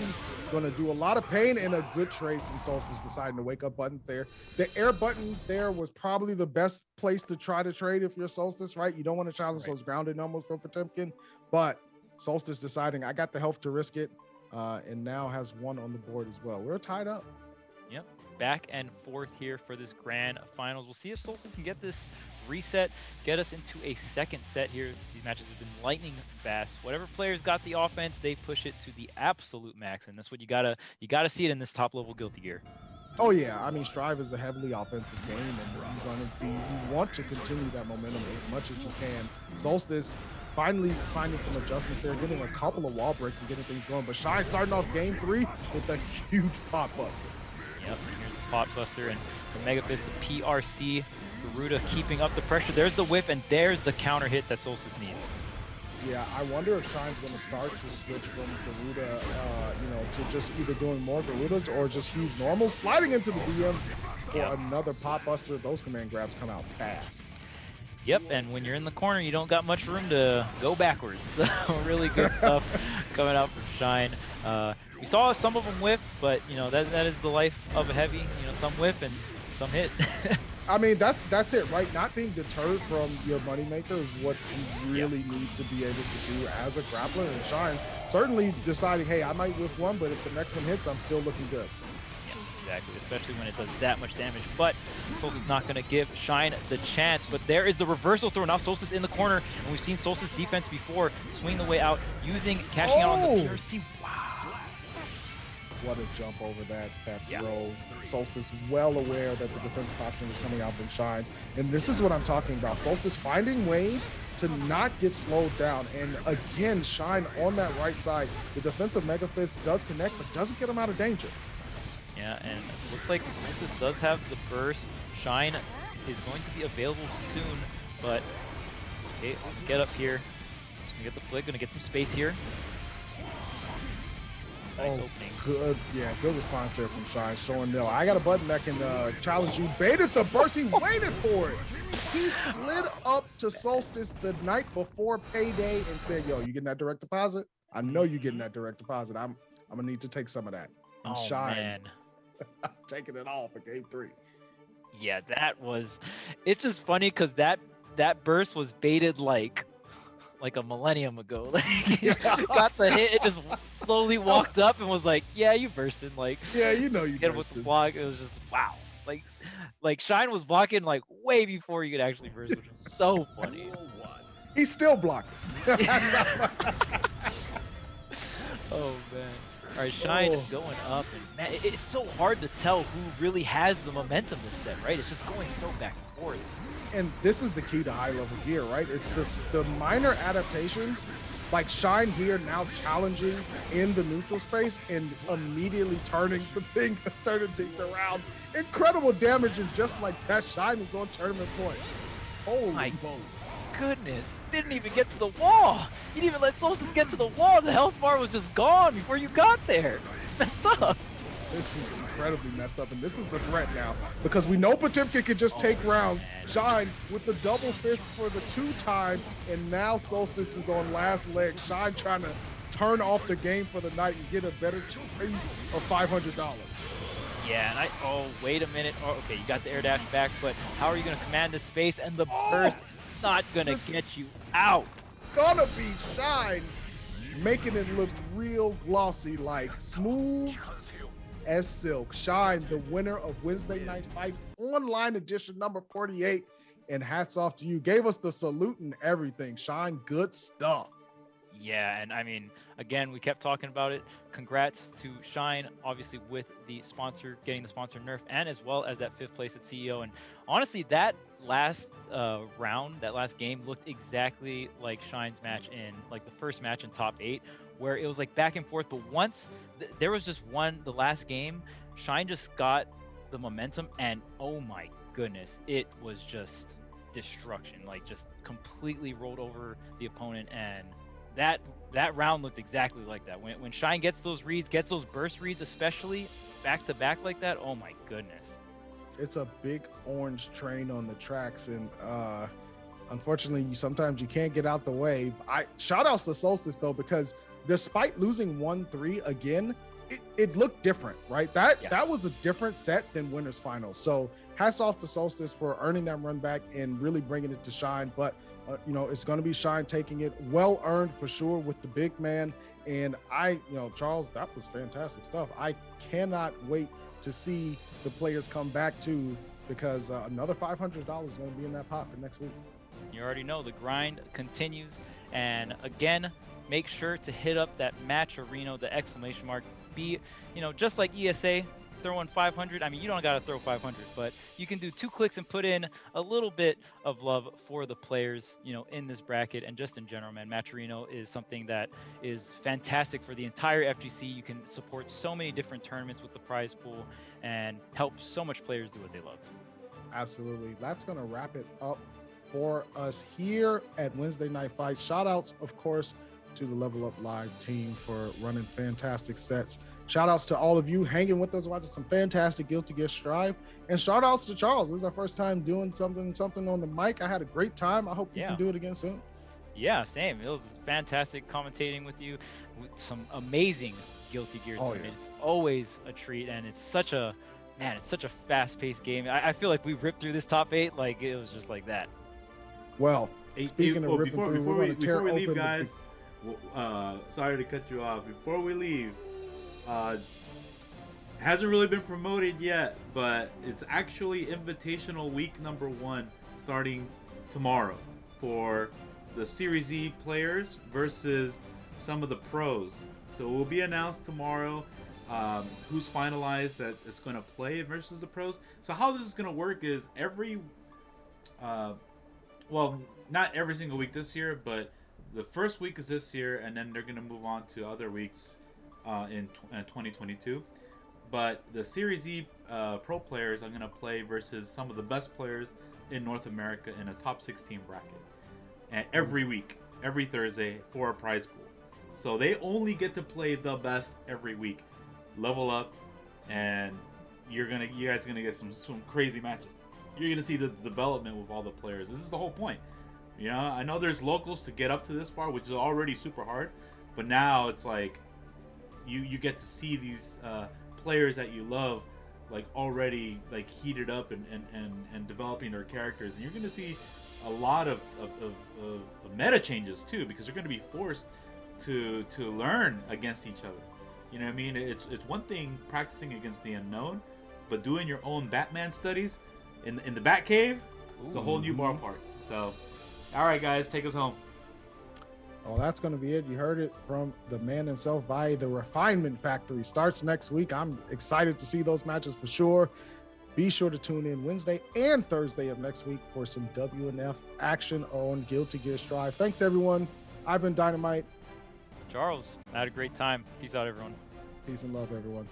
is going to do a lot of pain, and a good trade from Solstice deciding to wake up buttons there. The air button there was probably the best place to try to trade if you're Solstice, right? You don't want to challenge those grounded numbers from Potemkin, but Solstice deciding I got the health to risk it, and now has 1 on the board as well. We're tied up. Yep, back and forth here for this grand finals. We'll see if Solstice can get this reset, get us into a 2nd set here. These matches have been lightning fast. Whatever players got the offense, they push it to the absolute max, and that's what you gotta see it in this top level Guilty Gear. Oh yeah, I mean Strive is a heavily offensive game, and you want to continue that momentum as much as you can. Solstice finally finding some adjustments there, getting a couple of wall breaks and getting things going. But Shine starting off game 3 with a huge pop buster. Yep, here's the pop buster and the Mega Fist, the PRC. Garuda keeping up the pressure. There's the whip, and there's the counter hit that Solstice needs. Yeah, I wonder if Shine's going to start to switch from Garuda, to just either doing more Garudas or just huge normals. Sliding into the DMs for another pop buster. Those command grabs come out fast. Yep, and when you're in the corner, you don't got much room to go backwards. So really good stuff coming out from Shine. We saw some of them whiff, but that is the life of a heavy. Some whiff and some hit. I mean, that's it, right? Not being deterred from your moneymaker is what you really need to be able to do as a grappler. And Shine certainly deciding, hey, I might whiff 1, but if the next one hits, I'm still looking good. Exactly, especially when it does that much damage. But Solstice not going to give Shine the chance. But there is the reversal throw. Now Solstice in the corner, and we've seen Solstice defense before swing the way out, cashing out on the PRC. Wow. What a jump over that Yeah. throw. Solstice well aware that the defensive option was coming out from Shine. And this is what I'm talking about. Solstice finding ways to not get slowed down. And again, Shine on that right side. The defensive Mega Fist does connect, but doesn't get him out of danger. Yeah, and it looks like Solstice does have the burst. Shine is going to be available soon, but okay, let's get up here. Just gonna get the flick, gonna get some space here. Nice opening. Good, yeah, good response there from Shine, showing Nil. I got a button that can challenge you. Baited the burst, he waited for it. He slid up to Solstice the night before payday and said, yo, you getting that direct deposit? I know you getting that direct deposit. I'm gonna need to take some of that. And Oh, Shine man. taking it all for game 3. Yeah, that was. It's just funny because that burst was baited like a millennium ago. Like, got the hit, it just slowly walked up and was like, "Yeah, you bursted." Like, Yeah, you know you hit him with the bursted. block. It was just wow. Like Shine was blocking like way before you could actually burst, which was so funny. He's still blocking. Oh man. All right, Shine going up, and man, it's so hard to tell who really has the momentum this set, right? It's just going so back and forth. And this is the key to high level gear, right? It's the minor adaptations, like Shine here now challenging in the neutral space and immediately turning things around. Incredible damage, and just like that, Shine is on tournament point. Holy My moly. goodness, didn't even get to the wall. You didn't even let Solstice get to the wall. The health bar was just gone before you got there. Messed up. This is incredibly messed up, and this is the threat now, because we know Potemkin can just take rounds. Shine with the double fist for the 2-time, and now Solstice is on last leg. Shine trying to turn off the game for the night and get a better piece of $500. Yeah, and oh, wait a minute. Oh, okay, you got the air dash back, but how are you going to command the space? And the burst not going to get you out. Gonna be Shine, making it look real glossy, like smooth as silk. Shine, the winner of Wednesday Night Fight Online Edition number 48. And hats off to you. Gave us the salute and everything. Shine, good stuff. Yeah, and I mean, again, we kept talking about it. Congrats to Shine, obviously with the sponsor, getting the sponsor nerf, and as well as that 5th place at CEO. And honestly, that last round, that last game looked exactly like Shine's match in, like the first match in top 8, where it was like back and forth. But once there was just the last game, Shine just got the momentum, and oh my goodness, it was just destruction. Like, just completely rolled over the opponent, and that round looked exactly like that. When Shine gets those reads, gets those burst reads, especially back to back like that, oh my goodness. It's a big orange train on the tracks, and unfortunately, sometimes you can't get out the way. Shout outs to Solstice though, because despite losing 1-3 again, it looked different, right? That was a different set than winners finals. So hats off to Solstice for earning that run back and really bringing it to Shine. But it's going to be Shine taking it, well earned for sure with the big man. And Charles, that was fantastic stuff. I cannot wait to see the players come back too, because another $500 is going to be in that pot for next week. You already know the grind continues. And again, make sure to hit up that match arena, the exclamation mark. Be, just like ESA, throw in 500. I mean, you don't got to throw 500, but you can do 2 clicks and put in a little bit of love for the players, in this bracket. And just in general, man, Matcherino is something that is fantastic for the entire FGC. You can support so many different tournaments with the prize pool and help so much players do what they love. Absolutely. That's going to wrap it up for us here at Wednesday Night Fights. Shout outs, of course, to the Level Up Live team for running fantastic sets. Shout outs to all of you hanging with us, watching some fantastic Guilty Gear Strive. And shout outs to Charles. This is our first time doing something on the mic. I had a great time. I hope you can do it again soon. Yeah, same. It was fantastic commentating with you. With some amazing Guilty Gear team. Yeah. It's always a treat, and it's such a fast-paced game. I feel like we ripped through this top 8 like it was just like that. Well, speaking of ripping through, we're going to tear open leave, guys. Sorry to cut you off. Before we leave, hasn't really been promoted yet, but it's actually Invitational Week number 1 starting tomorrow for the Series E players versus some of the pros. So it will be announced tomorrow who's finalized that is going to play versus the pros. So how this is going to work is well, not every single week this year, but the first week is this year, and then they're going to move on to other weeks in 2022. But the Series E pro players are going to play versus some of the best players in North America in a top 16 bracket. And every week, every Thursday, for a prize pool. So they only get to play the best every week. Level up, and you guys are gonna get some crazy matches. You're gonna see the development with all the players. This is the whole point. You know, I know there's locals to get up to this far, which is already super hard, but now it's like you get to see these players that you love like already like heated up and developing their characters, and you're gonna see a lot of meta changes too, because you're gonna be forced to learn against each other. You know what I mean? It's one thing practicing against the unknown, but doing your own Batman studies in the Batcave is a whole new ballpark. So, all right, guys, take us home. Well, that's going to be it. You heard it from the man himself. By the Refinement Factory starts next week. I'm excited to see those matches for sure. Be sure to tune in Wednesday and Thursday of next week for some WNF action on Guilty Gear Strive. Thanks, everyone. I've been Dynamite. Charles, I had a great time. Peace out, everyone. Peace and love, everyone.